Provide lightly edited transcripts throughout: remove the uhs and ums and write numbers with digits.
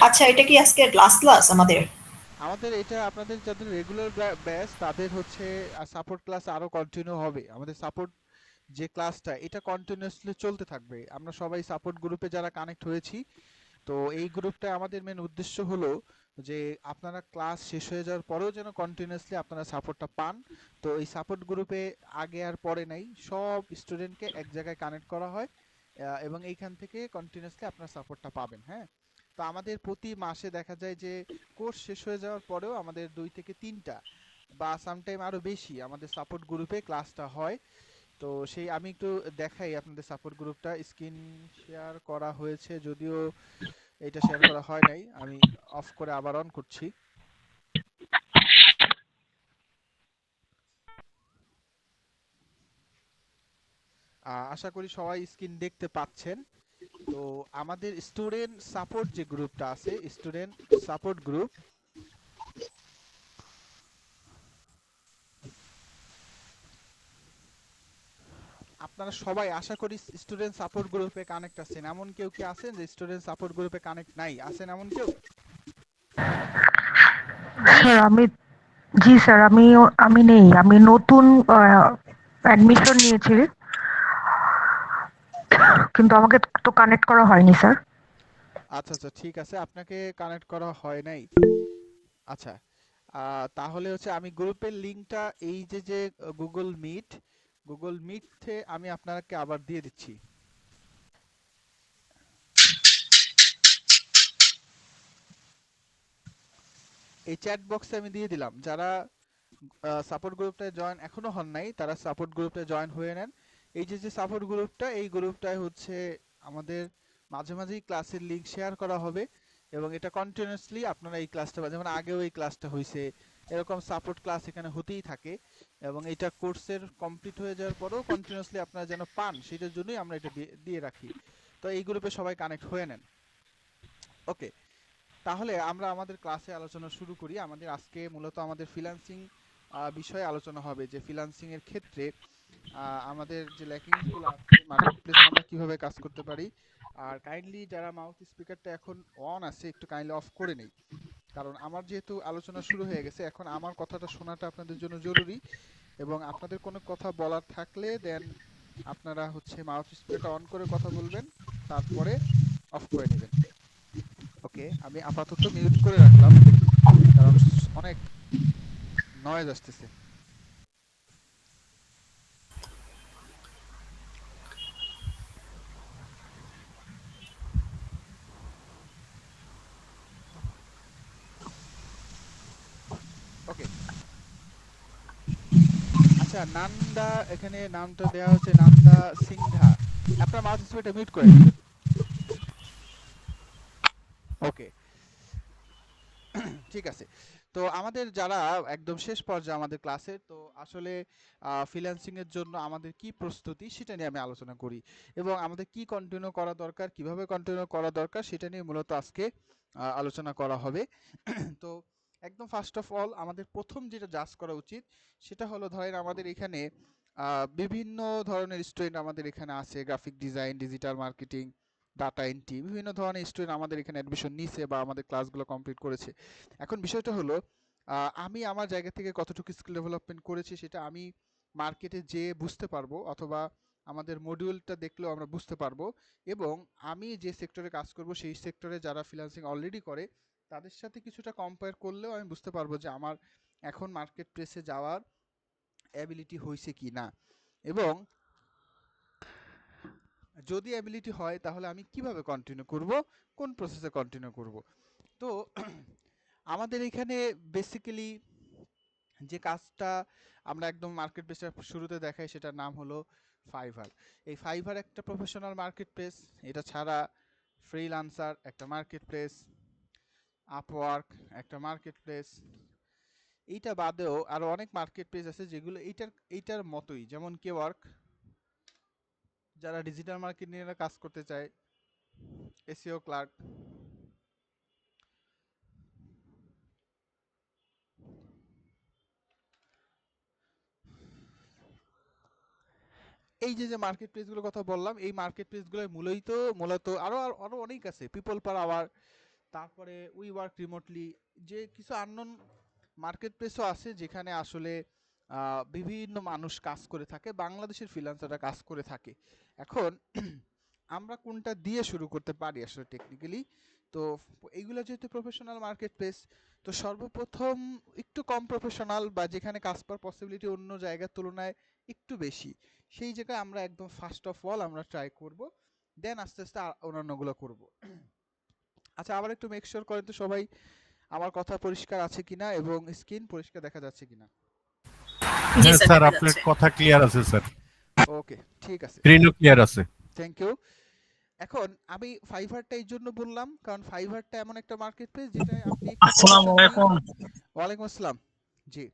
আচ্ছা, এটা কি আজকে লাস্ট ক্লাস আমাদের? আমাদের এটা আপনাদের যাদের রেগুলার ব্যাচ তাদের হচ্ছে সাপোর্ট ক্লাস আরো কন্টিনিউ হবে। আমাদের সাপোর্ট যে ক্লাসটা এটা কন্টিনিউয়াসলি চলতে থাকবে। আমরা সবাই সাপোর্ট গ্রুপে যারা কানেক্ট হয়েছি, তো এই গ্রুপটা আমাদের মেন উদ্দেশ্য হলো যে আপনারা ক্লাস শেষ হয়ে যাওয়ার পরেও যেন কন্টিনিউয়াসলি আপনারা সাপোর্টটা পান। তো এই সাপোর্ট গ্রুপে আগে আর পরে নাই, সব স্টুডেন্টকে এক জায়গায় কানেক্ট করা হয় এবং এইখান থেকে কন্টিনিউয়াসলি আপনারা সাপোর্টটা পাবেন। হ্যাঁ, তো আমাদের প্রতি মাসে দেখা যায় যে কোর্স শেষ হয়ে যাওয়ার পরেও আমাদের 2 থেকে 3টা বা সামটাইম আরো বেশি আমাদের সাপোর্ট গ্রুপে ক্লাসটা হয়। তো সেই আমি একটু দেখাই আপনাদের সাপোর্ট গ্রুপটা, স্ক্রিন শেয়ার করা হয়েছে যদিও এটা শেয়ার করা হয় নাই, আমি অফ করে আবার অন করছি। আশা করি সবাই স্ক্রিন দেখতে পাচ্ছেন। তো আমাদের স্টুডেন্ট সাপোর্ট যে গ্রুপটা আছে, স্টুডেন্ট সাপোর্ট গ্রুপ, আপনারা সবাই আশা করি স্টুডেন্ট সাপোর্ট গ্রুপে কানেক্ট আছেন। এমন কেউ কি আছেন যে স্টুডেন্ট সাপোর্ট গ্রুপে কানেক্ট নাই? আছেন এমন কেউ? স্যার আমি জি স্যার আমি নেই, আমি নতুন অ্যাডমিশন নিয়েছি, কিন্তু আমাকে তো কানেক্ট করা হয়নি স্যার। আচ্ছা আচ্ছা, ঠিক আছে, আপনাকে কানেক্ট করা হয় নাই। আচ্ছা, তাহলে হচ্ছে আমি গ্রুপের লিংকটা এই যে গুগল মিটে আমি আপনাকে আবার দিয়ে দিচ্ছি। এই চ্যাট বক্সে আমি দিয়ে দিলাম। যারা সাপোর্ট গ্রুপটায় জয়েন এখনো হন নাই তারা সাপোর্ট গ্রুপটায় জয়েন হয়ে নেন। এই যে সাপোর্ট গ্রুপটা, এই গ্রুপটায় হচ্ছে আমাদের মাঝে মাঝেই ক্লাসের লিংক শেয়ার করা হবে এবং এটা কন্টিনিউয়াসলি আপনারা এই ক্লাসটা, যেমন আগেও এই ক্লাসটা হয়েছে, এরকম সাপোর্ট ক্লাস এখানে হতেই থাকে এবং এটা কোর্সের কমপ্লিট হয়ে যাওয়ার পরেও কন্টিনিউয়াসলি আপনারা যেন পান সেটার জন্যই আমরা এটা দিয়ে রাখি। তো এই গ্রুপে সবাই কানেক্ট হয়ে নেন। ওকে, তাহলে আমরা আমাদের ক্লাসে আলোচনা শুরু করি। আমাদের আজকে মূলত আমাদের ফ্রিল্যান্সিং বিষয়ে আলোচনা হবে, যে ফ্রিল্যান্সিং এর ক্ষেত্রে আমাদের যে ল্যাকিংস গুলো আছে, মার্কেট প্লেসে আমরা কিভাবে কাজ করতে পারি। আর কাইন্ডলি যারা মাউথ স্পিকারটা এখন অন আছে একটু কাইন্ডলি অফ করে নেই, কারণ আমার যেহেতু আলোচনা শুরু হয়ে গেছে এখন আমার কথাটা শোনাটা আপনাদের জন্য জরুরি। এবং আপনাদের কোনো কথা বলার থাকলে দেন আপনারা হচ্ছে মাউথ স্পিকারটা অন করে কথা বলবেন, তারপরে অফ করে নেবেন। ওকে, আমি আপাতত মিউট করে রাখলাম কারণ অনেক নয়েজ আসতেছে। ওকে, আচ্ছা, নান্দা, এখানে নামটা দেওয়া হচ্ছে নান্দা সিংহা। আপনার মাউথ স্পিকারটা মিউট করে নেন। ওকে, ঠিক আছে। তো আমাদের যারা একদম শেষ পর্যায়ে আমাদের ক্লাসের, তো আসলে ফ্রিল্যান্সিং এর জন্য আমাদের কি প্রস্তুতি সেটা নিয়ে আমি আলোচনা করি এবং আমাদের কি কন্টিনিউ করা দরকার, কিভাবে কন্টিনিউ করা দরকার সেটা নিয়ে মূলত আজকে আলোচনা করা হবে। তো একদম ফার্স্ট অফ অল আমাদের প্রথম যেটা জাজ করা উচিত সেটা হলো, ধরেন আমাদের এখানে বিভিন্ন ধরনের স্টুডেন্ট আমাদের এখানে আছে, graphic design, digital marketing, data entry, বিভিন্ন ধরনের স্টুডেন্ট আমাদের এখানে অ্যাডমিশন নিছে বা আমাদের ক্লাসগুলো কমপ্লিট করেছে। এখন বিষয়টা হলো আমি আমার জায়গা থেকে কতটুকু স্কিল ডেভেলপমেন্ট করেছি সেটা আমি মার্কেটে যেয়ে বুঝতে পারবো, অথবা আমাদের মডিউলটা দেখলেও আমরা বুঝতে পারবো। এবং আমি যে সেক্টরে কাজ করব সেই সেক্টরে যারা ফ্রিল্যান্সিং অলরেডি করে তাদের সাথে কিছুটা কম্পেয়ার করলেও আমি বুঝতে পারবো যে আমার এখন মার্কেট প্লেসে যাওয়ার অ্যাবিলিটি হয়েছে কি না। এবং যদি অ্যাবিলিটি হয় তাহলে আমি কিভাবে কন্টিনিউ করব, কোন প্রসেসে কন্টিনিউ করব। তো আমাদের এখানে বেসিক্যালি যে কাজটা আমরা একদম মার্কেট প্লেসের শুরুতে দেখাই সেটার নাম হলো ফাইভার। এই ফাইভার একটা প্রফেশনাল মার্কেট প্লেস। এটা ছাড়া ফ্রিল্যান্সার একটা মার্কেট প্লেস, আপওয়ার্ক একটা মার্কেট প্লেস, এইটা বাদেও আরো অনেক মার্কেট প্লেস আছে যেগুলো এইটার মতোই, যেমন কেওয়ার্ক, যারা ডিজিটাল মার্কেট নিয়ে কাজ করতে চায়, এসইও ক্লার্ক। এই যে মার্কেট প্লেসগুলোর কথা বললাম, এই মার্কেট প্লেসগুলো মূলত আরো আরো অনেক আছে, পিপল পার আওয়ার, তারপরে উই ওয়ার্ক রিমোটলি, যে কিছু আননোন মার্কেট প্লেসও আছে যেখানে আসলে বিভিন্ন মানুষ কাজ করে থাকে, বাংলাদেশের ফ্রিল্যান্সাররা কাজ করে থাকে। এখন আমরা কোনটা দিয়ে শুরু করতে পারি আসলে টেকনিক্যালি? তো এইগুলো যেহেতু প্রফেশনাল মার্কেট প্লেস, তো সর্বপ্রথম একটু কম প্রফেশনাল বা যেখানে কাজ পাওয়ার পসিবিলিটি অন্য জায়গার তুলনায় একটু বেশি, সেই জায়গায় আমরা একদম ফার্স্ট অফ অল আমরা ট্রাই করব, দেন আস্তে আস্তে অন্যান্যগুলো করব। আচ্ছা, আবার একটু মেক শিওর করেন তো সবাই আমার কথা পরিষ্কার আছে কিনা এবং স্ক্রিন পরিষ্কার দেখা যাচ্ছে কিনা। জি হ্যাঁ স্যার, স্যার, দেখা আপনার যাচ্ছে। কথা ক্লিয়ার আছে স্যার, ওকে, ঠিক আছে, স্ক্রিনও ক্লিয়ার আছে। Thank you. এখন আমি ফাইভারটা এই জন্য বললাম কারণ ফাইভারটা এমন একটা মার্কেট প্লেস যেটায় আপনি একটু আসসালামু প্রফেশনালি। আলাইকুম। ওয়ালাইকুম আসসালাম। জি,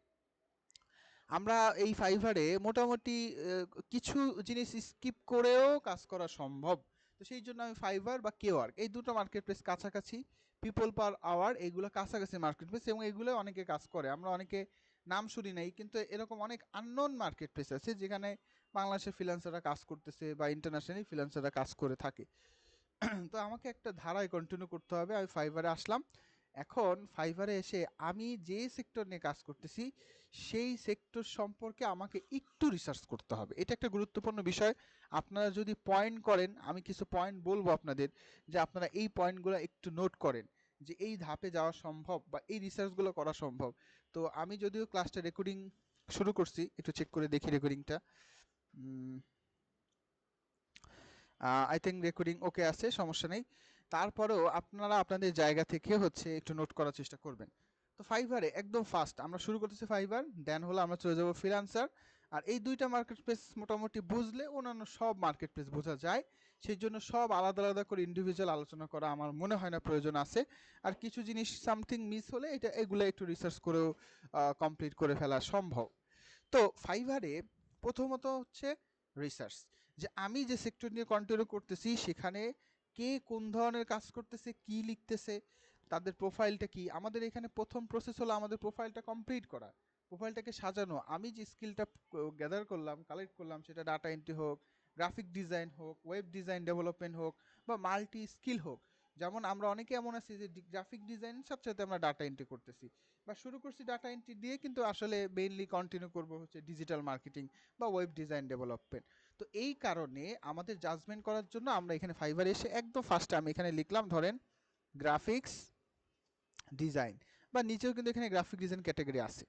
আমরা এই ফাইভারে মোটামুটি কিছু জিনিস স্কিপ করেও কাজ করা সম্ভব। তো সেই জন্য আমি ফাইবার বা কেওয়ার্ক এই দুটো মার্কেট প্লেস কাছাকাছি, পিপল পার আওয়ার এইগুলো কাছাকাছি মার্কেট প্লেস, এবং এগুলো অনেকে কাজ করে, আমরা অনেকে নাম শুনি নাই কিন্তু এরকম অনেক আননোন মার্কেট প্লেস আছে যেখানে বাংলাদেশের ফ্রিল্যান্সাররা কাজ করতেছে বা ইন্টারন্যাশনালি ফ্রিল্যান্সাররা কাজ করে থাকে। তো আমাকে একটা ধারায় কন্টিনিউ করতে হবে। আমি ফাইবারে আসলাম। এখন ফাইবারে এসে আমি যে সেক্টর নিয়ে কাজ করতেছি সেই সেক্টর সম্পর্কে আমাকে একটু রিসার্চ করতে হবে, এটা একটা গুরুত্বপূর্ণ বিষয়। আপনারা যদি পয়েন্ট করেন, আমি কিছু পয়েন্ট বলবো আপনাদের, যে আপনারা এই পয়েন্টগুলো একটু নোট করেন, যে এই ধাপে যাওয়া সম্ভব বা এই রিসার্চগুলো করা সম্ভব। তো আমি যদিও ক্লাসটা রেকর্ডিং শুরু করছি, একটু চেক করে দেখি রেকর্ডিংটা। আই থিঙ্ক রেকর্ডিং ওকে আছে, সমস্যা নেই। তারপরেও আপনারা আপনাদের জায়গা থেকে হচ্ছে একটু নোট করার চেষ্টা করবেন। তো ফাইবারে একদম ফার্স্ট আমরা শুরু করতেছি ফাইবার, দেন হলো আমরা চলে যাব ফ্রিল্যান্সার। আর এই দুইটা মার্কেট প্লেস মোটামুটি বুঝলে অন্যান্য সব মার্কেট প্লেস বোঝা যায়। সেই জন্য সব আলাদা আলাদা করে ইন্ডিভিজুয়াল আলোচনা করা আমার মনে হয় না প্রয়োজন আছে। আর কিছু জিনিস সামথিং মিস হলে এগুলো একটু রিসার্চ করেও কমপ্লিট করে ফেলা সম্ভব। তো ফাইবারে প্রথমত হচ্ছে রিসার্চ, যে আমি যে সেক্টর নিয়ে কন্টিনিউ করতেছি সেখানে কে কোন ধরনের কাজ করতেছে, কি লিখতেছে, তাদের প্রোফাইলটা কি। আমাদের এখানে প্রথম প্রসেস হলো আমাদের প্রোফাইলটা কমপ্লিট করা, প্রোফাইলটাকে সাজানো। আমি যে স্কিলটা গ্যাদার করলাম, কালেক্ট করলাম, সেটা ডাটা এন্ট্রি হোক, গ্রাফিক ডিজাইন হোক, ওয়েব ডিজাইন ডেভেলপমেন্ট হোক, বা মাল্টি স্কিল হোক। যেমন আমরা অনেকে এমন আছি যে গ্রাফিক ডিজাইন সাথে সাথে আমরা ডাটা এন্ট্রি করতেছি, বা শুরু করছি ডাটা এন্ট্রি দিয়ে, কিন্তু আসলে মেইনলি কন্টিনিউ করব হচ্ছে ডিজিটাল মার্কেটিং বা ওয়েব ডিজাইন ডেভেলপমেন্ট। তো এই কারণে আমাদের জাজমেন্ট করার জন্য আমরা এখানে ফাইবার এসে একদম ফার্স্টে আমি এখানে লিখলাম ধরেন গ্রাফিক্স ডিজাইন, বা নিচেও কিন্তু এখানে গ্রাফিক ডিজাইন ক্যাটাগরি আছে।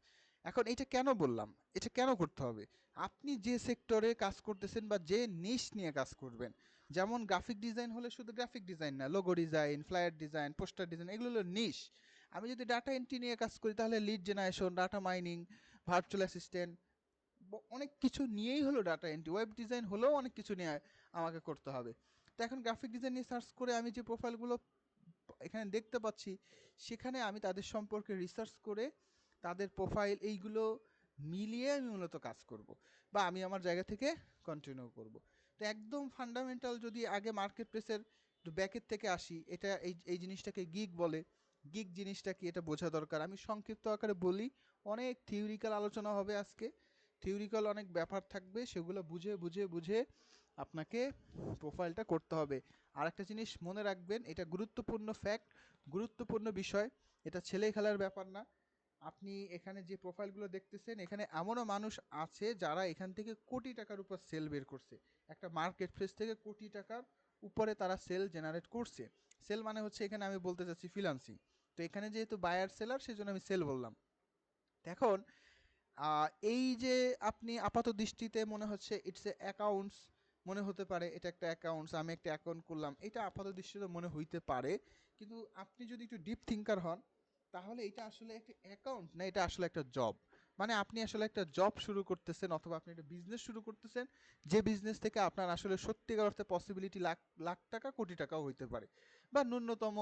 এখন এটা কেন বললাম, এটা কেন করতে হবে? আপনি যে সেক্টরে কাজ করতেছেন বা যে নিশ নিয়ে কাজ করবেন, যেমন গ্রাফিক ডিজাইন হলে শুধু গ্রাফিক ডিজাইন না, logo design, flyer design, poster design, এগুলো হলো নিশ। আমি যদি ডাটা এন্ট্রি নিয়ে কাজ করি তাহলে lead generation, data mining, virtual assistant, অনেক কিছু নিয়েই হলো ডাটা এন্ট্রি। ওয়েব ডিজাইন হলেও অনেক কিছু নিয়ে আমাকে করতে হবে। তো এখন গ্রাফিক ডিজাইন নিয়ে সার্চ করে আমি যে প্রোফাইলগুলো এখানে দেখতে পাচ্ছি, সেখানে আমি তাদের সম্পর্কে রিসার্চ করে তাদের প্রোফাইল এইগুলো মিলিয়ে আমি মূলত কাজ করব, বা আমি আমার জায়গা থেকে কন্টিনিউ করব। তো একদম ফান্ডামেন্টাল যদি আগে মার্কেট প্লেসের একটু ব্যাকের থেকে আসি, এটা এই জিনিসটাকে গিগ বলে। গিগ জিনিসটা কি এটা বোঝা দরকার। আমি সংক্ষিপ্ত আকারে বলি, অনেক থিওরিক্যাল আলোচনা হবে আজকে, থিওরিক্যাল অনেক ব্যাপার থাকবে, সেগুলো বুঝে বুঝে বুঝে আপনাকে প্রোফাইলটা করতে হবে। আর একটা জিনিস মনে রাখবেন, এটা গুরুত্বপূর্ণ ফ্যাক্ট, গুরুত্বপূর্ণ বিষয়, এটা ছেলে খেলার ব্যাপার না। আপনি এখানে যে প্রোফাইলগুলো দেখতেছেন, এখানে এমনও মানুষ আছে যারা এখান থেকে কোটি টাকার উপর সেল বের করছে, একটা মার্কেট প্লেস থেকে কোটি টাকার উপরে তারা সেল জেনারেট করছে। সেল মানে হচ্ছে এখানে আমি বলতে চাচ্ছি ফ্রিল্যান্সিং। তো এখানে যেহেতু বায়ার সেলার, সেজন্য আমি সেল বললাম। এখন এই যে আপনি আপাত দৃষ্টিতে মনে হচ্ছে ইটস এ অ্যাকাউন্টস, মনে হতে পারে এটা একটা অ্যাকাউন্টস, আমি একটা অ্যাকাউন্ট করলাম, এটা আপাত দৃষ্টিতে মনে হইতে পারে। কিন্তু আপনি যদি একটু ডিপ থিঙ্কার হন, তাহলে এটা আসলে একটা অ্যাকাউন্ট না, এটা আসলে একটা জব। মানে আপনি আসলে একটা জব শুরু করতেছেন, অথবা আপনি একটা বিজনেস শুরু করতেছেন, যে বিজনেস থেকে আপনার আসলে সত্যিকার অর্থে পসিবিলিটি লাখ লাখ টাকা, কোটি টাকাও হইতে পারে, বা ন্যূনতম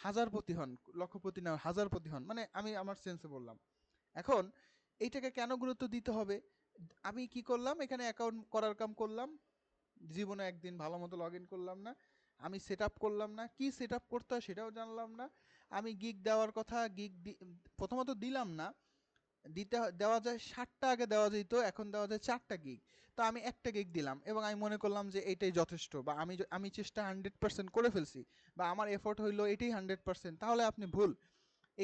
হাজারপতি হন, লক্ষপতি না, হাজারপতি হন, মানে আমি আমার সেন্সে বললাম। এখন এইটাকে কেন গুরুত্ব দিতে হবে? আমি কি করলাম, এখানে অ্যাকাউন্ট করার কাম করলাম, জীবনে একদিন ভালো মতো লগ ইন করলাম না, আমি সেট আপ করলাম না, কি সেট আপ করতে হয় সেটাও জানলাম না, আমি গিগ দেওয়ার কথা, প্রথমত দিলাম না, দেওয়া যায় 60টা, আগে দেওয়া যেত, এখন দেওয়া যায় 4টা গিগ। তো আমি একটা গিগ দিলাম এবং আমি মনে করলাম যে এটাই যথেষ্ট, বা আমি চেষ্টা 100% করে ফেলছি, বা আমার এফোর্ট হইলো এটাই 100%, তাহলে আপনি ভুল।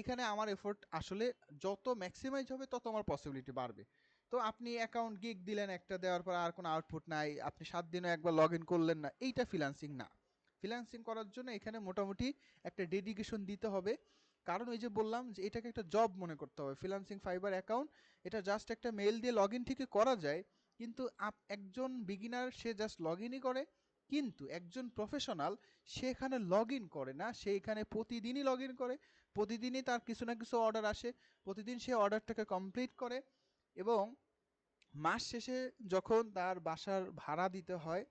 এখানে আমার এফোর্ট আসলে যত ম্যাক্সিমাইজ হবে তত আমার পসিবিলিটি বাড়বে। তো আপনি অ্যাকাউন্ট গিগ দিলেন, একটা দেওয়ার পর আর কোনো আউটপুট নাই, আপনি 7 দিনও একবার লগ ইন করলেন না, এইটা ফ্রিল্যান্সিং না। ফ্রিল্যান্সিং করার জন্য এখানে মোটামুটি একটা ডেডিকেশন দিতে হবে। কারণ ওই যে বললাম যে এটাকে একটা জব মনে করতে হবে। ফ্রিল্যান্সিং ফাইবার অ্যাকাউন্ট এটা জাস্ট একটা মেল দিয়ে লগ ইন ঠিকই করা যায়, কিন্তু একজন বিগিনার সে জাস্ট লগ ইনই করে, কিন্তু একজন প্রফেশনাল সে এখানে লগ ইন করে না, সে এখানে প্রতিদিনই লগ ইন করে, প্রতিদিনই তার কিছু না কিছু অর্ডার আসে, প্রতিদিন সে অর্ডারটাকে কমপ্লিট করে, এবং মাস শেষে যখন তার বাসার ভাড়া দিতে হয়,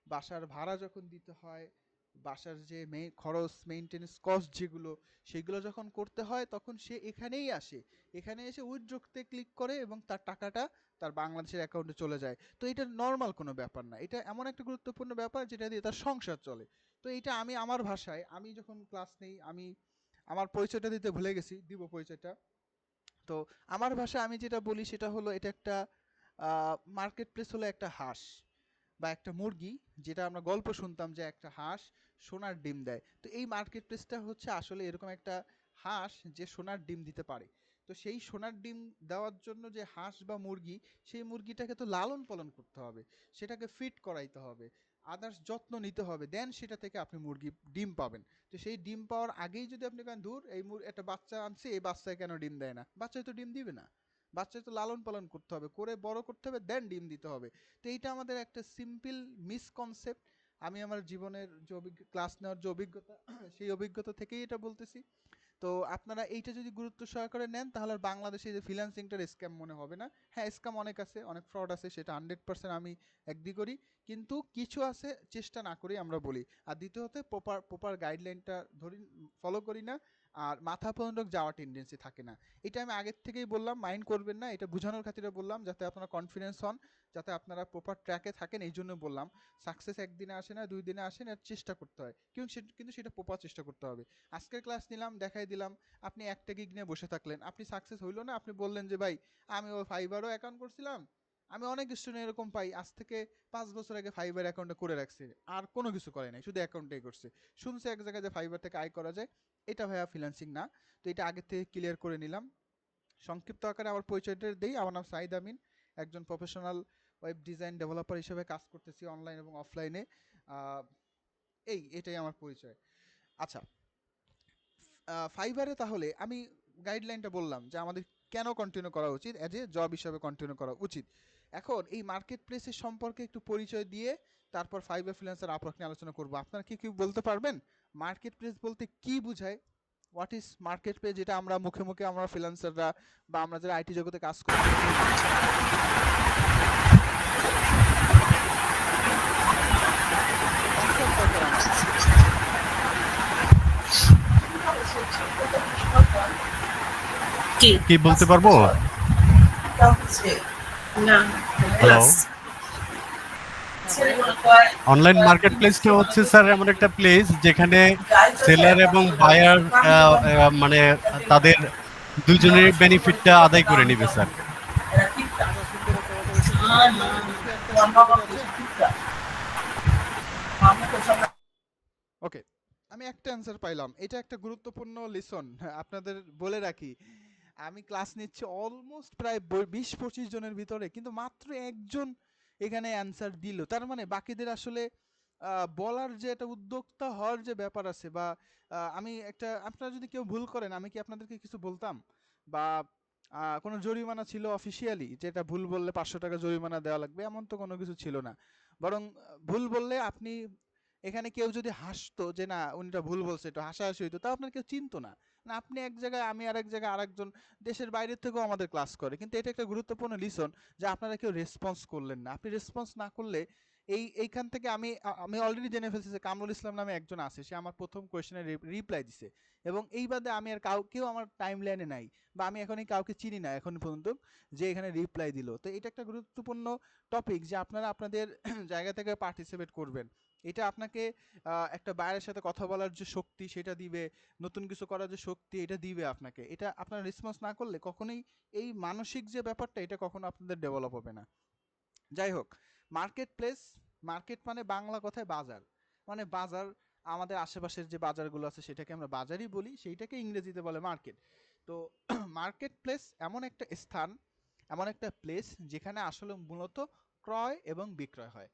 বাসার ভাড়া যখন দিতে হয়, বাসার যে খরচ, মেইনটেনেন্স কস্ট যেগুলো, সেগুলো যখন করতে হয়, তখন সে এখানেই আসে, এখানে এসে উইথড্রতে ক্লিক করে এবং তার টাকাটা তার বাংলাদেশের অ্যাকাউন্টে চলে যায়। তো এটা নর্মাল কোনো ব্যাপার না, এটা এমন একটা গুরুত্বপূর্ণ ব্যাপার যেটা দিয়ে তার সংসার চলে। তো এটা আমি আমার ভাষায়, আমি যখন ক্লাস নেই, আমি আমার পরিচয়টা দিতে ভুলে গেছি, দিব পরিচয়টা। তো আমার ভাষায় আমি যেটা বলি সেটা হলো, এটা একটা মার্কেট প্লেস হলো একটা হাঁস বা একটা মুরগি, যেটা আমরা গল্প শুনতাম যে একটা হাঁস সোনার ডিম দেয়। তো এই মার্কেট প্লেসটা হচ্ছে আসলে এরকম একটা হাঁস যে সোনার ডিম দিতে পারে। তো সেই সোনার ডিম দেওয়ার জন্য যে হাঁস বা মুরগি, সেই মুরগিটাকে তো লালন পালন করতে হবে, সেটাকে ফিট করাইতে হবে, আদার্স যত্ন নিতে হবে, দেন সেটা থেকে আপনি মুরগি ডিম পাবেন। তো সেই ডিম পাওয়ার আগেই যদি আপনি কেন দূর এই একটা বাচ্চা আনছে, এই বাচ্চায় কেন ডিম দেয় না, বাচ্চায় তো ডিম দিবে না, বাচ্চায় তো লালন পালন করতে হবে, করে বড় করতে হবে, দেন ডিম দিতে হবে। তো এইটা আমাদের একটা সিম্পল মিসকনসেপ্ট। আমি আমার জীবনের যে ক্লাস নেওয়ার যে অভিজ্ঞতা সেই অভিজ্ঞতা থেকেই এটা বলতেছি। তো আপনারা এইটা যদি গুরুত্ব সহকারে নেন, তাহলে আর বাংলাদেশে যে ফ্রিল্যান্সিংটার স্ক্যাম মনে হবে না। হ্যাঁ, স্ক্যাম অনেক আছে, অনেক ফ্রড আছে, সেটা 100% আমি এগ্রি করি, কিন্তু কিছু আছে চেষ্টা না করেই আমরা বলি। আর দ্বিতীয়ত প্রপার গাইডলাইনটা ধরি, ফলো করি না, আর মাথা পর্যন্ত যাওয়ার টেন্ডেন্সি থাকে না। এটা আমি আগের থেকেই বললাম, মাইন্ড করবেন না, এটা বোঝানোর খাতিরে বললাম, যাতে আপনারা কনফিডেন্স হন, যাতে আপনারা প্রপার ট্র্যাকে থাকেন, এই জন্য বললাম। সাকসেস একদিনে আসে না, 2 দিনে আসে না, চেষ্টা করতে হয়, কিন্তু সেটা প্রপার চেষ্টা করতে হবে। আজকের ক্লাস নিলাম, দেখাই দিলাম, আপনি একটা গিগ নিয়ে বসে থাকলেন, আপনি সাকসেস হইলো না, আপনি বললেন যে ভাই আমি ও ফাইবারও অ্যাকাউন্ট করছিলাম, আমি অনেক স্টুডেন্ট এরকম পাই আজ থেকে 5 বছর আগে ফাইবার অ্যাকাউন্টে করে রাখছে, আর কোনো কিছু করে নাই, শুধু অ্যাকাউন্টটাই করছে, শুনছে এক জায়গায় যে ফাইবার থেকে আয় করা যায়। এটা ভাইয়া ফ্রিল্যান্সিং না। তো এটা আগে থেকে ক্লিয়ার করে নিলাম। সংক্ষিপ্ত আকারে আমার পরিচয়টা দেই, আমার নাম সাইদ আমিন, একজন প্রফেশনাল ওয়েব ডিজাইন ডেভেলপার হিসেবে কাজ করতেছি অনলাইন এবং অফলাইনে। এটাই আমার পরিচয়। আচ্ছা, ফাইবারে তাহলে আমি গাইডলাইনটা বললাম যে আমাদের কেন কন্টিনিউ করা উচিত, অ্যাজ এ জব হিসাবে কন্টিনিউ করা উচিত। এখন এই মার্কেট প্লেসের সম্পর্কে একটু পরিচয় দিয়ে তারপর ফাইবার ফ্রিল্যান্সার আপওয়ার্ক নিয়ে আলোচনা করবো। আপনারা কি বলতে পারবেন মার্কেট প্লেস বলতে কি বোঝায়? হোয়াট ইজ মার্কেট প্লেস, যেটা আমরা মুখে মুখে আমরা ফ্রিল্যান্সাররা বা আমরা যারা আইটি জগতে কাজ করি concept দরকার আমার। কি কি বলতে পারবো? না হ্যালো, ক্লাস অনলাইন মার্কেট প্লেসটা হচ্ছে স্যার এমন একটা প্লেস যেখানে সেলার এবং বায়ার মানে তাদের দুজনের বেনিফিটটা আদায় করে নেবে স্যার। আচ্ছা, সুন্দর একটা কথা বলছেন, অবশ্যই একটা সুন্দর কথা বলছেন। ওকে, আমি একটা অ্যান্সার পাইলাম, এটা একটা গুরুত্বপূর্ণ লিসন আপনাদের বলে রাখি। আমি ক্লাস নিচ্ছি অলমোস্ট প্রায় 20-25 জনের ভিতরে, কিন্তু মাত্র একজন এখানে অ্যান্সার দিল, তার মানে বাকিদের আসলে বলার যে একটা উদ্যোক্তা হওয়ার যে ব্যাপার আছে, বা আমি একটা, আপনারা যদি কেউ ভুল করেন আমি কি আপনাদেরকে কিছু বলতাম, বা কোনো জরিমানা ছিল অফিসিয়ালি যেটা ভুল বললে 500 টাকা জরিমানা দেওয়া লাগবে, এমন তো কোনো কিছু ছিল না। বরং ভুল বললে আপনি, এখানে কেউ যদি হাসতো যে না উনিটা ভুল বলছে, একটু হাসাহাসি হইতো, তা আপনার কেউ চিনতো না। না, আপনি এক জায়গায়, আমি আরেক জায়গায়, আরেকজন দেশের বাইরের থেকেও আমাদের ক্লাস করে, কিন্তু এটা একটা গুরুত্বপূর্ণ লিসন যে আপনারা কেউ রেসপন্স করলেন না। আপনি রেসপন্স না করলে এইখান থেকে আমি অলরেডি জেনে ফেলছি যে কামরুল ইসলাম নামে একজন আছে, সে আমার প্রথম কোয়েশ্চেনের রিপ্লাই দিছে, এবং এই বাদে আমি আর কেউ আমার টাইম লাইনে নাই, বা আমি এখনই কাউকে চিনি না এখন পর্যন্ত যে এখানে রিপ্লাই দিল। তো এটা একটা গুরুত্বপূর্ণ টপিক যে আপনারা আপনাদের জায়গা থেকে পার্টিসিপেট করবেন। এটা আপনাকে একটা বায়ারের সাথে কথা বলার যে শক্তি সেটা দিবে, নতুন কিছু করার যে শক্তি এটা দিবে আপনাকে। এটা আপনার রেসপন্স না করলে কখনোই এই মানসিক যে ব্যাপারটা এটা কখনো আপনাদের ডেভেলপ হবে না। যাই হোক, মার্কেট প্লেস, মার্কেট মানে বাংলা কথায় বাজার, মানে বাজার, আমাদের আশেপাশের যে বাজারগুলো আছে সেটাকে আমরা বাজারই বলি, সেইটাকে ইংরেজিতে বলে মার্কেট। তো মার্কেট প্লেস এমন একটা স্থান, এমন একটা প্লেস যেখানে আসলে মূলত ক্রয় এবং বিক্রয় হয়।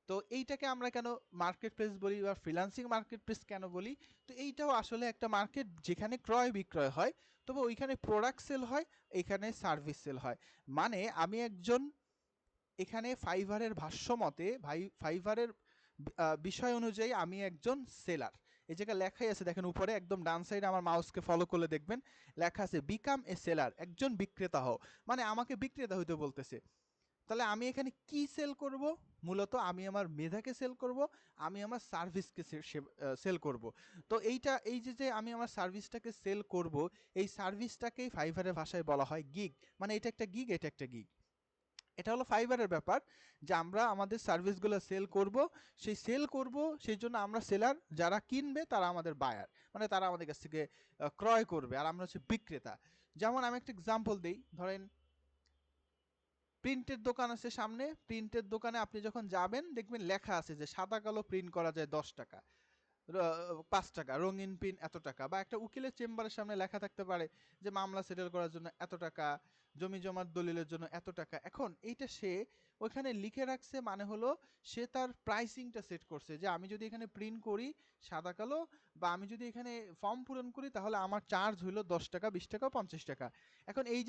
তো এইটাকে আমরা কেন মার্কেট প্লেস বলি বা ফ্রিল্যান্সিং মার্কেট প্লেস কেন বলি? তো এইটাও আসলে একটা মার্কেট যেখানে ক্রয় বিক্রয় হয়, তবে ওইখানে প্রোডাক্ট সেল হয়, এখানে সার্ভিস সেল হয়। মানে আমি একজন, এখানে ফাইভারের ভাষ্য মতে, ফাইভারের বিষয় অনুযায়ী আমি একজন সেলার। এই জায়গায় লেখাই আছে, দেখেন উপরে একদম ডান সাইডে আমার মাউসকে ফলো করলে দেখবেন লেখা আছে বিকাম এ সেলার, একজন বিক্রেতা হও। মানে আমাকে বিক্রেতা হইতে বলতেছে। তাহলে আমি এখানে কি সেল করব? মূলত আমি আমার মেধাকে সেল করব, আমি আমার সার্ভিসকে সেল করব। তো এইটা, এই যে আমি আমার সার্ভিসটাকে সেল করব, এই সার্ভিসটাকেই ফাইভারের ভাষায় বলা হয় গিগ। মানে এটা একটা গিগ, এটা একটা গিগ। এটা হলো ফাইবারের ব্যাপার, যে আমরা আমাদের সার্ভিসগুলো সেল করব, সেই সেল করব, সেই জন্য আমরা সেলার, যারা কিনবে তারা আমাদের বায়ার, মানে তারা আমাদের কাছ থেকে ক্রয় করবে, আর আমরা হচ্ছে বিক্রেতা। যেমন আমি একটা এক্সাম্পল দিই, ধরেন প্রিন্টের দোকান আছে সামনে, প্রিন্টের দোকানে আপনি যখন যাবেন দেখবেন লেখা আছে যে সাদা কালো প্রিন্ট করা যায় 10 টাকা, 5 টাকা, রঙিন পিন এত টাকা, বা একটা উকিলের চেম্বারের সামনে লেখা থাকতে পারে যে মামলা সেটেল করার জন্য এত টাকা, জমি জমার দলিলের জন্য এত টাকা। এখন এইটা সে ওইখানে লিখে রাখছে, মানে হলো সে তার প্রাইসিংটা সেট করছে, যে আমি যদি এখানে প্রিন্ট করি সাদা কালো, বা আমি যদি এখানে ফর্ম পূরণ করি, তাহলে আমার চার্জ হইলো 10 টাকা, 20 টাকা, 50 টাকা। এখন এই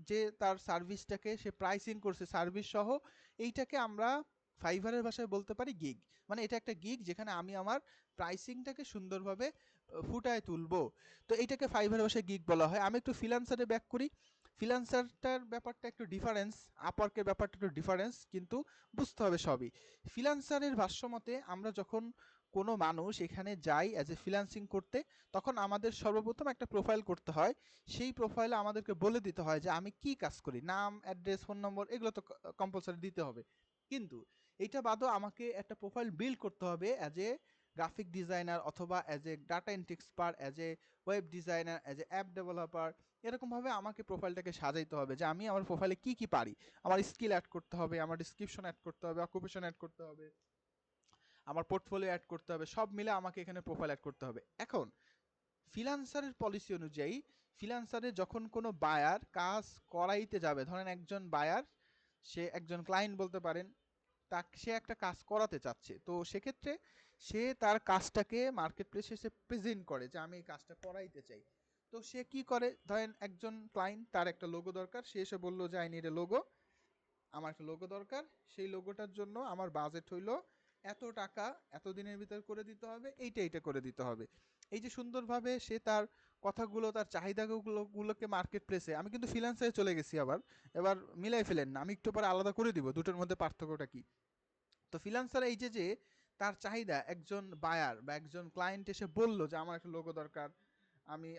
যে তার সার্ভিসটাকে সে প্রাইসিং করছে সার্ভিস সহ, এইটাকে আমরা ফাইভারের ভাষায় বলতে পারি গিগ। মানে এটা একটা গিগ যেখানে আমি আমার প্রাইসিংটাকে সুন্দরভাবে ফুটায় তুলবো। তো এইটাকে ফাইভারের ভাষায় গিগ বলা হয়। আমি একটু ফ্রিল্যান্সারে ব্যাক করি। ফ্রিল্যান্সারটার ব্যাপারটা একটু ডিফারেন্স, আপওয়ার্কের ব্যাপারটা একটু ডিফারেন্স, কিন্তু বুঝতে হবে সবই। ফ্রিল্যান্সারের ভাষ্যমতে আমরা যখন কোনো মানুষ এখানে যাই অ্যাজ এ ফ্রিল্যান্সিং করতে, তখন আমাদের সর্বপ্রথম একটা প্রোফাইল করতে হয়। সেই প্রোফাইলে আমাদেরকে বলে দিতে হয় যে আমি কি কাজ করি, নাম, অ্যাড্রেস, ফোন নম্বর, এগুলো তো কম্পালসারি দিতে হবে। কিন্তু এইটা বাদও আমাকে একটা প্রোফাইল বিল্ড করতে হবে অ্যাজ এ গ্রাফিক ডিজাইনার, অথবা as a data entry expert, as a web designer, as a app developer. এরকমভাবে আমাকে প্রোফাইলটাকে সাজাইতে হবে যে আমি আমার প্রোফাইলে কি কি পারি। আমার স্কিল অ্যাড করতে হবে, আমার ডিসক্রিপশন অ্যাড করতে হবে, অকুপেশন অ্যাড করতে হবে, আমার পোর্টফোলিও অ্যাড করতে হবে, সব মিলে আমাকে এখানে প্রোফাইল অ্যাড করতে হবে। এখন ফ্রিল্যান্সারের পলিসি অনুযায়ী, ফ্রিল্যান্সারে যখন কোনো বায়ার কাজ করাইতে যাবে, ধরেন একজন বায়ার, সে একজন ক্লায়েন্ট বলতে পারেন, তাকে সে একটা কাজ করাতে চাচ্ছে, তো সেক্ষেত্রে সে তার কাজটাকে মার্কেট প্লেসে সে প্রেজেন্ট করে যে আমি এই কাজটা করাইতে চাই। তো সে কি করে, ধরেন একজন ক্লায়েন্ট, তার একটা লোগো দরকার, সে এসে বললো যে আই নিড এ লোগো, আমার একটা লোগো দরকার, সেই লোগোটার জন্য আমার বাজেট হইলো এত টাকা, এত দিনের ভিতর করে দিতে হবে, এইটা করে দিতে হবে। এই যে সুন্দরভাবে সে তার কথাগুলো, তার চাহিদাগুলোকে মার্কেট প্লেসে, আমি কিন্তু ফ্রিল্যান্সারে চলে গেছি আবার, এবার মিলাই ফেলেন না, আমি একটু পরে আলাদা করে দিব দুটোর মধ্যে পার্থক্যটা কি। তো ফ্রিল্যান্সার এই যে তার চাহিদা, একজন বায়ার বা একজন ক্লায়েন্ট এসে বললো যে আমার একটা লোগো দরকার,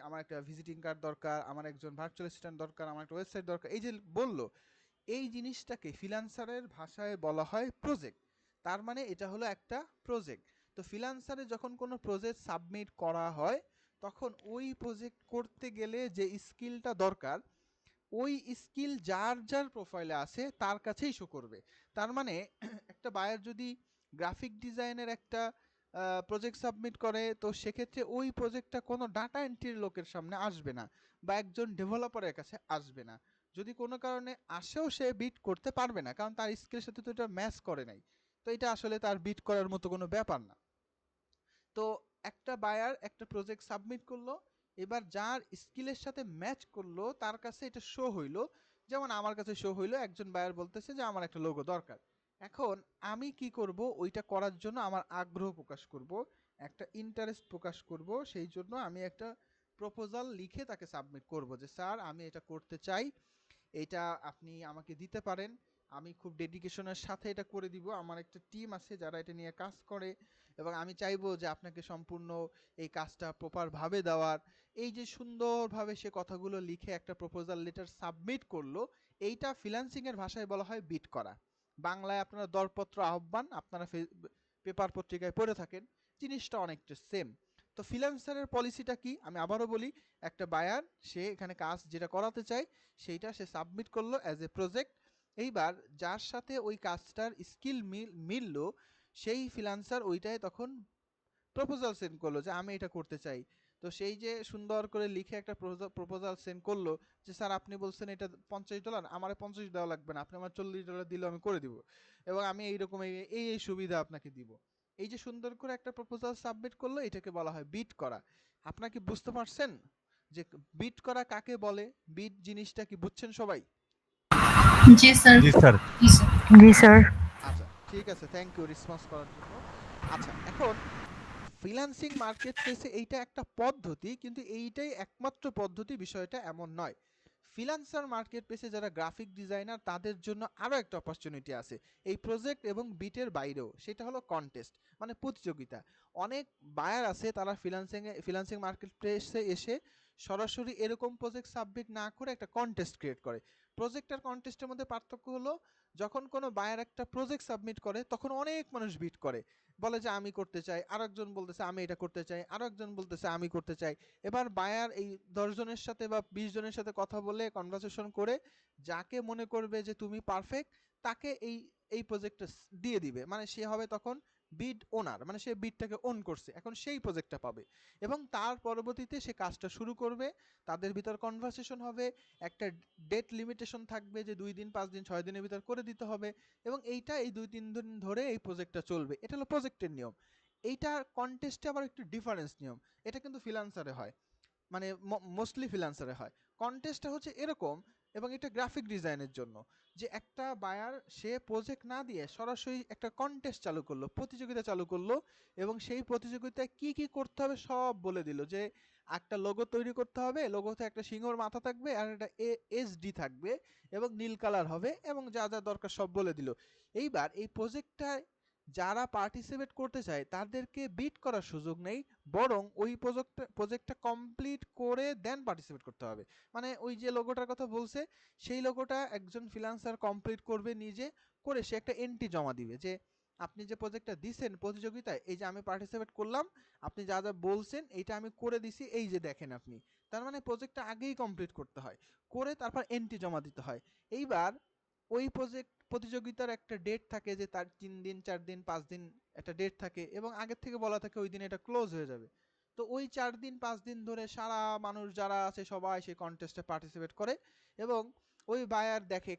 আমার একটা ভিজিটিং কার্ড দরকার, আমার একজন ভার্চুয়াল অ্যাসিস্ট্যান্ট দরকার, আমার একটা ওয়েবসাইট দরকার, এই যে বললো, এই জিনিসটাকে ফ্রিল্যান্সারের ভাষায় বলা হয় প্রজেক্ট। তার মানে এটা হলো একটা প্রজেক্ট। তো ফ্রিল্যান্সারে যখন কোনো প্রজেক্ট সাবমিট করা হয়, তখন ওই প্রজেক্ট করতে গেলে যে স্কিলটা দরকার, ওই স্কিল যার যার প্রোফাইলে আছে তার কাছেই শো করবে। তার মানে একটা বায়ার যদি গ্রাফিক ডিজাইনের একটা প্রজেক্ট সাবমিট করে, তো সেক্ষেত্রে ওই প্রজেক্টটা কোনো ডাটা এন্ট্রির লোকের সামনে আসবে না, বা একজন ডেভেলপারের কাছে আসবে না। যদি কোনো কারণে আসেও, সে বিট করতে পারবে না, কারণ তার স্কিলের সাথে তো এটা ম্যাচ করে নাই। তো এটা আসলে তার বিট করার মতো কোনো ব্যাপার না। তো একটা বায়ার একটা প্রজেক্ট সাবমিট করলো, এবার যার স্কিলের সাথে ম্যাচ করলো তার কাছে এটা শো হইলো। যেমন আমার কাছে শো হইলো, একজন বায়ার বলতেছে যে আমার একটা লোগো দরকার। এখন আমি কি করব, ওইটা করার জন্য আমার আগ্রহ প্রকাশ করব, একটা ইন্টারেস্ট প্রকাশ করব, সেই জন্য আমি একটা প্রপোজাল লিখে তাকে সাবমিট করব যে স্যার আমি এটা করতে চাই, এটা আপনি আমাকে দিতে পারেন, আমি খুব ডেডিকেশনের সাথে এটা করে দিব, আমার একটা টিম আছে যারা এটা নিয়ে কাজ করে, এবং আমি চাইবো যে আপনাকে সম্পূর্ণ এই কাজটা প্রপারভাবে দেওয়ার। এই যে সুন্দরভাবে সে কথাগুলো লিখে একটা প্রপোজাল লেটার সাবমিট করলো, এইটা ফ্রিল্যান্সিংয়ের ভাষায় বলা হয় বিট করা। বাংলায় আপনারা দরপত্র আহ্বান, আপনারা পেপার পত্রিকায় পড়ে থাকেন, জিনিসটা অনেকটা সেম। তো ফ্রিল্যান্সারের পলিসিটা কি আমি আবারও বলি, একটা বায়ার সে এখানে কাজ যেটা করাতে চায় সেইটা সে সাবমিট করলো অ্যাজ এ প্রজেক্ট। এইবার যার সাথে ওই কাজটার স্কিল মিললো সেই ফ্রিল্যান্সার ওইটাই তখন প্রপোজাল সেন্ড করলো যে আমি এটা করতে চাই। তো সেই যে সুন্দর করে লিখে একটা প্রপোজাল সেন্ড করলো যে স্যার আপনি বলছেন এটা $50, আমার $50 লাগবে না, আপনি আমার $40 দিলেও আমি করে দিব, এবং আমি এইরকম এই সুবিধা আপনাকে দিব। এই যে সুন্দর করে একটা প্রপোজাল সাবমিট করলো, এটাকে বলা হয় বিড করা। আপনারা কি বুঝতে পারছেন যে বিড করা কাকে বলে? বিড জিনিসটা কি বুঝছেন সবাই? জি স্যার। জি স্যার। জি স্যার। জি স্যার। আচ্ছা ঠিক আছে, থ্যাংক ইউ রেসপন্স করার জন্য। আচ্ছা এখন ফ্রিল্যান্সিং মার্কেট প্লেসে এইটা একটা পদ্ধতি, কিন্তু এইটাই একমাত্র পদ্ধতি বিষয়টা এমন নয়। ফ্রিল্যান্সার মার্কেট প্লেসে যারা গ্রাফিক ডিজাইনার তাদের জন্য আরও একটা অপরচুনিটি আছে এই প্রজেক্ট এবং বিটের বাইরেও, সেটা হলো কন্টেস্ট, মানে প্রতিযোগিতা। অনেক বায়ার আছে তারা ফ্রিল্যান্সিং মার্কেট প্লেসে এসে সরাসরি এরকম প্রজেক্ট সাবমিট না করে একটা কন্টেস্ট ক্রিয়েট করে। প্রজেক্ট আর কন্টেস্টের মধ্যে পার্থক্য হলো যখন কোনো বায়ার একটা প্রজেক্ট সাবমিট করে তখন অনেক মানুষ বিট করে, বলে যে আমি করতে চাই, আরেকজন বলতেছে আমি এটা করতে চাই, আরেকজন বলতেছে আমি করতে চাই। এবার বায়ার এই 10 জনের সাথে বা 20 জনের সাথে কথা বলে কনভারসেশন করে যাকে মনে করবে যে তুমি পারফেক্ট তাকে এই প্রজেক্টটা দিয়ে দিবে, মানে সে হবে তখন বিড ওনার, মানে সে বিডটাকে ওন করছে, এখন সেই প্রজেক্টটা পাবে। এবং তার পরবর্তীতে সে কাজটা শুরু করবে, তাদের ভিতর কনভারসেশন হবে, একটা ডেট লিমিটেশন থাকবে যে 2 দিন 5 দিন 6 দিনের ভিতর করে দিতে হবে, এবং এইটা এই 2-3 দিন ধরে এই প্রজেক্টটা চলবে। এটা হলো প্রজেক্টের নিয়ম। এইটা কন্টেস্টে আবার একটু ডিফারেন্স নিয়ম, এটা কিন্তু ফ্রিল্যান্সারে হয়, মানে মোস্টলি ফ্রিল্যান্সারে হয়। কন্টেস্টটা হচ্ছে এরকম, এবং এটা গ্রাফিক ডিজাইনের জন্য, যে একটা বায়ার সে প্রজেক্ট না দিয়ে সরাসরি একটা কন্টেস্ট চালু করলো, প্রতিযোগিতা চালু করলো, এবং সেই প্রতিযোগিতায় কি কি করতে হবে সব বলে দিল, যে একটা লোগো তৈরি করতে হবে, লোগোতে একটা সিংহর মাথা থাকবে আর একটা এসডি থাকবে এবং নীল কালার হবে, এবং যা যা দরকার সব বলে দিল। এইবার এই প্রজেক্টটায় যারা পার্টিসিপেট করতে চায় তাদেরকে বিট করার সুযোগ নেই, বরং ওই প্রজেক্টটা কমপ্লিট করে দেন পার্টিসিপেট করতে হবে। মানে ওই যে লোগোটার কথা বলছে সেই লোগোটা একজন ফ্রিল্যান্সার কমপ্লিট করবে নিজে, করে সে একটা এন্ট্রি জমা দিবে যে আপনি যে প্রজেক্টটা দিছেন প্রতিযোগিতায়, এই যে আমি পার্টিসিপেট করলাম, আপনি যা যা বলছেন এইটা আমি করে দিছি, এই যে দেখেন আপনি। তার মানে প্রজেক্টটা আগেই কমপ্লিট করতে হয়, করে তারপর এন্ট্রি জমা দিতে হয়। এইবার ওই প্রতিযোগিতার একটা ডেট থাকে, যে তার 3 দিন 4 দিন 5 দিন একটা ডেট থাকে, এবং আগের থেকে বলা থাকে ওই দিন এটা ক্লোজ হয়ে যাবে। তো ওই 4 দিন 5 দিন ধরে সারা মানুষ যারা আছে সবাই সেই কন্টেস্টে পার্টিসিপেট করে, এবং ওই বায়ার দেখে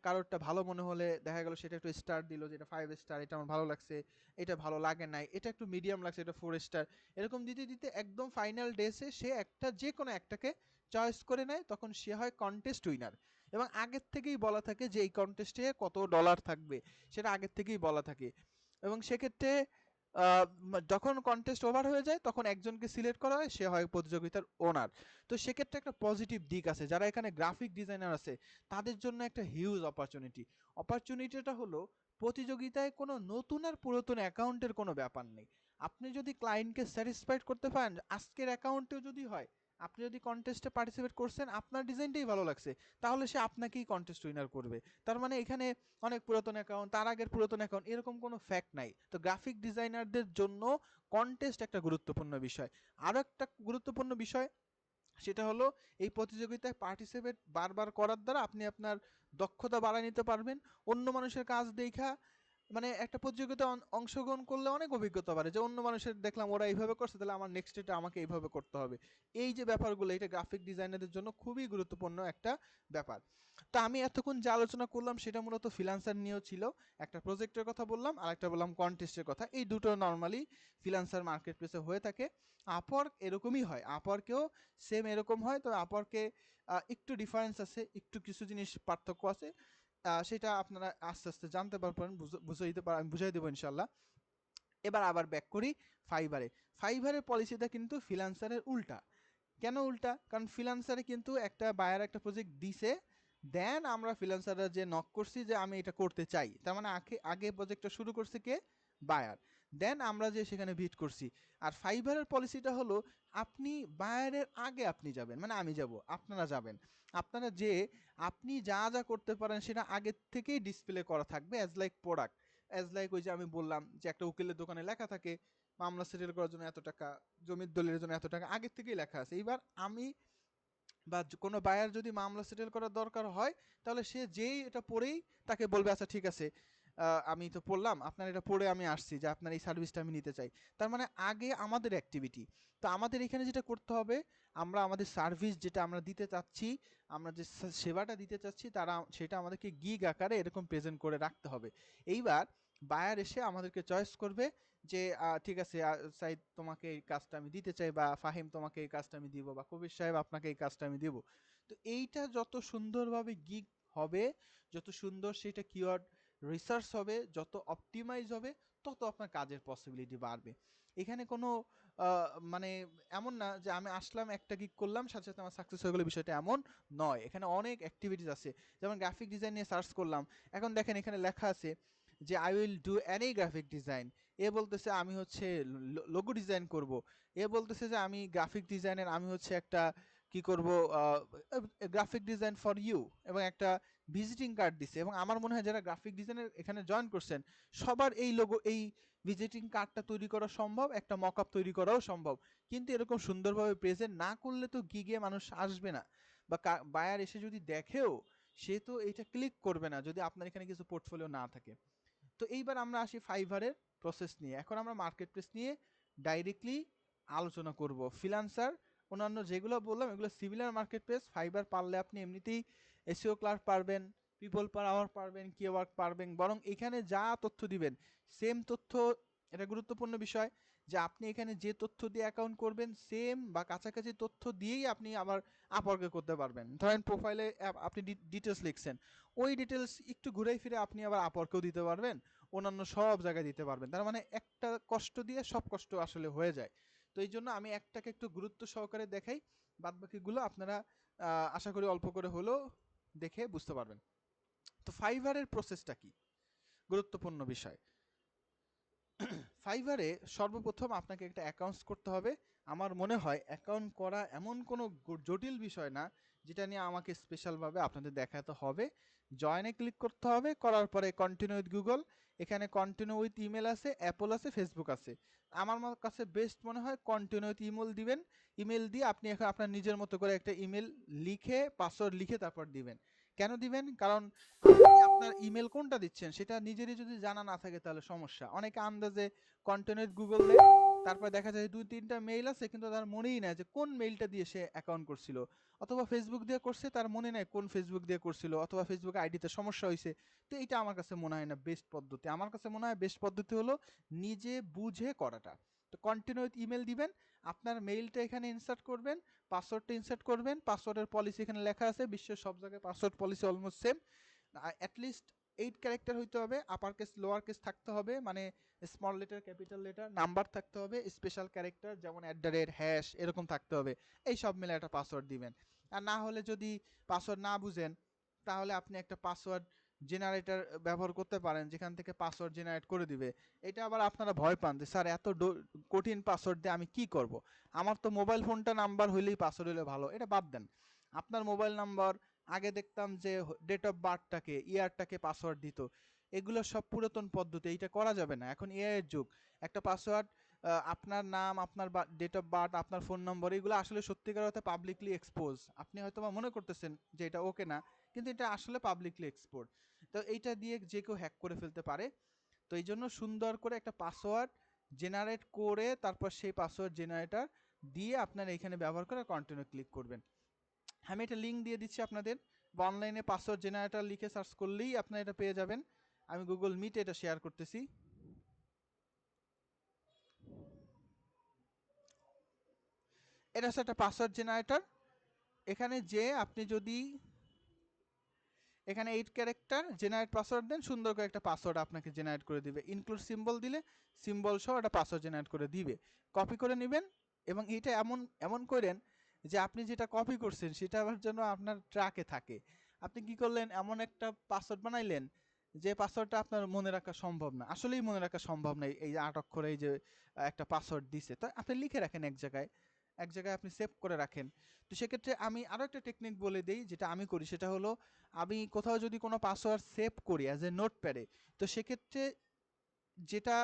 কারোরটা ভালো মনে হলে দেখা গেল সেটা একটু স্টার দিল, যেটা 5 স্টার, এটা আমার ভালো লাগছে, এটা ভালো লাগে নাই, এটা একটু মিডিয়াম লাগছে, এটা 4 স্টার, এরকম দিতে দিতে একদম ফাইনাল ডেসে সে একটা যে কোনো একটাকে চয়েস করে নেয়, তখন সে হয় কন্টেস্ট উইনার। এবং আগের থেকেই বলা থাকে যে এই কন্টেস্টে কত ডলার থাকবে, সেটা আগের থেকেই বলা থাকে। এবং সেক্ষেত্রে যখন কন্টেস্ট ওভার হয়ে যায় তখন একজনকে সিলেক্ট করা হয়, সে হয় প্রতিযোগিতার ওনার। তো সেক্ষেত্রে একটা পজিটিভ দিক আছে, যারা এখানে গ্রাফিক ডিজাইনার আছে তাদের জন্য একটা হিউজ অপরচুনিটিটা হলো প্রতিযোগিতায় কোনো নতুন আর পুরাতন অ্যাকাউন্টের কোনো ব্যাপার নেই। আপনি যদি ক্লায়েন্টকে স্যাটিসফাইড করতে পারেন, আজকের অ্যাকাউন্টেও যদি হয়, আপনি যদি কন্টেস্টে পার্টিসিপেট করছেন, আপনার ডিজাইনটাই ভালো লাগছে, তাহলে সে আপনাকেই কন্টেস্ট উইনার করবে। তার মানে এখানে অনেক পুরাতন অ্যাকাউন্ট, তার আগের পুরাতন অ্যাকাউন্ট, এরকম কোনো ফ্যাক্ট নাই। তো গ্রাফিক ডিজাইনারদের জন্য কন্টেস্ট একটা গুরুত্বপূর্ণ বিষয়। আরও একটা গুরুত্বপূর্ণ বিষয়, সেটা হলো এই প্রতিযোগিতায় পার্টিসিপেট বারবার করার দ্বারা আপনি আপনার দক্ষতা বাড়ায় নিতে পারবেন। অন্য মানুষের কাজ দেখা, মানে একটা প্রতিযোগিতায় অংশগ্রহণ করলে অনেক অভিজ্ঞতা বাড়ে, যে অন্য মানুষের দেখলাম ওরা এইভাবে করছে, তাহলে আমার নেক্সট এটা আমাকে এইভাবে করতে হবে। এই যে ব্যাপারগুলো, এটা গ্রাফিক ডিজাইনারদের জন্য খুবই গুরুত্বপূর্ণ একটা ব্যাপার। তো আমি এতক্ষণ যে আলোচনা করলাম সেটা মূলত ফ্রিল্যান্সার নিয়েও ছিল, একটা প্রজেক্টের কথা বললাম আর একটা বললাম কন্টেস্টের কথা। এই দুটো নর্মালি ফ্রিল্যান্সার মার্কেট প্লেসে হয়ে থাকে। আপওয়ার্ক এরকমই হয়, আপওয়ার্কেও সেম এরকম হয়, তো আপওয়ার্কে একটু ডিফারেন্স আছে, একটু কিছু জিনিস পার্থক্য আছে, সেটা আপনারা আস্তে আস্তে জানতে পারবেন, আমি বুঝাই দেবো ইনশাল্লাহ। এবার আবার ব্যাক করি ফাইবারের পলিসিটা কিন্তু ফ্রিল্যান্সারের উল্টা। কেন উল্টা? কারণ ফ্রিল্যান্সারে কিন্তু একটা বায়ার একটা প্রজেক্ট দিছে, দেন আমরা ফ্রিল্যান্সাররা যে নক করছি যে আমি এটা করতে চাই, তার মানে আগে প্রজেক্টটা শুরু করছে কে? বায়ার। দেন আমরা যে সেখানে ভিট করছি। আর ফাইবারের পলিসিটা হলো আপনি বায়ারের আগে আপনি যাবেন, মানে আমি যাব, আপনারা যাবেন, আপনারা যে আপনি যা যা করতে পারেন সেটা আগের থেকেই ডিসপ্লে করা থাকবে as like product. As like ওই যে আমি বললাম যে একটা উকিলের দোকানে লেখা থাকে মামলা সেটেল করার জন্য এত টাকা, জমির দলিলের জন্য এত টাকা, আগের থেকেই লেখা আছে। এইবার আমি বা কোনো বায়ার যদি মামলা সেটেল করার দরকার হয়, তাহলে সে যেই এটা পড়েই তাকে বলবে আচ্ছা ঠিক আছে, আমি তো পড়লাম, আপনার এটা পড়ে আমি আসছি যে আপনার এই সার্ভিসটা আমি নিতে চাই। তার মানে আগে আমাদের অ্যাক্টিভিটি। তো আমাদের এখানে যেটা করতে হবে, আমরা আমাদের সার্ভিস যেটা আমরা দিতে চাচ্ছি, আমরা যে সেবাটা দিতে চাচ্ছি, সেটা আমাদেরকে গিগ আকারে এরকম প্রেজেন্ট করে রাখতে হবে। এইবার বায়ার এসে আমাদেরকে চয়েস করবে যে ঠিক আছে সাইদ তোমাকে এই কাজটা আমি দিতে চাই, বা ফাহিম তোমাকে এই কাজটা আমি দিব, বা কবির সাহেব আপনাকে এই কাজটা আমি দিব। তো এইটা যত সুন্দরভাবে গিগ হবে, যত সুন্দর সেটা কিওয়ার্ড রিসার্চ হবে, যত অপটিমাইজ হবে, তত আপনার কাজের পসিবিলিটি বাড়বে। এখানে কোনো মানে এমন না যে আমি আসলাম একটা গিগ করলাম সাথে সাথে আমার সাকসেস হয়ে গেলো, বিষয়টা এমন নয়। এখানে অনেক অ্যাক্টিভিটিস আছে। যেমন গ্রাফিক ডিজাইন নিয়ে সার্চ করলাম, এখন দেখেন এখানে লেখা আছে যে I will do any graphic design. এ বলতেছে আমি হচ্ছে লোগো ডিজাইন করব। এ বলতেছে যে আমি গ্রাফিক ডিজাইনের আমি হচ্ছে একটা কি করব, গ্রাফিক ডিজাইন ফর ইউ, এবং একটা ভিজিটিং কার্ড দিছে। এবং আমার মনে হয় যারা গ্রাফিক ডিজাইনের এখানে জয়েন করছেন সবার এই লোগো, এই ভিজিটিং কার্ডটা তৈরি করা সম্ভব, একটা মকআপ তৈরি করাও সম্ভব। কিন্তু এরকম সুন্দরভাবে প্রেজেন্ট না করলে তো গিগে মানুষ আসবে না, বা বায়ার এসে যদি দেখেও সে তো এটা ক্লিক করবে না যদি আপনার এখানে কিছু পোর্টফোলিও না থাকে। তো এইবার আমরা আসি ফাইভারের প্রসেস নিয়ে। এখন আমরা মার্কেট প্লেস নিয়ে ডাইরেক্টলি আলোচনা করব। ফ্রিল্যান্সার অন্যান্য যেগুলো বললাম এগুলো সিমিলার মার্কেট প্লেস। ফাইবার পারলে আপনি এমনিতেই এসইও ক্লার্ক পারবেন, পিপল পার আওয়ার পারবেন, কিওয়ার্ড পারবেন, বরং এখানে যা তথ্য দিবেন সেম তথ্য, এটা গুরুত্বপূর্ণ বিষয় যে আপনি এখানে যে তথ্য দিয়ে অ্যাকাউন্ট করবেন সেম বা কাছাকাছি তথ্য দিয়েই আপনি আবার আপওয়ার্কে করতে পারবেন। ধরেন প্রোফাইলে আপনি ডিটেলস লিখছেন, ওই ডিটেলস একটু ঘুরে ফিরে আপনি আবার আপওয়ার্কেও দিতে পারবেন, অন্যান্য সব জায়গায় দিতে পারবেন। তার মানে একটা কষ্ট দিয়ে সব কষ্ট আসলে হয়ে যায়। তো এই জন্য আমি একটাকে একটু গুরুত্ব সহকারে দেখাই, বাদবাকিগুলো আপনারা আশা করি অল্প করে হলেও দেখে বুঝতে পারবেন। তো ফাইবারের প্রসেসটা কি, গুরুত্বপূর্ণ বিষয়। ফাইবারে সর্বপ্রথম আপনাকে একটা অ্যাকাউন্টস করতে হবে। আমার মনে হয় অ্যাকাউন্ট করা এমন কোনো জটিল বিষয় না যেটা নিয়ে আমাকে স্পেশালভাবে আপনাদের দেখাতে হবে। জয়েনে ক্লিক করতে হবে, করার পরে কন্টিনিউ উইথ গুগল, এখানে কন্টিনিউ উইথ ইমেল আছে, অ্যাপল আছে, ফেসবুক আছে। আমার কাছে বেস্ট মনে হয় কন্টিনিউ উইথ ইমেল দিবেন। ইমেল দিয়ে আপনি এখন আপনার নিজের মতো করে একটা ইমেল লিখে পাসওয়ার্ড লিখে তারপর দিবেন। কেন দিবেন? কারণ আপনি আপনার ইমেল কোনটা দিচ্ছেন সেটা নিজেরই যদি জানা না থাকে তাহলে সমস্যা। অনেকে আন্দাজে কন্টিনিউ গুগল দেয়, তারপর দেখা যায় 2-3টা মেইল আছে কিন্তু তার মনেই নাই যে কোন মেইলটা দিয়ে সে অ্যাকাউন্ট করছিল, অথবা ফেসবুক দিয়ে করছে তার মনে নাই কোন ফেসবুক দিয়ে করছিল, অথবা ফেসবুক আইডিতে সমস্যা হয়েছে। তো এটা আমার কাছে মনে হয় না বেস্ট পদ্ধতি। আমার কাছে মনে হয় বেস্ট পদ্ধতি হলো নিজে বুঝে করাটা। তো কন্টিনিউ উইথ ইমেল দিবেন, আপনার মেইলটা এখানে ইনসার্ট করবেন, পাসওয়ার্ডটা ইনসার্ট করবেন, পাসওয়ার্ডের পলিসি এখানে লেখা আছে, বিশ্বের সব জায়গায় password policy almost same. At least 8 character হইতে হবে, আপার কেস লোয়ার কেস থাকতে হবে, মানে small letter capital letter, number থাকতে হবে, স্পেশাল ক্যারেক্টার যেমন @ হ্যাশ এরকম থাকতে হবে। এই সব মিলে একটা পাসওয়ার্ড দিবেন। আর না হলে যদি পাসওয়ার্ড না বুঝেন তাহলে আপনি একটা পাসওয়ার্ড জেনারেটর ব্যবহার করতে পারেন যেখান থেকে পাসওয়ার্ড জেনারেট করে দিবে। এটা আবার আপনারা ভয় পান যে স্যার এত কঠিন পাসওয়ার্ড দিয়ে আমি কি করব, আমার তো মোবাইল ফোনটা নাম্বার হইলেই পাসওয়ার্ড হলে ভালো। এটা বাদ দেন, আপনার মোবাইল নাম্বার, আগে দেখতাম যে ডেট অফ বার্থটাকে ইয়ারটাকে পাসওয়ার্ড দিত, এগুলো সব পুরাতন পদ্ধতি, এইটা করা যাবে না। এখন এআই এর যুগ। একটা পাসওয়ার্ড, আপনার নাম, আপনার ডেট অফ বার্থ, আপনার ফোন নম্বর, এগুলো আসলে সত্যিকার অর্থে পাবলিকলি এক্সপোজ। আপনি হয়তো বা মনে করতেছেন যে এটা ওকে না, কিন্তু এটা আসলে পাবলিকলি এক্সপোর্ট। তো এইটা দিয়ে যে কেউ হ্যাক করে ফেলতে পারে। তো এই জন্য সুন্দর করে একটা পাসওয়ার্ড জেনারেট করে তারপর সেই পাসওয়ার্ড জেনারেটর দিয়ে আপনার এখানে ব্যবহার করে কন্টিনিউ ক্লিক করবেন। আমি একটা লিঙ্ক দিয়ে দিচ্ছি আপনাদের, বা অনলাইনে পাসওয়ার্ড জেনারেটর লিখে সার্চ করলেই আপনারা এটা পেয়ে যাবেন। আমি গুগল মিটে এটা শেয়ার করতেছি। এটা হচ্ছে একটা পাসওয়ার্ড জেনারেটর। এখানে যে আপনি যদি এখানে 8 ক্যারেক্টার জেনারেট পাসওয়ার্ড দেন, সুন্দর করে একটা পাসওয়ার্ড আপনাকে জেনারেট করে দিবে। ইনক্লুড সিম্বল দিলে সিম্বল সহ একটা পাসওয়ার্ড জেনারেট করে দিবে। কপি করে নেবেন এবং এটা এমন এমন করেন যে আপনি যেটা কপি করছেন সেটা আবার যেন আপনার ট্র্যাকে থাকে। আপনি কি করলেন, এমন একটা পাসওয়ার্ড বানাইলেন যে পাসওয়ার্ডটা আপনার মনে রাখা সম্ভব না, আসলেই মনে রাখা সম্ভব না। এই যে 8 অক্ষরে এই যে একটা পাসওয়ার্ড দিছে, তো আপনি লিখে রাখেন এক জায়গায়, এক জায়গায় আপনি সেভ করে রাখেন। তো সেক্ষেত্রে আমি আরও একটা টেকনিক বলে দিই যেটা আমি করি, সেটা হলো আমি কোথাও যদি কোনো পাসওয়ার্ড সেভ করি অ্যাজ এ নোটপ্যাডে, তো সেক্ষেত্রে যেটা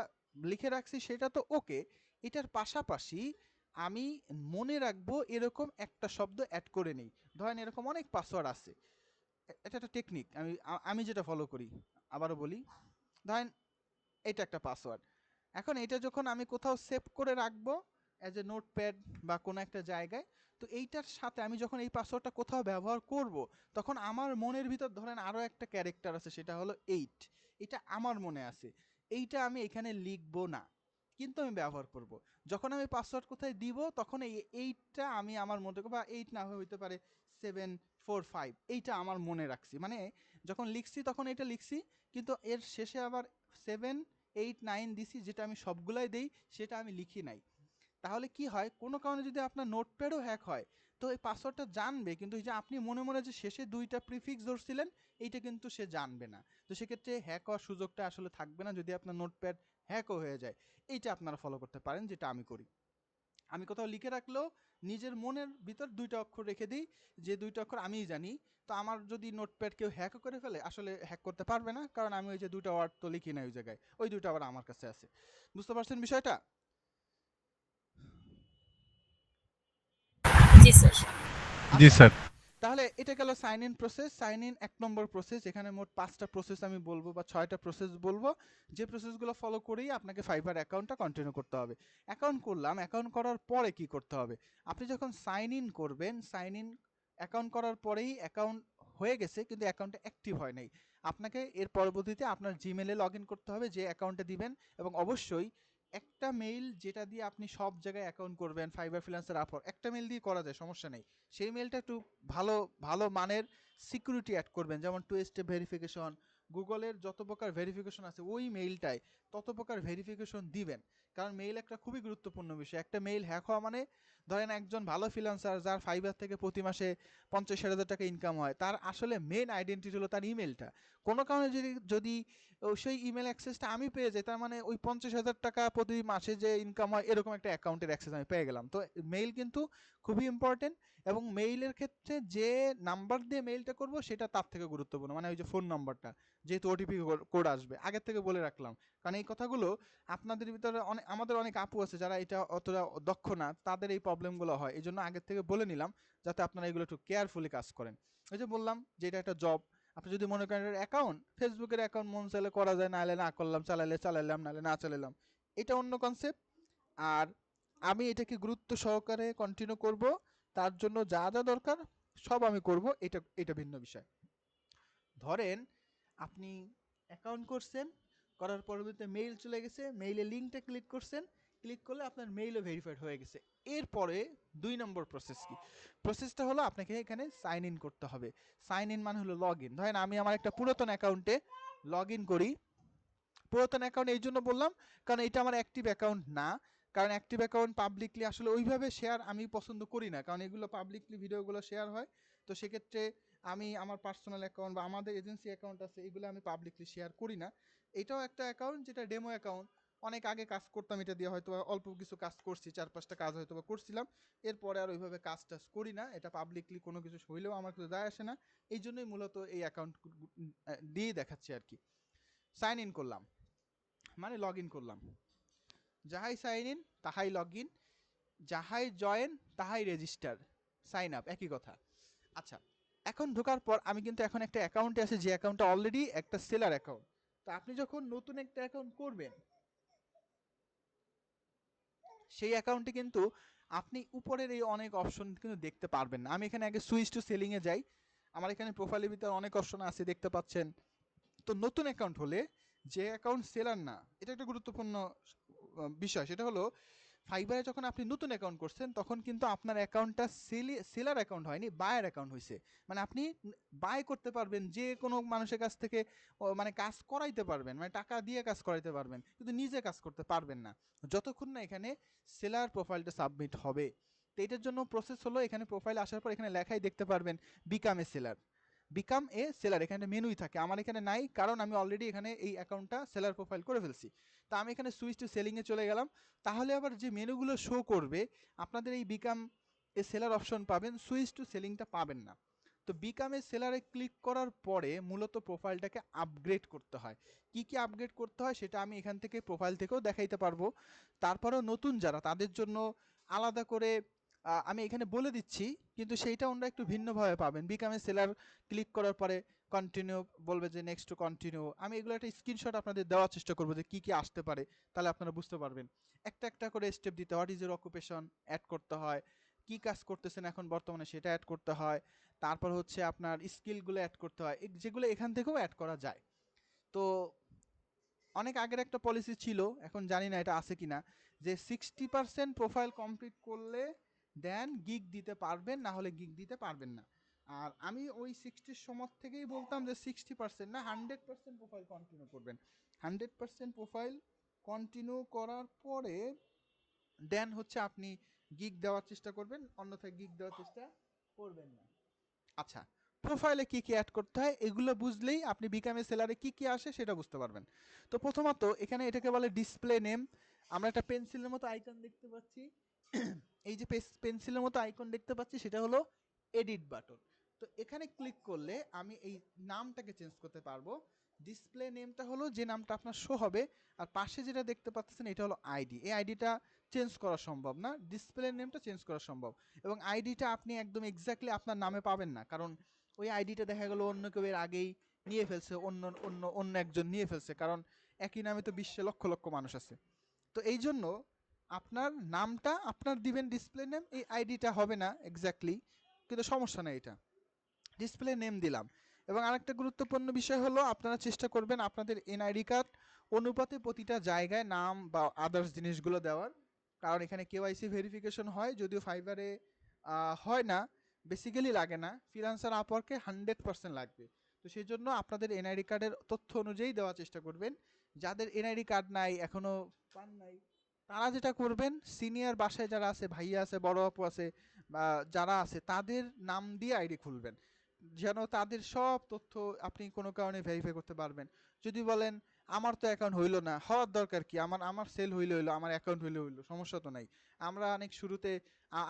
লিখে রাখছি সেটা তো ওকে, এটার পাশাপাশি আমি মনে রাখবো এরকম একটা শব্দ অ্যাড করে নেই। ধরেন এরকম অনেক পাসওয়ার্ড আছে, এটা একটা টেকনিক, আমি যেটা ফলো করি, আবারও বলি। ধরেন এটা একটা পাসওয়ার্ড, এখন এটা যখন আমি কোথাও সেভ করে রাখবো অ্যাজ এ নোটপ্যাড বা কোনো একটা জায়গায়, তো এইটার সাথে আমি যখন এই পাসওয়ার্ডটা কোথাও ব্যবহার করব, তখন আমার মনের ভিতর ধরেন আরও একটা ক্যারেক্টার আছে, সেটা হলো 8, এটা আমার মনে আছে, এইটা আমি এখানে লিখবো না, কিন্তু আমি ব্যবহার করব। যখন আমি পাসওয়ার্ড কোথায় দিব, তখন এই 8টা আমি আমার মধ্যে, বা 8 না হইতে পারে 745, এইটা আমার মনে রাখছি, মানে যখন লিখছি তখন এটা লিখছি, কিন্তু এর শেষে আবার 7, 8, 9 দিছি, যেটা আমি সবগুলাই দেই, সেটা আমি লিখি নাই। তাহলে কি হয়, কোনো কারণে যদি আপনার নোটপ্যাডও হ্যাক হয়, তো এই পাসওয়ার্ডটা জানবে, কিন্তু এই যে আপনি মনে মনে যে শেষে 2টা প্রিফিক্স ধরছিলেন, এইটা কিন্তু সে জানবে না। তো সেক্ষেত্রে হ্যাক হওয়ার সুযোগটা আসলে থাকবে না, যদি আপনার নোটপ্যাড হ্যাকও হয়ে যায়। এইটা আপনারা ফলো করতে পারেন, যেটা আমি করি। আমি কোথাও লিখে রাখলেও নিজের মনের ভিতর 2টা অক্ষর রেখে দিই, যে 2টা অক্ষর আমিই জানি। তো আমার যদি নোটপ্যাড কেউ হ্যাকও করে ফেলে, আসলে হ্যাক করতে পারবে না, কারণ আমি ওই যে 2টা ওয়ার্ড তো লিখি না ওই জায়গায়, ওই 2টা আবার আমার কাছে আছে। বুঝতে পারছেন বিষয়টা? জি স্যার। জি আচ্ছা, স্যার। তাহলে এটা গেল sign in process. Sign in 1 নম্বর প্রসেস। এখানে মোট 5টা প্রসেস আমি বলবো, বা 6টা প্রসেস বলবো, যে প্রসেসগুলো ফলো করেই আপনাকে ফাইবার অ্যাকাউন্টটা কন্টিনিউ করতে হবে। অ্যাকাউন্ট করলাম, অ্যাকাউন্ট করার পরে কি করতে হবে? আপনি যখন সাইন ইন করবেন, সাইন ইন অ্যাকাউন্ট করার পরেই অ্যাকাউন্ট হয়ে গেছে, কিন্তু অ্যাকাউন্টটা অ্যাক্টিভ হয় নাই, আপনাকে এর পরবর্তীতে আপনার জিমেলে লগ ইন করতে হবে, যে অ্যাকাউন্টে দিবেন, এবং অবশ্যই একটা মেইল যেটা দিয়ে আপনি সব জায়গায় অ্যাকাউন্ট করবেন, ফাইবার ফ্রিল্যান্সার, আপওয়ার্ক, একটা মেইল দিয়ে করা যায়, সমস্যা নেই। সেই মেইলটা একটু ভালো ভালো মানের সিকিউরিটি অ্যাড করবেন, যেমন 2 স্টেপ ভেরিফিকেশন, গুগলের যত প্রকার ভেরিফিকেশন আছে ওই মেইলটায় তত প্রকার ভেরিফিকেশন দিবেন। কারণ মেইল একটা খুবই গুরুত্বপূর্ণ বিষয়। একটা মেইল হ্যাক হওয়া মানে, ধরেন একজন ভালো ফ্রিল্যান্সার যার ফাইবার থেকে প্রতি মাসে 50,000-60,000 টাকা ইনকাম হয়, তার আসলে মেইন আইডেন্টিটি হলো তার ইমেলটা। কোনো কারণে যদি যদি সেই ইমেল অ্যাক্সেসটা আমি পেয়ে যাই, তার মানে ওই 50,000 টাকা প্রতি মাসে যে ইনকাম হয়, এরকম একটা অ্যাকাউন্টের অ্যাক্সেস আমি পেয়ে গেলাম। তো মেইল কিন্তু খুবই ইম্পর্টেন্ট, এবং মেইলের ক্ষেত্রে যে নাম্বার দিয়ে মেইলটা করব সেটা তার থেকে গুরুত্বপূর্ণ, মানে ওই যে ফোন নাম্বারটা, যেহেতু ওটিপি কোড আসবে, আগের থেকে বলে রাখলাম। কারণ এই কথাগুলো আপনাদের ভিতরে অনেক, আমাদের অনেক আপু আছে যারা এটা অতটা দক্ষ না, তাদের এই প্রবলেমগুলো হয়, এই জন্য আগের থেকে বলে নিলাম, যাতে আপনারা এগুলো একটু কেয়ারফুলি কাজ করেন। ওই যে বললাম যে এটা একটা জব, আপনি যদি মনে করেন অ্যাকাউন্ট, ফেসবুকের অ্যাকাউন্ট মন চাইলে করা যায়, নাহলে না করলাম, চালাইলে চালাইলাম, নাহলে না চালাইলাম, এটা অন্য কনসেপ্ট। আর আমি এটাকে গুরুত্ব সহকারে কন্টিনিউ করব, তার জন্য যা যা দরকার সব আমি করব, এটা এটা ভিন্ন বিষয়। ধরেন আপনি অ্যাকাউন্ট করছেন, করার পরবর্তীতে মেইল চলে গেছে, মেইলে লিঙ্কটা ক্লিক করছেন, ক্লিক করলে আপনার মেইলও ভেরিফাইড হয়ে গেছে। এরপরে 2 নম্বর প্রসেস কি? প্রসেসটা হলো আপনাকে এখানে সাইন ইন করতে হবে। সাইন ইন মানে হলো লগ ইন। ধরেন আমি আমার একটা পুরাতন অ্যাকাউন্টে লগ ইন করি। পুরাতন অ্যাকাউন্ট এই জন্য বললাম, কারণ এটা আমার অ্যাক্টিভ অ্যাকাউন্ট না। কারণ অ্যাক্টিভ অ্যাকাউন্ট পাবলিকলি আসলে ওইভাবে শেয়ার আমি পছন্দ করি না, কারণ এগুলো পাবলিকলি ভিডিওগুলো শেয়ার হয়। তো সেক্ষেত্রে আমি আমার পার্সোনাল অ্যাকাউন্ট বা আমাদের এজেন্সি অ্যাকাউন্ট আছে, এগুলো আমি পাবলিকলি শেয়ার করি না। এটাও একটা অ্যাকাউন্ট, যেটা ডেমো অ্যাকাউন্ট। অনেক আগে কাজ করতাম এটা দিয়ে, হয়তো অল্প কিছু কাজ করছি, 4-5টা কাজ হয়তো বা করছিলাম, এরপরে আর ওইভাবে কাজ টাজ করি না। এটা পাবলিকলি কোনো কিছু হইলেও আমার কিছু যায় আসে না, এই জন্যই মূলত এই অ্যাকাউন্ট দিয়ে দেখাচ্ছি আর কি। সাইন ইন করলাম মানে লগ ইন করলাম, যাহাই সাইন ইন তাহাই লগ ইন, যাহাই জয়েন তাহাই রেজিস্টার, সাইন আপ, একই কথা। আচ্ছা, এখন ঢোকার পর আমি কিন্তু এখন একটা অ্যাকাউন্টে আছে, যে অ্যাকাউন্টটা অলরেডি একটা সেলার অ্যাকাউন্ট। তো আপনি যখন নতুন একটা অ্যাকাউন্ট করবেন, সেই অ্যাকাউন্টে কিন্তু আপনি উপরের এই অনেক অপশন কিন্তু দেখতে পারবেন না। আমি এখানে আগে সুইচ টু সেলিং এ যাই, আমার এখানে প্রোফাইলের ভিতরে অনেক অপশন আছে, দেখতে পাচ্ছেন। তো নতুন অ্যাকাউন্ট হলে, যে অ্যাকাউন্ট সেলার না, এটা একটা গুরুত্বপূর্ণ বিষয়, সেটা হলো ফাইবারে যখন আপনি নতুন অ্যাকাউন্ট করছেন, তখন কিন্তু আপনার অ্যাকাউন্টটা সেলার অ্যাকাউন্ট হয়নি, বায়ার অ্যাকাউন্ট হয়েছে। মানে আপনি বাই করতে পারবেন, যে কোনো মানুষের কাছ থেকে মানে কাজ করাইতে পারবেন, মানে টাকা দিয়ে কাজ করাইতে পারবেন, কিন্তু নিজে কাজ করতে পারবেন না যতক্ষণ না এখানে সেলার প্রোফাইলটা সাবমিট হবে। তো এটার জন্য প্রসেস হলো, এখানে প্রোফাইল আসার পর এখানে লেখাই দেখতে পারবেন become a seller, become a seller, এখানে মেনুই থাকে, আমার এখানে নাই, কারণ আমি অলরেডি এখানে এই অ্যাকাউন্টটা সেলার প্রোফাইল করে ফেলছি। তা আমি এখানে সুইচ টু সেলিং এ চলে গেলাম। তাহলে আবার যে মেনুগুলো শো করবে, আপনাদের এই বিকাম এ সেলার অপশন পাবেন, সুইচ টু সেলিংটা পাবেন না। তো তো বিকাম এ সেলারে ক্লিক করার পরে মূলত প্রোফাইলটাকে আপগ্রেড করতে হয়। কি কি আপগ্রেড করতে হয় সেটা আমি এখান থেকে প্রোফাইল থেকেও দেখাইতে পারবো। তারপরেও নতুন যারা তাদের জন্য আলাদা করে আমি এখানে বলে দিচ্ছি, কিন্তু সেইটা ওনারা একটু ভিন্নভাবে পাবেন। বিকামে সেলার ক্লিক করার পরে কন্টিনিউ বলবে যে নেক্সট টু কন্টিনিউ। আমি এগুলো একটা স্ক্রিনশট আপনাদের দেওয়ার চেষ্টা করবো যে কী কী আসতে পারে, তাহলে আপনারা বুঝতে পারবেন। একটা একটা করে স্টেপ দিতে, what is your occupation add করতে হয়, কী কাজ করতেছেন এখন বর্তমানে সেটা অ্যাড করতে হয়, তারপর হচ্ছে আপনার স্কিলগুলো অ্যাড করতে হয়, যেগুলো এখান থেকেও অ্যাড করা যায়। তো অনেক আগের একটা পলিসি ছিল, এখন জানি না এটা আছে কিনা, যে 60% প্রোফাইল কমপ্লিট করলে দেন গিগ দিতে পারবেন, না হলে গিগ দিতে পারবেন না। আর আমি ওই 60 সময় থেকেই বলতাম যে 60% না 100% প্রোফাইল কন্টিনিউ করবেন। 100% প্রোফাইল কন্টিনিউ করার পরে দেন হচ্ছে আপনি গিগ দেওয়ার চেষ্টা করবেন, অন্যথায় গিগ দেওয়ার চেষ্টা করবেন না। আচ্ছা, প্রোফাইলে কি কি অ্যাড করতে হয় এগুলো বুঝলেই আপনি বিকামে সেলারে কি কি আসে সেটা বুঝতে পারবেন। তো প্রথমত এখানে এটাকে বলে ডিসপ্লে নেম। আমরা একটা পেন্সিলের মতো আইকন দেখতে পাচ্ছি। এই যে পেন্সিলের মতো আইকন দেখতে পাচ্ছি সেটা হলো এডিট বাটন। তো এখানে ক্লিক করলে আমি এই নামটাকে চেঞ্জ করতে পারবো। ডিসপ্লে নেমটা হলো যে নামটা আপনার শো হবে, আর পাশে যেটা দেখতে পাচ্ছেন এটা হলো আইডি। এই আইডিটা চেঞ্জ করা সম্ভব না, ডিসপ্লে নেমটা চেঞ্জ করা সম্ভব। এবং আইডিটা আপনি একদম এক্স্যাক্টলি আপনার নামে পাবেন না, কারণ ওই আইডিটা দেখা গেলো অন্য কেউ এর আগেই নিয়ে ফেলছে, অন্য একজন নিয়ে ফেলছে, কারণ একই নামে তো বিশ্বে লক্ষ লক্ষ মানুষ আছে। তো এই জন্য আপনার নামটা আপনার দিবেন ডিসপ্লে নেম, এই আইডিটা হবে না এক্স্যাক্টলি, কিন্তু সমস্যা নেই, এটা ডিসপ্লে নেম দিলাম। এবং আরেকটা গুরুত্বপূর্ণ বিষয় হলো আপনারা চেষ্টা করবেন আপনাদের এনআইডি কার্ড অনুপাতে প্রতিটা জায়গায় নাম বা আদার্স জিনিসগুলো দেওয়ার, কারণ এখানে কেওয়াইসি ভেরিফিকেশন হয়, যদিও ফাইবারে হয় না, বেসিক্যালি লাগে না, ফ্রিল্যান্সার আপওয়ার্কে 100% লাগবে। তো সেই জন্য আপনাদের এনআইডি কার্ডের তথ্য অনুযায়ী দেওয়ার চেষ্টা করবেন। যাদের এনআইডি কার্ড নাই, এখনও পান নাই, তারা যেটা করবেন, সিনিয়র বাসায় যারা আছে, ভাইয়া আছে, বড় আপু আছে, বা যারা আছে তাদের নাম দিয়ে আইডি খুলবেন, যেন তাদের সব তথ্য আপনি কোনো কারণে ভেরিফাই করতে পারবেন। যদি বলেন আমার তো অ্যাকাউন্ট হইলো না, হওয়ার দরকার কি, আমার সেল হইলো, আমার অ্যাকাউন্ট হইলো, সমস্যা তো নাই। আমরা অনেক শুরুতে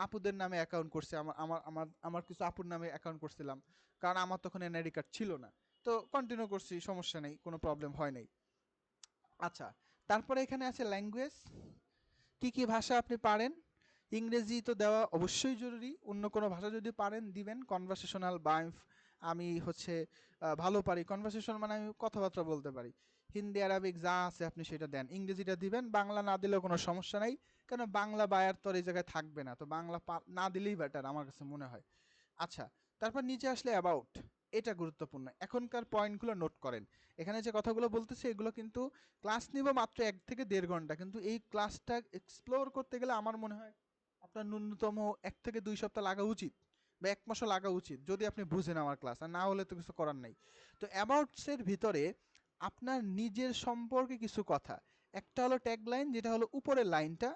আপুদের নামে অ্যাকাউন্ট করছি, আমার আমার আমার আমার কিছু আপুর নামে অ্যাকাউন্ট করছিলাম, কারণ আমার তখন এনআইডি কার্ড ছিল না। তো কন্টিনিউ করছি, সমস্যা নেই, কোনো প্রবলেম হয় নাই। আচ্ছা, তারপরে এখানে আছে ল্যাঙ্গুয়েজ, কি কি ভাষা আপনি পারেন। ইংরেজি তো দেওয়া অবশ্যই জরুরি, অন্য কোনো ভাষা যদি পারেন দিবেন, কনভারসেশনাল বা আমি হচ্ছে ভালো পারি কনভারসেশন, মানে আমি কথাবার্তা বলতে পারি। হিন্দি আরবিক যা আছে আপনি সেটা দেন, ইংরেজিটা দিবেন, বাংলা না দিলেও কোনো সমস্যা নাই, কারণ বাংলা বায়ার তো এই জায়গায় থাকবে না, তো বাংলা না দিলেই বেটার আমার কাছে মনে হয়। আচ্ছা, তারপর নিচে আসলে অ্যাবাউট, এটা গুরুত্বপূর্ণ, এখনকার পয়েন্টগুলো নোট করেন। এখানে যে কথাগুলো বলতেছে এগুলো কিন্তু ক্লাস নিব মাত্র 1 থেকে 1.5 ঘন্টা, কিন্তু এই ক্লাসটা এক্সপ্লোর করতে গেলে আমার মনে হয় আপনার ন্যূনতম 1 থেকে 2 সপ্তাহ লাগা উচিত, বা 1 মাসও লাগা উচিত, যদি আপনি বুঝেন আমার ক্লাস, আর না হলে তো কিছু করার নেই। তো অ্যাবাউটসের ভিতরে আপনার নিজের সম্পর্কে কিছু কথা, একটা হলো ট্যাগলাইন, যেটা হলো উপরের লাইনটা,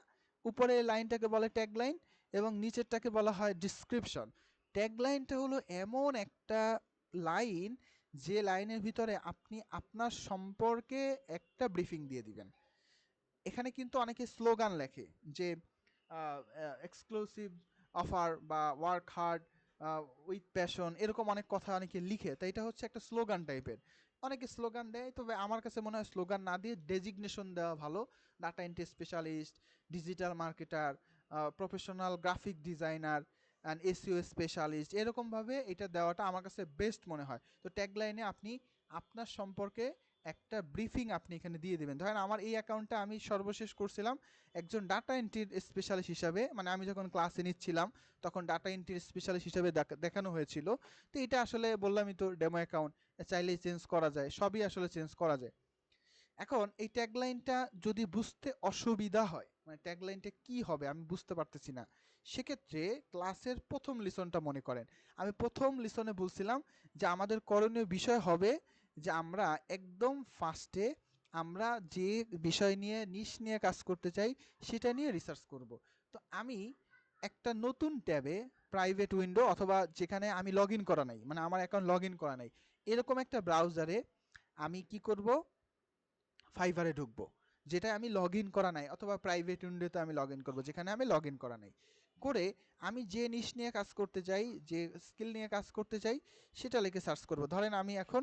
উপরের লাইনটাকে বলে ট্যাগলাইন, এবং নিচেরটাকে বলা হয় ডিসক্রিপশন। ট্যাগলাইনটা হলো এমন একটা লাইন, যে লাইনের ভিতরে আপনি আপনার সম্পর্কে একটা ব্রিফিং দিয়ে দিবেন। এখানে কিন্তু অনেকে স্লোগান লেখে, যে এক্সক্লুসিভ অফার বা ওয়ার্ক হার্ড উইথ প্যাশন, এরকম অনেক কথা অনেকে লিখে, তাই এটা হচ্ছে একটা স্লোগান টাইপের। অনেকে স্লোগান দেয়, তবে আমার কাছে মনে হয় স্লোগান না দিয়ে ডেজিগনেশন দেওয়া ভালো। Data entry specialist, digital marketer, professional graphic designer and SEO specialist, এরকমভাবে এটা দেওয়াটা আমার কাছে বেস্ট মনে হয়। তো ট্যাগলাইনে আপনি আপনার সম্পর্কে একটা ব্রিফিং আপনি এখানে দিয়ে দেবেন। ধরেন আমার এই অ্যাকাউন্টটা আমি সর্বশেষ করছিলাম একজন ডাটা এন্ট্রির স্পেশালিস্ট হিসাবে, মানে আমি যখন ক্লাসে নিচ্ছিলাম তখন ডাটা এন্ট্রির স্পেশালিস্ট হিসাবে দেখানো হয়েছিল। তো এটা আসলে বললামই তো ডেমো অ্যাকাউন্ট, চাইলেই চেঞ্জ করা যায়, সবই আসলে চেঞ্জ করা যায়। এখন এই ট্যাগলাইনটা যদি বুঝতে অসুবিধা হয়, মানে ট্যাগলাইনটা কি হবে আমি বুঝতে পারতেছি না, সেক্ষেত্রে ক্লাসের প্রথম লিসনটা মনে করেন। আমি প্রথম লিসনে বলছিলাম যে আমাদের করণীয় বিষয় হবে যে আমরা একদম ফার্স্টে আমরা যে বিষয় নিয়ে নিয়ে কাজ করতে চাই সেটা নিয়ে রিসার্চ করব। তো আমি একটা নতুন ট্যাবে, প্রাইভেট উইন্ডো, অথবা যেখানে আমি লগ ইন করা নাই, মানে আমার অ্যাকাউন্ট লগ ইন করা নাই, এরকম একটা ব্রাউজারে আমি কি করব, ফাইবারে ঢুকবো, যেটা আমি লগ ইন করা নাই, অথবা প্রাইভেট উইন্ডোতে আমি লগ ইন করবো যেখানে আমি লগ ইন করা নাই। করে আমি যে নিশ নিয়ে কাজ করতে চাই, যে স্কিল নিয়ে কাজ করতে চাই, সেটা লিখে সার্চ করব। ধরেন আমি এখন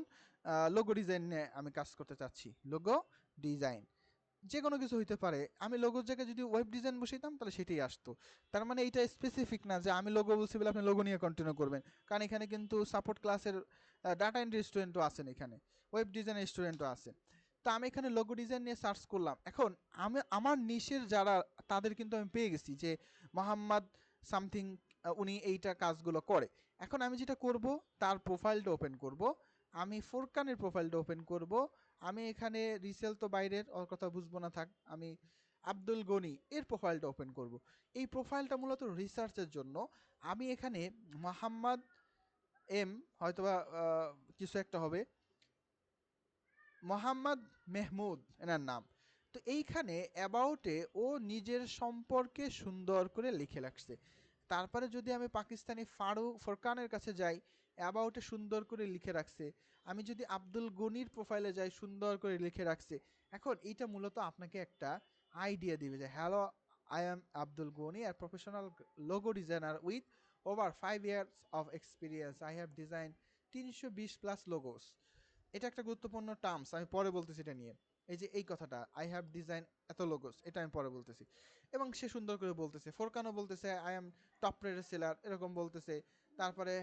লোগো ডিজাইন নিয়ে আমি কাজ করতে চাচ্ছি, লোগো ডিজাইন, যে কোনো কিছু হইতে পারে। আমি লোগোর জায়গায় যদি ওয়েব ডিজাইন বসাইতাম তাহলে সেটাই আসতো। তার মানে এইটা স্পেসিফিক না যে আমি লোগো বলছি বলে আপনি লোগো নিয়ে কন্টিনিউ করবেন, কারণ এখানে কিন্তু সাপোর্ট ক্লাসের ডাটা এন্ট্রি স্টুডেন্টও আছেন, এখানে ওয়েব ডিজাইনের স্টুডেন্টও আছেন। তো আমি এখানে লোগো ডিজাইন নিয়ে সার্চ করলাম। এখন আমি আমার নিশের যারা, তাদের কিন্তু আমি পেয়ে গেছি যে মোহাম্মদ সামথিং উনি এইটা কাজগুলো করে। এখন আমি যেটা করব, তার প্রোফাইলটা ওপেন করব, আমি ফোরকানের প্রোফাইলটা ওপেন করব। আমি এখানে রিসেল তো বাইরের, ওর কথা বুঝবো না থাক, আমি আব্দুল গনি এর প্রোফাইলটা ওপেন করব। এই প্রোফাইলটা মূলত রিসার্চের জন্য। আমি এখানে মোহাম্মদ এম, হয়তোবা কিছু একটা হবে, মোহাম্মদ মেহমুদ এনার নাম। তো এইখানে অ্যাবাউটে ও নিজের সম্পর্কে সুন্দর করে লিখে রাখছে। তারপরে যদি আমি পাকিস্তানি ফোরকানের কাছে যাই, অ্যাবাউটে সুন্দর করে লিখে রাখছে। আমি যদি আব্দুল গনির প্রোফাইলে যাই, সুন্দর করে লিখে রাখছে। এখন এইটা মূলত আপনাকে একটা আইডিয়া দিবে যে hello, I am Abdul Gani, আর professional logo designer with over 5 years of experience, I have design 320+ logos. এটা একটা গুরুত্বপূর্ণ টার্মস, আমি পরে বলতেছি এটা নিয়ে। এই যে এই কথাটা, আই হ্যাভ ডিজাইন এত লোগোস, এটা আমি পরে বলতেছি। এবং সে সুন্দর করে বলতেছে, ফোরকানও বলতেছে I am top rated seller, এরকম বলতেছে। তারপরে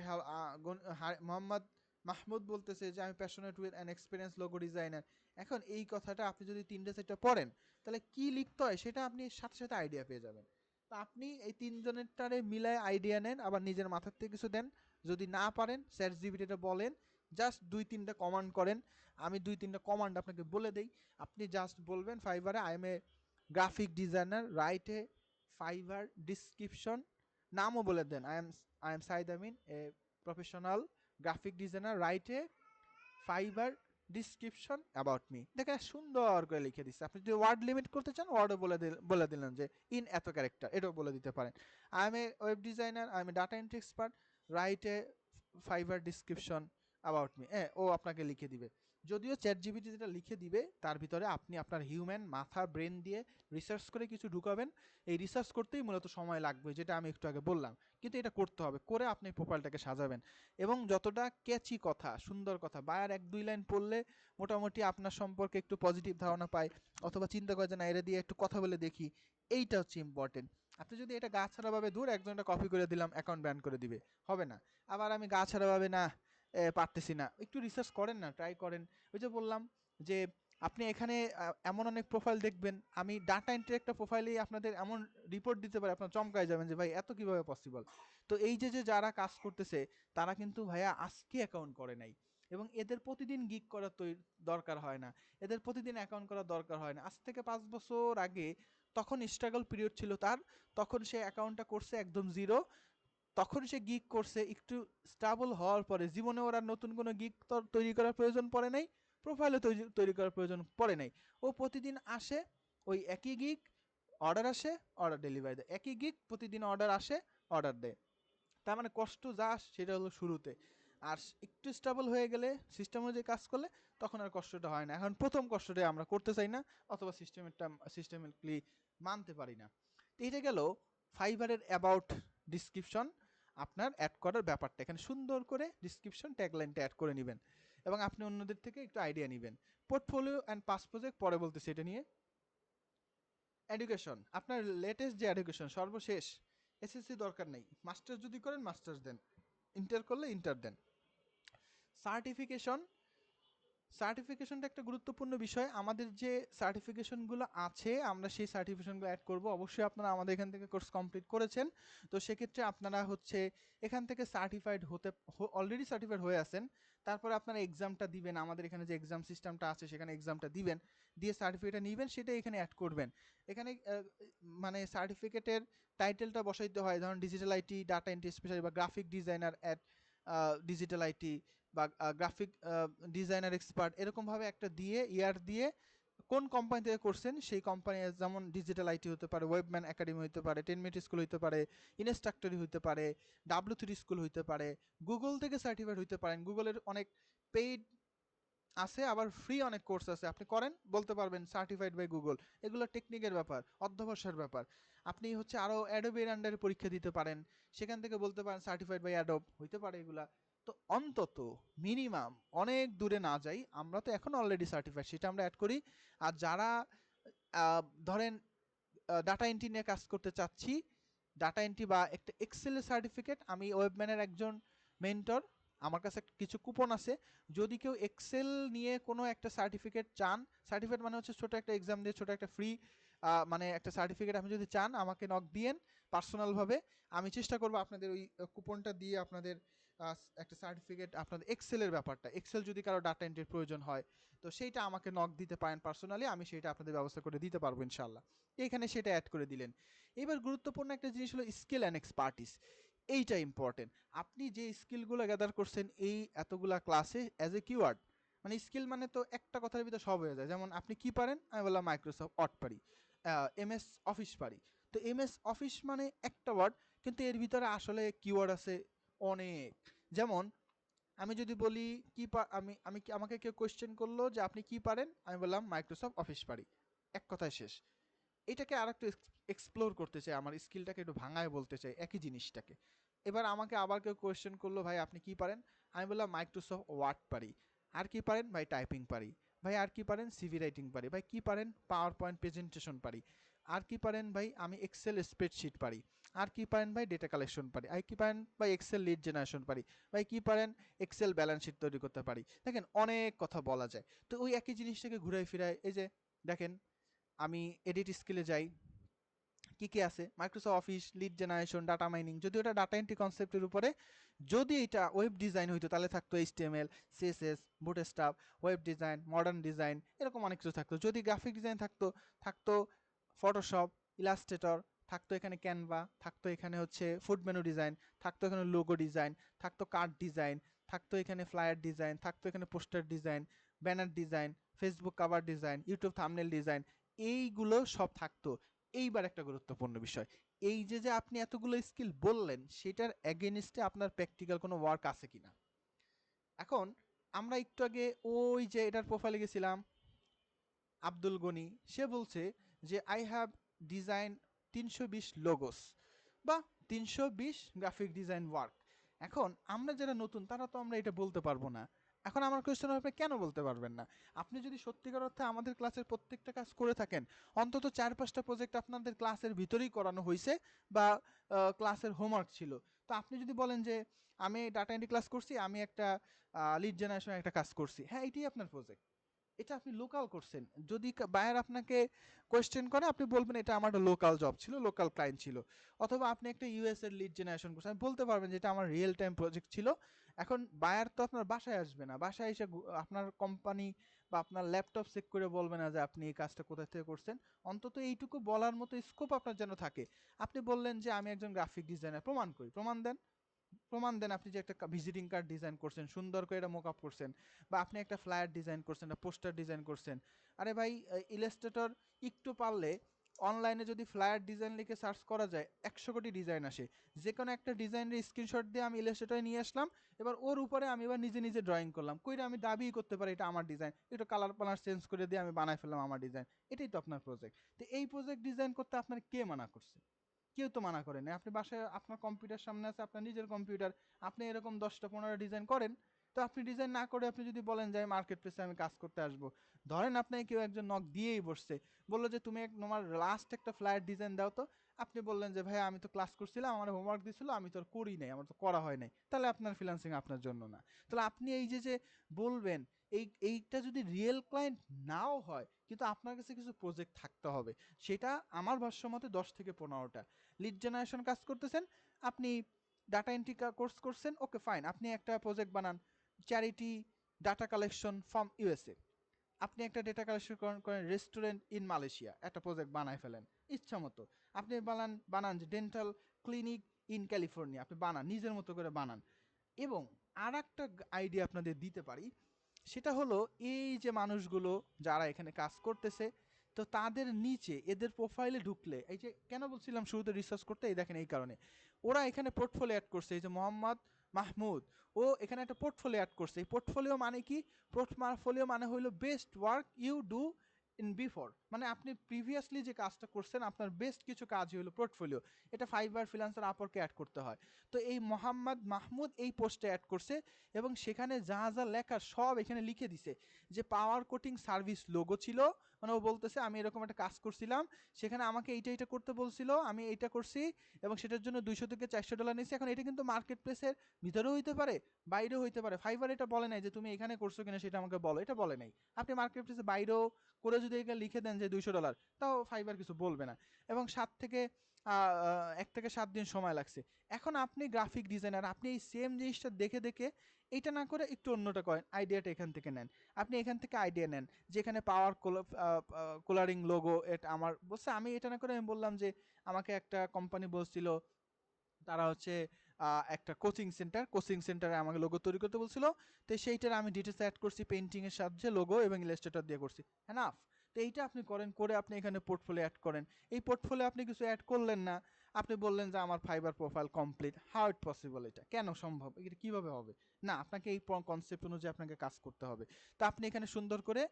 মোহাম্মদ মাহমুদ বলতেছে যে আমি passionate with an experience logo designer. এখন এই কথাটা আপনি যদি 3টা 4টা পড়েন, তাহলে কি লিখতে হয় সেটা আপনি সাথে সাথে আইডিয়া পেয়ে যাবেন। তো আপনি এই 3জনেরটারে মিলায় আইডিয়া নেন, আবার নিজের মাথার থেকে কিছু দেন। যদি না পারেন চ্যাট জিপিটিটা বলেন, জাস্ট 2-3টা কমান্ড করেন। আমি 2-3টা কমান্ড আপনাকে বলে দেই, আপনি জাস্ট বলবেন ফাইবারে I am a graphic designer, write a Fiverr description, নামও বলে দেন I am Saeed Amin, a professional graphic designer, write a Fiverr description about me. দেখে সুন্দর করে লিখে দিচ্ছে। আপনি যদি ওয়ার্ড লিমিট করতে চান, ওয়ার্ডও বলে দিলেন যে ইন এত ক্যারেক্টার, এটাও বলে দিতে পারেন। I am a web designer, I am a data entry expert, write a Fiverr description about me, ও আপনাকে লিখে দিবে। যদিও চ্যাট জিপিটি যেটা লিখে দিবে, তার ভিতরে আপনি আপনার হিউম্যান মাথা ব্রেন দিয়ে রিসার্চ করে কিছু ঢুকাবেন। এই রিসার্চ করতেই মূলত সময় লাগবে, যেটা আমি একটু আগে বললাম, কিন্তু এটা করতে হবে, করে আপনি প্রোফাইলটাকে সাজাবেন। এবং যতটা ক্যাচি কথা, সুন্দর কথা, বায়ার 1-2 লাইন পড়লে মোটামুটি আপনার সম্পর্কে একটু পজিটিভ ধারণা পায়, অথবা চিন্তা করে যে না, এরা দিয়ে একটু কথা বলে দেখি, এইটা হচ্ছে ইম্পর্টেন্ট। আপনি যদি এটা গা ছাড়াভাবে দূর একজনটা কপি করে দিলাম অ্যাকাউন্ট ব্যান করে দিবে, হবে না। আবার আমি গা ছাড়াভাবে না পারতেছি না, একটু রিসার্চ করেন না, ট্রাই করেন। ওই যে বললাম যে আপনি এখানে এমন অনেক প্রোফাইল দেখবেন, আমি ডাটা এন্ট্রি একটা প্রোফাইলেই আপনাদের এমন রিপোর্ট দিতে পারি, আপনার চমকায় যাবেন যে ভাই এত কীভাবে পসিবল। তো এই যে যে যারা কাজ করতেছে, তারা কিন্তু ভাইয়া আজকে অ্যাকাউন্ট করে নাই, এবং এদের প্রতিদিন গিগ করার দরকার হয় না, এদের প্রতিদিন অ্যাকাউন্ট করার দরকার হয় না। আজ থেকে 5 বছর আগে তখন স্ট্রাগল পিরিয়ড ছিল তার, তখন সে অ্যাকাউন্টটা করছে একদম জিরো, তখন সে গিগ করছে। একটু স্টেবল হওয়ার পরে জীবনে ওরা নতুন কোনো গিগ তৈরি করার প্রয়োজন পড়ে নাই, প্রোফাইলও তৈরি করার প্রয়োজন পড়ে নাই। ও প্রতিদিন আসে, ওই একই গিগ, অর্ডার আসে, অর্ডার ডেলিভারি দেয়, একই গিগ প্রতিদিন অর্ডার আসে, অর্ডার দেয়। তার মানে কষ্ট যা সেটা হলো শুরুতে, আর একটু স্টেবল হয়ে গেলে, সিস্টেম অনুযায়ী কাজ করলে, তখন আর কষ্টটা হয় না। এখন প্রথম কষ্টটাই আমরা করতে চাই না, অথবা সিস্টেমেটিকলি মানতে পারি না। তো এটা গেল ফাইবারের অ্যাবাউট ডিসক্রিপশন, আপনার অ্যাড করার ব্যাপারটা। এখানে সুন্দর করে ডিসক্রিপশন ট্যাগলাইনটা অ্যাড করে নেবেন, এবং আপনি অন্যদের থেকে একটু আইডিয়া নেবেন। পোর্টফোলিও অ্যান্ড পাস প্রজেক্ট পরে বলতেছি এটা নিয়ে। এডুকেশন, আপনার লেটেস্ট যে এডুকেশন, সর্বশেষ, এসএসসি দরকার নেই, মাস্টার্স যদি করেন মাস্টার্স দেন, ইন্টার করলে ইন্টার দেন। সার্টিফিকেশন, সার্টিফিকেশনটা একটা গুরুত্বপূর্ণ বিষয়। আমাদের যে সার্টিফিকেশনগুলো আছে, আমরা সেই সার্টিফিকেশনগুলো অ্যাড করব। অবশ্যই আপনারা আমাদের এখান থেকে কোর্স কমপ্লিট করেছেন, তো সেক্ষেত্রে আপনারা হচ্ছে এখান থেকে সার্টিফাইড অলরেডি সার্টিফাইড হয়ে আছেন। তারপরে আপনারা এক্সামটা দিবেন, আমাদের এখানে যে এক্সাম সিস্টেমটা আছে সেখানে এক্সামটা দিবেন, দিয়ে সার্টিফিকেটটা নেবেন, সেটা এখানে অ্যাড করবেন। এখানে মানে সার্টিফিকেটের টাইটেলটা বসাইতে হয়, ধরুন digital IT data entry specialist, বা graphic designer at digital IT, বা গ্রাফিক ডিজাইনার এক্সপার্ট, এরকমভাবে একটা দিয়ে ইয়ার দিয়ে কোন কোম্পানি থেকে করছেন সেই কোম্পানি, যেমন ডিজিটাল আইটি হতে পারে, ওয়েবম্যান একাডেমি হতে পারে, 10 মিনিট স্কুল হতে পারে, ইনস্ট্রাক্টরি হতে পারে, W3 স্কুল হতে পারে, গুগল থেকে সার্টিফাইড হতে পারেন। গুগলের অনেক পেইড আছে, আবার ফ্রি অনেক কোর্স আছে, আপনি করেন, বলতে পারবেন সার্টিফাইড বাই গুগল। এগুলো টেকনিকের ব্যাপার, অধ্যবসায়ের ব্যাপার। আপনি হচ্ছে আরও অ্যাডোবের আন্ডারে পরীক্ষা দিতে পারেন, সেখান থেকে বলতে পারেন সার্টিফাইড বাই অ্যাডোব, হইতে পারে এগুলা। তো অন্তত মিনিমাম অনেক দূরে না যাই, আমরা তো এখন অলরেডি সার্টিফাইড, সেটা আমরা অ্যাড করি। আর যারা ধরেন ডাটা এন্ট্রি নিয়ে কাজ করতে চাচ্ছি, ডাটা এন্ট্রি বা একটা এক্সেলের সার্টিফিকেট, আমি ওয়েবম্যানের একজন মেন্টর, আমার কাছে কিছু কুপন আছে, যদি কেউ এক্সেল নিয়ে কোনো একটা সার্টিফিকেট চান, সার্টিফিকেট মানে হচ্ছে ছোটো একটা এক্সাম দিয়ে ছোটো একটা ফ্রি মানে একটা সার্টিফিকেট আপনি যদি চান, আমাকে নক দিয়েন পার্সোনালভাবে, আমি চেষ্টা করবো আপনাদের ওই কুপনটা দিয়ে আপনাদের একটা সার্টিফিকেট, আপনাদের এক্সেলের ব্যাপারটা, এক্সেল যদি কারো ডাটা এন্ট্রির প্রয়োজন হয়, তো সেইটা আমাকে নক দিতে পারেন পার্সোনালি, আমি সেইটা আপনাদের ব্যবস্থা করে দিতে পারবো ইনশাল্লাহ। এখানে সেটা অ্যাড করে দিলেন। এবার গুরুত্বপূর্ণ একটা জিনিস হলো স্কিল অ্যান্ড এক্সপার্টিস। এইটা ইম্পর্টেন্ট। আপনি যে স্কিলগুলো গ্যাদার করছেন এই এতগুলা ক্লাসে অ্যাজ এ কিওয়ার্ড, মানে স্কিল মানে তো একটা কথার ভিতরে সব হয়ে যায়। যেমন আপনি কি পারেন, আমি বললাম মাইক্রোসফট ওয়ার্ড পারি, এমএস অফিস পারি। তো এমএস অফিস মানে একটা ওয়ার্ড, কিন্তু এর ভিতরে আসলে কিওয়ার্ড আছে অনেক। যেমন আমি যদি বলি কি আমি আমি আমাকে কেউ কোয়েশ্চেন করলো যে আপনি কি পারেন, আমি বললাম মাইক্রোসফট অফিস পারি, এক কথায় শেষ। এটাকে আর একটু এক্সপ্লোর করতে চাই, আমার স্কিলটাকে একটু ভাঙায় বলতে চাই একই জিনিসটাকে। এবার আমাকে আবার কেউ কোয়েশ্চেন করলো, ভাই আপনি কি পারেন, আমি বললাম মাইক্রোসফট ওয়ার্ড পারি। আর কি পারেন, ভাই টাইপিং পারি। ভাই আর কি পারেন, সিভি রাইটিং পারি। ভাই কি পারেন, পাওয়ার পয়েন্ট প্রেজেন্টেশন পারি। আর কি পারেন, ভাই আমি এক্সেল স্প্রেডশিট পারি। আর কি পারেন, ভাই ডেটা কালেকশন পারি। আর কি পারেন, ভাই এক্সেল লিড জেনারেশন পারি। ভাই কি পারেন, এক্সেল ব্যালেন্স শিট তৈরি করতে পারি। দেখেন অনেক কথা বলা যায়। তো ওই একই জিনিসটাকে ঘুরাই ফিরাই, এই যে দেখেন আমি এডিট স্কিলে যাই, কি কি আছে, Microsoft office, lead generation, data mining, যদি ওটা ডাটা এন্ট্রি কনসেপ্টের উপরে, যদি এটা ওয়েব ডিজাইন হইতো তাহলে থাকতো HTML, CSS, bootstrap, web design, modern design, এরকম অনেক কিছু থাকতো। যদি গ্রাফিক ডিজাইন থাকতো, থাকতো ফটোশপ, ইলাস্ট্রেটর, থাকতো এখানে ক্যানভা, থাকতো এখানে হচ্ছে ফুড মেনু ডিজাইন, থাকতো এখানে লোগো ডিজাইন, থাকতো কার্ড ডিজাইন, থাকতো এখানে ফ্লায়ার ডিজাইন, থাকতো এখানে poster design, banner design, Facebook cover design, YouTube thumbnail design, এইগুলো সব থাকতো। এইবার একটা গুরুত্বপূর্ণ বিষয়, এই যে যে আপনি এতগুলো স্কিল বললেন, সেটার এগেনস্টে আপনার প্র্যাকটিক্যাল কোনো ওয়ার্ক আছে কিনা। এখন আমরা একটু আগে ওই যে এটার প্রোফাইলে গেছিলাম, আব্দুল গনি, সে বলছে যে আই হ্যাভ ডিজাইন 320 লোগোস বা 320 গ্রাফিক ডিজাইন ওয়ার্ক। এখন আমরা যারা নতুন তারা তো আমরা এটা বলতে পারবো না। এখন আমার কোয়েশ্চেন হবে, কেন বলতে পারবেন না? আপনি যদি সত্যিকার অর্থে আমাদের ক্লাসের প্রত্যেকটা কাজ করে থাকেন, অন্তত 4-5টা প্রজেক্ট আপনাদের ক্লাসের ভিতরেই করানো হয়েছে বা ক্লাসের হোমওয়ার্ক ছিল, তো আপনি যদি বলেন যে আমি ডাটা এন্ট্রি ক্লাস করছি, আমি একটা লিড জেনারেশনের একটা কাজ করছি, হ্যাঁ এটাই আপনার প্রজেক্ট, এটা আপনি লোকাল করছেন। যদি বায়ার আপনাকে কোয়েশ্চেন করে, আপনি বলবেন এটা আমার একটা লোকাল জব ছিল, লোকাল ক্লায়েন্ট ছিল। অথবা আপনি একটা ইউএস এর লিড জেনারেশন করছেন, আপনি বলতে পারবেন যে এটা আমার রিয়েল টাইম প্রজেক্ট ছিল। এখন বায়ার তো আপনার বাসায় আসবে না, বাসায় এসে আপনার কোম্পানি বা আপনার ল্যাপটপ চেক করে বলবে না যে আপনি এই কাজটা কোথা থেকে করছেন। অন্তত এইটুকু বলার মতো স্কোপ আপনার যেন থাকে। আপনি বললেন যে আমি একজন গ্রাফিক ডিজাইনার, প্রমাণ করি, প্রমাণ দেন, প্রমাণ দেন। আপনি যে একটা ভিজিটিং কার্ড ডিজাইন করছেন, সুন্দর করে এটা মোকআপ করছেন, বা আপনি একটা ফ্লায়ার ডিজাইন করছেন, একটা পোস্টার ডিজাইন করছেন। আরে ভাই, ইলাস্ট্রেটর একটু পারলে অনলাইনে যদি ফ্লায়ার ডিজাইন লিখে সার্চ করা যায় 100 কোটি ডিজাইন আসে। যে কোনো একটা ডিজাইনের স্ক্রিনশট দিয়ে আমি ইলাস্ট্রেটরে নিয়ে আসলাম, এবার ওর উপরে আমি এবার নিজে নিজে ড্রয়িং করলাম, কইরা আমি দাবি করতে পারি এটা আমার ডিজাইন, একটু কালার পালার চেঞ্জ করে দিয়ে আমি বানাই ফেললাম আমার ডিজাইন। এটাই তো আপনার প্রজেক্ট। তো এই প্রজেক্ট ডিজাইন করতে আপনার কে মানা করছে? কেউ তো মানা করে না। আপনি বাসায় আপনার কম্পিউটার সামনে আছে, আপনার নিজের কম্পিউটার, আপনি এরকম 10টা 15টা ডিজাইন করেন। তো আপনি ডিজাইন না করে আপনি যদি বলেন যে মার্কেট প্লেসে আমি কাজ করতে আসবো, ধরেন আপনাকে কেউ একজন নক দিয়েই বসছে, বললো যে তুমি তোমার লাস্ট একটা ফ্লায়ার ডিজাইন দাও তো। আপনি বললেন যে ভাই আমি তো ক্লাস করছিলাম, আমার হোমওয়ার্ক দিছিল, আমি তো আর করি নাই, আমার তো করা হয় নাই, তাহলে আপনার ফ্রিল্যান্সিং আপনার জন্য না। তাহলে আপনি এই যে যে বলবেন, এইটা যদি রিয়েল ক্লায়েন্ট নাও হয়, কিন্তু আপনার কাছে কিছু প্রজেক্ট থাকতে হবে। সেটা আমার ভাষ্য মতে 10 থেকে 15টা। লিড জেনারেশন কাজ করতেছেন, আপনি ডাটা এন্ট্রি কোর্স করছেন, ওকে ফাইন, আপনি একটা প্রজেক্ট বানান charity data collection from USA. আপনি একটা ডেটা কালেকশন করেন রেস্টুরেন্ট ইন মালয়েশিয়া, একটা প্রজেক্ট বানায় ফেলেন ইচ্ছা মতো। আপনি বানান যে ডেন্টাল ক্লিনিক ইন ক্যালিফোর্নিয়া, আপনি বানান নিজের মতো করে বানান। এবং আর একটা আইডিয়া আপনাদের দিতে পারি, সেটা হলো এই যে মানুষগুলো যারা এখানে কাজ করতেছে, তো তাদের নিচে এদের প্রোফাইলে ঢুকলে, এই যে কেন বলছিলাম শুরুতে রিসার্চ করতে, এই দেখেন এই কারণে ওরা এখানে পোর্টফোলিও অ্যাড করছে, এই যে মোহাম্মদ মাহমুদ, ও এখানে একটা পোর্টফোলিও অ্যাড করছে। এই পোর্টফোলিও মানে কি? পোর্টফোলিও মানে হলো best work you do in before, মানে আপনি প্রিভিয়াসলি যে কাজটা করছেন আপনার বেস্ট কিছু কাজই হলো পোর্টফোলিও। এটা ফাইবার, ফ্রিল্যান্সার, আপওয়ার্কে অ্যাড করতে হয়। তো এই মোহাম্মদ মাহমুদ এই পোস্টে অ্যাড করছে এবং সেখানে যা যা লেখা সব এখানে লিখে দিছে। যে পাওয়ার কোটিং সার্ভিস লোগো ছিল, মানে ও বলতেছে আমি এরকম একটা কাজ করছিলাম, সেখানে আমাকে এইটা করতে বলছিল, আমি এইটা করছি এবং সেটার জন্য $200 থেকে $400 নিয়েছি। এখন এটা কিন্তু মার্কেট প্লেসের ভিতরেও হইতে পারে, বাইরেও হইতে পারে। ফাইবার এটা বলে নাই যে তুমি এখানে করছো কিনা সেটা আমাকে বলো, এটা বলে নাই। আপনি মার্কেট প্লেসে বাইরেও করে যদি এখানে লিখে দেন যে $200, তাও ফাইবার কিছু বলবে না। এবং 1 থেকে 7 দিন সময় লাগছে। এখন আপনি গ্রাফিক ডিজাইনার, আপনি এই সেম জিনিসটা দেখে দেখে এটা না করে একটু অন্যটা করেন, আইডিয়াটা এখান থেকে নেন। আপনি এখান থেকে আইডিয়া নেন যেখানে পাওয়ার কোলারিং লোগো, এটা আমার বলছে, আমি এটা না করে আমি বললাম যে আমাকে একটা কোম্পানি বলছিল তারা হচ্ছে একটা কোচিং সেন্টারে আমাকে লোগো তৈরি করতে বলছিল। তো সেইটার আমি ডিটেলস অ্যাড করছি পেইন্টিং এর সাহায্যে, লোগো এবং ইলাস্ট্রেটর দিয়ে করছি, এনাফ। তো এইটা আপনি করেন, করে আপনি এখানে পোর্টফোলিও অ্যাড করেন। এই পোর্টফোলিও আপনি কিছু অ্যাড করলেন না, আপনি বললেন যে আমার fibre profile complete. How it possible? এটা কেন সম্ভব? এটা কিভাবে হবে? না, আপনাকে এই কনসেপ্ট অনুযায়ী আপনাকে কাজ করতে হবে। তো আপনি এখানে সুন্দর করে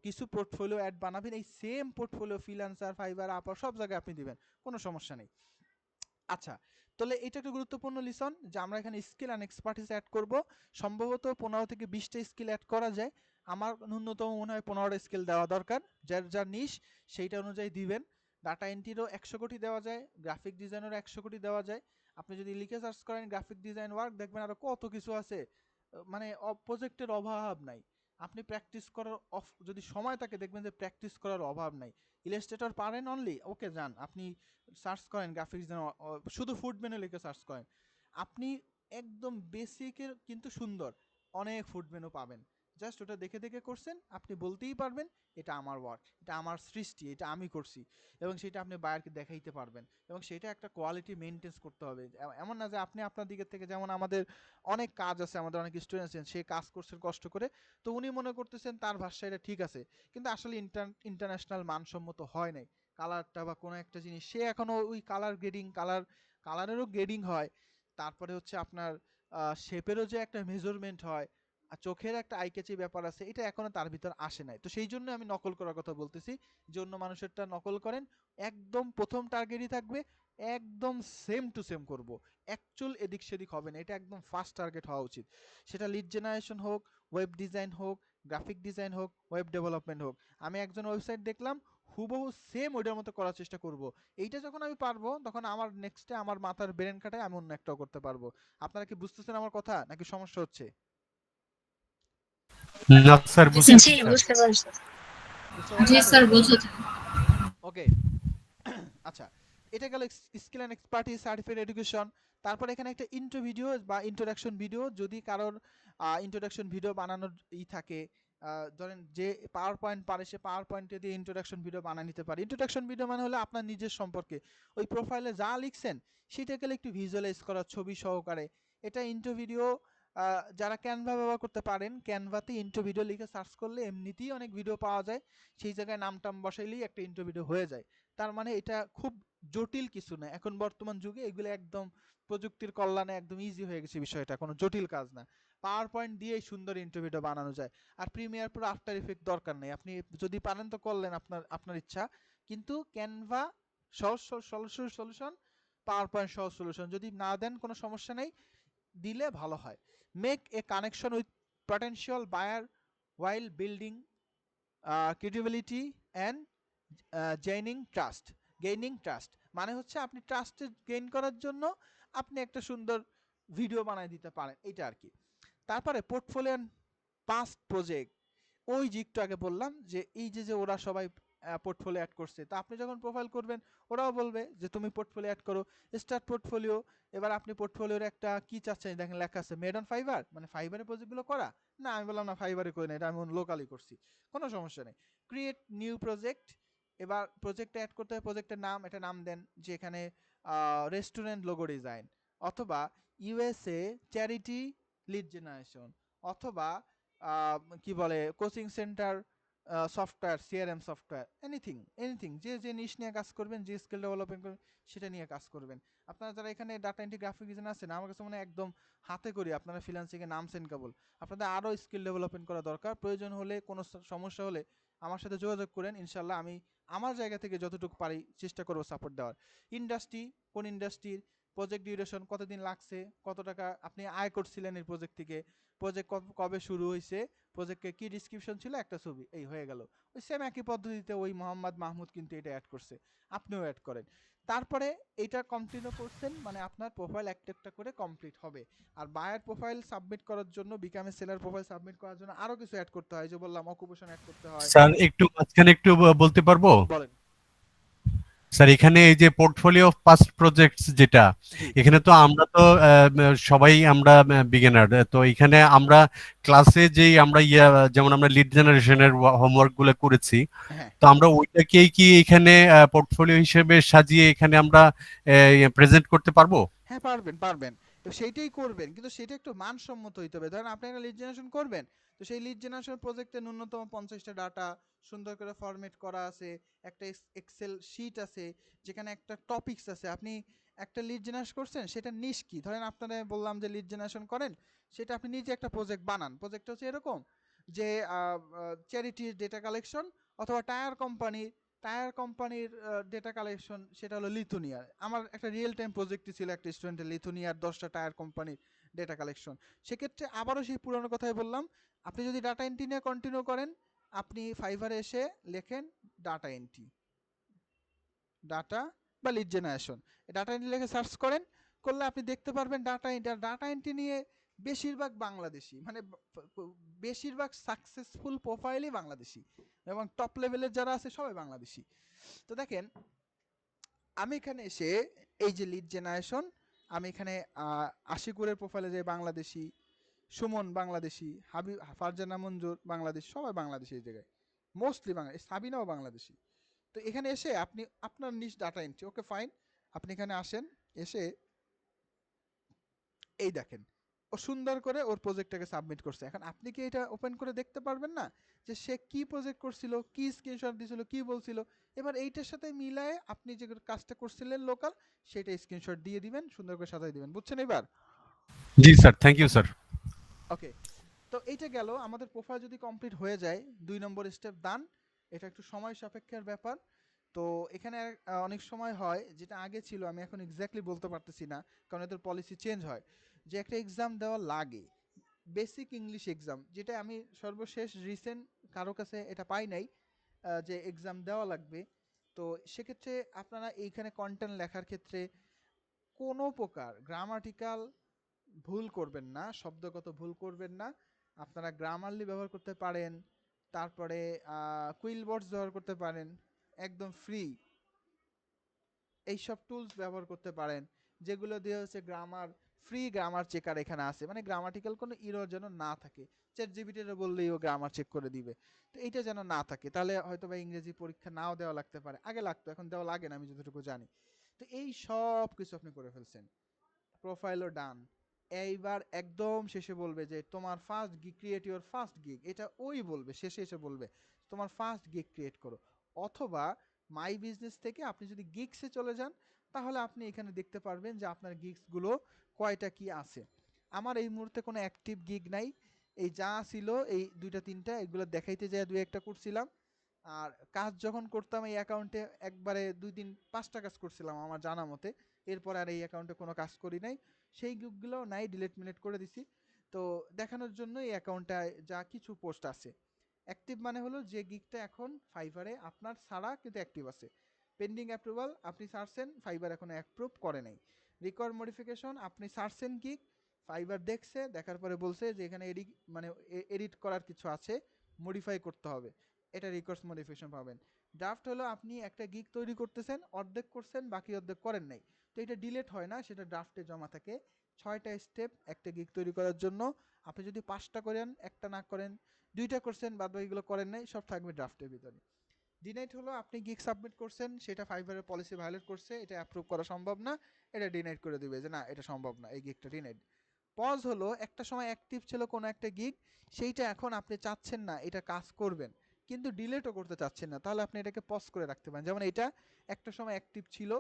কিছু পোর্টফোলিও অ্যাড বানাবেন, এই same portfolio freelancer, fibre, Upwork সব জায়গায় আপনি দিবেন, কোনো সমস্যা নেই। আচ্ছা, তাহলে এটা একটা গুরুত্বপূর্ণ লিসন যে আমরা এখানে স্কিল অ্যান্ড এক্সপার্টিস অ্যাড করব। সম্ভবত 15 থেকে 20টা স্কিল অ্যাড করা যায়। আমার ন্যূনতম মনে হয় 15টা স্কিল দেওয়া দরকার। যার যার নিশ সেইটা অনুযায়ী দিবেন। ডাটা এন্ট্রিরও 100 কোটি দেওয়া যায়, গ্রাফিক ডিজাইনেরও 100 কোটি দেওয়া যায়। আপনি যদি লিখে সার্চ করেন গ্রাফিক ডিজাইন ওয়ার্ক, দেখবেন আরো কত কিছু আছে। মানে প্রজেক্টের অভাব নাই। আপনি প্র্যাকটিস করার যদি সময় থাকে দেখবেন যে প্র্যাকটিস করার অভাব নাই। ইলাস্ট্রেটর পারেন অনলি, ওকে যান আপনি সার্চ করেন গ্রাফিক্স ডিজাইন, শুধু ফুড মেনু লিখে সার্চ করেন, আপনি একদম বেসিকের কিন্তু সুন্দর অনেক ফুড মেনু পাবেন। জাস্ট ওটা দেখে দেখে করছেন, আপনি বলতেই পারবেন এটা আমার ওয়ার্ক, এটা আমার সৃষ্টি, এটা আমি করছি, এবং সেটা আপনি বায়ারকে দেখাইতে পারবেন। এবং সেটা একটা কোয়ালিটি মেনটেন করতে হবে। এমন না যে আপনি আপনার দিকের থেকে, যেমন আমাদের অনেক কাজ আছে, আমাদের অনেক স্টুডেন্ট আছেন, সে কাজ করছেন কষ্ট করে, তো উনি মনে করতেছেন তার ভাষা এটা ঠিক আছে, কিন্তু আসলে ইন্টারন্যাশনাল মানসম্মত হয় নাই। কালারটা বা কোনো একটা জিনিস সে এখনো ওই কালারেরও গ্রেডিং হয়, তারপরে হচ্ছে আপনার শেপেরও যে একটা মেজারমেন্ট হয়, আর চোখের একটা আইকেচি ব্যাপার আছে, এটা এখনো তার ভিতর আসে নাই। তো সেই জন্য আমি নকল করার কথা বলতেছি যে অন্য মানুষেরটা নকল করেন, একদম প্রথম টার্গেটই থাকবে একদম সেম টু সেম করব, অ্যাকচুয়াল এদিক সেদিক হবে না, এটা একদম ফার্স্ট টার্গেট হওয়া উচিত। সেটা লিড জেনারেশন হোক, ওয়েব ডিজাইন হোক, গ্রাফিক ডিজাইন হোক, ওয়েব ডেভেলপমেন্ট হোক। আমি একজন ওয়েবসাইট দেখলাম, হুবহু সেম ওইটার মতো করার চেষ্টা করব। এইটা যখন আমি পারবো তখন আমার নেক্সটে আমার মাথার ব্রেন খাটায় আমি অন্য একটাও করতে পারবো। আপনারা কি বুঝতেছেন আমার কথা, নাকি সমস্যা হচ্ছে? না স্যার, জি বুঝতেছি স্যার। বুঝতে পারছি। বুঝতে জি পারছেন? স্যার বুঝতে। ওকে। আচ্ছা, এটা গেল skill and expertise certificate education. তারপর এখানে একটা ইন্ট্রো ভিডিও বা ইন্ট্রোডাকশন ভিডিও, যদি কারোর ইন্ট্রোডাকশন ভিডিও বানানোর থাকে, ধরেন যে পাওয়ার পয়েন্ট পারে সে পাওয়ার পয়েন্টে দিয়ে ইন্ট্রোডাকশন ভিডিও বানিয়ে নিতে পারে। ইন্ট্রোডাকশন ভিডিও মানে হলো আপনার নিজের সম্পর্কে, ওই প্রোফাইলে যা লিখছেন সেটা গেলে একটু ভিজুয়ালাইজ করা ছবি সহকারে। এটা ইন্ট্রো ভিডিও, যারা ক্যানভা ব্যবহার করতে পারেন, ক্যানভাতে ইন্ট্রো ভিডিও লিখে সার্চ করলে এমনিতেই অনেক ভিডিও পাওয়া যায়, সেই জায়গায় নাম টাম বসাইলেই একটা ইন্ট্রো ভিডিও হয়ে যায়। তার মানে এটা খুব জটিল কিছু না, এখন বর্তমান যুগে এগুলো একদম প্রযুক্তির কল্যাণে একদম ইজি হয়ে গেছে বিষয়টা, কোনো জটিল কাজ না। পাওয়ার পয়েন্ট দিয়েই সুন্দর ইন্ট্রো ভিডিও বানানো যায়। আর প্রিমিয়ার প্রো, আফটার ইফেক্ট দরকার নেই, আপনি যদি পারেন তো করলেন, আপনার আপনার ইচ্ছা। কিন্তু ক্যানভা সহজ সলিউশন, পাওয়ার পয়েন্ট সহজ সলিউশন, যদি না দেন কোনো সমস্যা নেই, দিলে ভালো হয়। Make a connection with potential buyer while building credibility and gaining trust মানে হচ্ছে আপনি ট্রাস্ট গেইন করার জন্য আপনি একটা সুন্দর ভিডিও বানাই দিতে পারেন, এটা আর কি। তারপরে পোর্টফোলিও পাস্ট প্রজেক্ট, ওই যে একটু আগে বললাম যে এই যে ওরা সবাই পোর্টফোলিও অ্যাড করছে, তো আপনি যখন প্রোফাইল করবেন ওরাও বলবে যে তুমি পোর্টফোলিও অ্যাড করো, স্টার্ট পোর্টফোলিও। এবার আপনি পোর্টফোলিওর একটা কি চাচ্ছেন, দেখেন লেখা আছে মেড অন ফাইবার, মানে ফাইবারে প্রজেক্টগুলো করা। না, আমি বললাম না ফাইবারে করি না, এটা আমি লোকালি করছি, কোনো সমস্যা নেই। ক্রিয়েট নিউ প্রজেক্ট, এবার প্রজেক্টে অ্যাড করতে হবে, প্রজেক্টের নাম, এটা নাম দেন যে এখানে রেস্টুরেন্ট লোগো ডিজাইন, অথবা ইউএসএ চ্যারিটি লিড জেনারেশন, অথবা কি বলে coaching centre software, CRM software, anything যে নিশ নিয়ে কাজ করবেন, যে স্কিল ডেভেলপমেন্ট করবেন সেটা নিয়ে কাজ করবেন। আপনারা যারা এখানে ডাটা এন্ট্রি গ্রাফিক ডিজাইন আছেন, আমার কাছে মনে হয় একদম হাতে করি আপনারা ফ্রিল্যান্সিংয়ে নামছেন কেবল, আপনাদের আরও স্কিল ডেভেলপমেন্ট করা দরকার। প্রয়োজন হলে কোনো সমস্যা হলে আমার সাথে যোগাযোগ করেন, ইনশাল্লাহ আমি আমার জায়গা থেকে যতটুকু পারি চেষ্টা করবো সাপোর্ট দেওয়ার। ইন্ডাস্ট্রি, কোন ইন্ডাস্ট্রির, প্রজেক্ট ডিউরেশন কতদিন লাগছে, কত টাকা আপনি আয় করছিলেন এই প্রজেক্ট থেকে, প্রজেক্ট কবে শুরু হয়েছে, প্রজেক্টে কি ডিসক্রিপশন ছিল, একটা ছবি, এই হয়ে গেল। ওই সেম একই পদ্ধতিতে ওই মোহাম্মদ মাহমুদ কিন্তু এটা অ্যাড করছে, আপনিও অ্যাড করেন। তারপরে এইটা কন্টিনিউ করছেন মানে আপনার প্রোফাইল একটা একটা করে কমপ্লিট হবে। আর বায়ার প্রোফাইল সাবমিট করার জন্য, বিকামে সেলার প্রোফাইল সাবমিট করার জন্য আরো কিছু অ্যাড করতে হয়, যে বললাম অকুপেশন অ্যাড করতে হয়। স্যার একটু মাঝখানে একটু বলতে পারবো? বলেন। স্যার এখানে এই যে পোর্টফোলিও অফ পাস্ট প্রজেক্টস যেটা, জি এখানে তো আমরা তো সবাই আমরা বিগিনার, তো এখানে আমরা ক্লাসে যেই আমরা যেমন আমরা লিড জেনারেশনের হোমওয়ার্ক গুলো করেছি, হ্যাঁ তো আমরা ওইটাকেই কি এখানে পোর্টফোলিও হিসেবে সাজিয়ে এখানে আমরা প্রেজেন্ট করতে পারবো? হ্যাঁ পারবেন পারবেন। তো সেইটাই করবেন, কিন্তু সেটা একটু মানসম্মত হইতে হবে। ধরেন আপনি একটা লিড জেনারেশন করবেন, তো সেই লিড জেনারেশন প্রজেক্টে ন্যূনতম 50টা ডাটা সুন্দর করে ফরম্যাট করা আছে, একটা এক্সেল শিট আছে যেখানে একটা টপিকস আছে। আপনি একটা লিড জেনারেশন করছেন, সেটা নিশ কি, ধরেন আপনারা বললাম যে লিড জেনারেশন করেন, সেটা আপনি নিজে একটা প্রজেক্ট বানান। প্রজেক্টটা হচ্ছে এরকম যে চ্যারিটির ডেটা কালেকশন, অথবা টায়ার কোম্পানির ডেটা কালেকশন, সেটা হলো লিথুনিয়ার। আমার একটা রিয়েল টাইম প্রজেক্টই ছিল একটা স্টুডেন্টের, লিথুনিয়ার 10টা টায়ার কোম্পানির ডেটা কালেকশন। সেক্ষেত্রে আবারও সেই পুরনো কথাই বললাম, আপনি যদি ডাটা এন্ট্রি নিয়ে কন্টিনিউ করেন, আপনি ফাইভারে এসে লেখেন ডাটা এন্ট্রি, ডাটা বা লিড জেনারেশন, ডাটা এন্ট্রি লিখে সার্চ করেন, করলে আপনি দেখতে পারবেন ডাটা এন্ট্রি নিয়ে বেশিরভাগ বাংলাদেশি, মানে বেশিরভাগ সাকসেসফুল প্রোফাইলই বাংলাদেশি, এবং টপ লেভেলের যারা আছে সবাই বাংলাদেশি। তো দেখেন, আমি এখানে এসে এই যে লিড জেনারেশন, আমি এখানে আশিকুরের প্রোফাইলে যে বাংলাদেশি, সুমন বাংলাদেশি, ফারজানা মঞ্জুর বাংলাদেশি, সবাই বাংলাদেশি এই জায়গায়, মোস্টলি বাংলাদেশ, সাবিনাও বাংলাদেশি। তো এখানে এসে আপনি আপনার নিজ ডাটা এন্ট্রি, ওকে ফাইন, আপনি এখানে আসেন, এসে এই দেখেন ও সুন্দর করে ওর প্রজেক্টটাকে সাবমিট করছে। এখন আপনি কি এটা ওপেন করে দেখতে পারবেন না যে সে কি প্রজেক্ট করছিল, কি স্ক্রিনশট দিছিল, কি বলছিল? এবার এইটার সাথে মিলায়ে আপনি যে কাজটা করছিলেন লোকাল, সেটা স্ক্রিনশট দিয়ে দিবেন, সুন্দর করে সাজাই দিবেন। বুঝছেন এবার? জি স্যার, থ্যাংক ইউ স্যার। ওকে, তো এইটা গেল। আমাদের প্রোফাইল যদি কমপ্লিট হয়ে যায়, 2 নম্বর স্টেপ ডান। এটা একটু সময় সাপেক্ষের ব্যাপার। তো এখানে অনেক সময় হয়, যেটা আগে ছিল আমি এখন এক্স্যাক্টলি বলতে পারতেছি না, কারণ এদের পলিসি চেঞ্জ হয়, যে একটা এক্সাম দেওয়া লাগে, বেসিক ইংলিশ এক্সাম, যেটা আমি সর্বশেষ রিসেন্ট কারো কাছে এটা পাই নাই, যে এক্সাম দেওয়া লাগবে। তো সেক্ষেত্রে আপনারা এইখানে কন্টেন্ট লেখার ক্ষেত্রে কোনো প্রকার গ্রামাটিক্যাল ভুল করবেন না, শব্দগত ভুল করবেন না। আপনারা গ্রামারলি ব্যবহার করতে পারেন, তারপরে কুইলবর্ডস ব্যবহার করতে পারেন, একদম ফ্রি এইসব টুলস ব্যবহার করতে পারেন, যেগুলো দিয়ে হচ্ছে গ্রামার, ফ্রি গ্রামার চেকার এখানে আছে, মানে গ্রামাটিক্যাল কোনো ইরর যেন না থাকে। চ্যাট জিপিটিতে বললেই ও গ্রামার চেক করে দিবে। তো এইটা যেন না থাকে, তাহলে হয়তো বা ইংরেজি পরীক্ষা নাও দেওয়া লাগতে পারে। আগে লাগতো, এখন দেওয়া লাগে না আমি যতটুকু জানি। তো এই সব কিছু আপনি করে ফেলছেন, প্রোফাইলও ডান। এইবার একদম শেষে বলবে যে তোমার first gig, create your first gig, এটা ওই বলবে, শেষে এসে বলবে তোমার ফার্স্ট গিগ ক্রিয়েট করো। অথবা মাই বিজনেস থেকে আপনি যদি গিগসে চলে যান, তাহলে আপনি এখানে দেখতে পারবেন যে আপনার গিগসগুলো কয়টা কি আছে। আমার এই মুহূর্তে কোনো অ্যাক্টিভ গিগ নাই, এই যা ছিল এই 2টা 3টা, এগুলো দেখাইতে যায় 2-1টা করছিলাম। আর কাজ যখন করতাম এই অ্যাকাউন্টে, একবারে 2 3 5টা কাজ করছিলাম আমার জানা মতে, এরপর আর এই অ্যাকাউন্টে কোনো কাজ করি নাই। সেই গিগগুলো নাই, ডিলিট মিলেট করে দিছি। তো দেখানোর জন্য এই অ্যাকাউন্টটায় যা কিছু পোস্ট আছে। অ্যাক্টিভ মানে হলো যে গিগটা এখন ফাইবারে আপনার ছাড়া কিন্তু অ্যাক্টিভ আছে। পেন্ডিং অ্যাপ্রুভাল, আপনি সার্চেন, ফাইবার এখনো অ্যাপ্রুভ করে নাই। রিকোয়ার্ড মডিফিকেশন, আপনি সার্চেন গিগ, ফাইবার দেখছে, দেখার পরে বলছে যে এখানে এডিট করার কিছু আছে, মডিফাই করতে হবে, এটা রিকোয়ার্ড মডিফিকেশন পাবেন। ড্রাফট হলো আপনি একটা গিগ তৈরি করতেছেন, অর্ধেক করছেন, বাকি অর্ধেক করেন নাই, তো এটা ডিলেট হয় না, সেটা ড্রাফটে জমা থাকে। 6টা স্টেপ একটা গিগ তৈরি করার জন্য। আপনি যদি 5টা করেন, একটা না করেন, 2টা করছেন, বাদ বাকিগুলো করেন নাই, সব থাকবে ড্রাফটের ভিতরে। ডিনাইট হলো আপনি গিগ সাবমিট করছেন, সেটা ফাইবারের পলিসি ভায়োলেট করছে, এটা অ্যাপ্রুভ করা সম্ভব না, এটা ডিনাইট করে দিবে যে না এটা সম্ভব না, এই গিগটা ডিনাইট। পজ হলো একটা সময় অ্যাক্টিভ ছিল কোনো একটা গিগ, সেইটা এখন আপনি চাচ্ছেন না এটা কাজ করবেন, কিন্তু ডিলেটও করতে চাচ্ছেন না, তাহলে আপনি এটাকে পজ করে রাখতে পারেন। যেমন এটা একটা সময় অ্যাক্টিভ ছিল,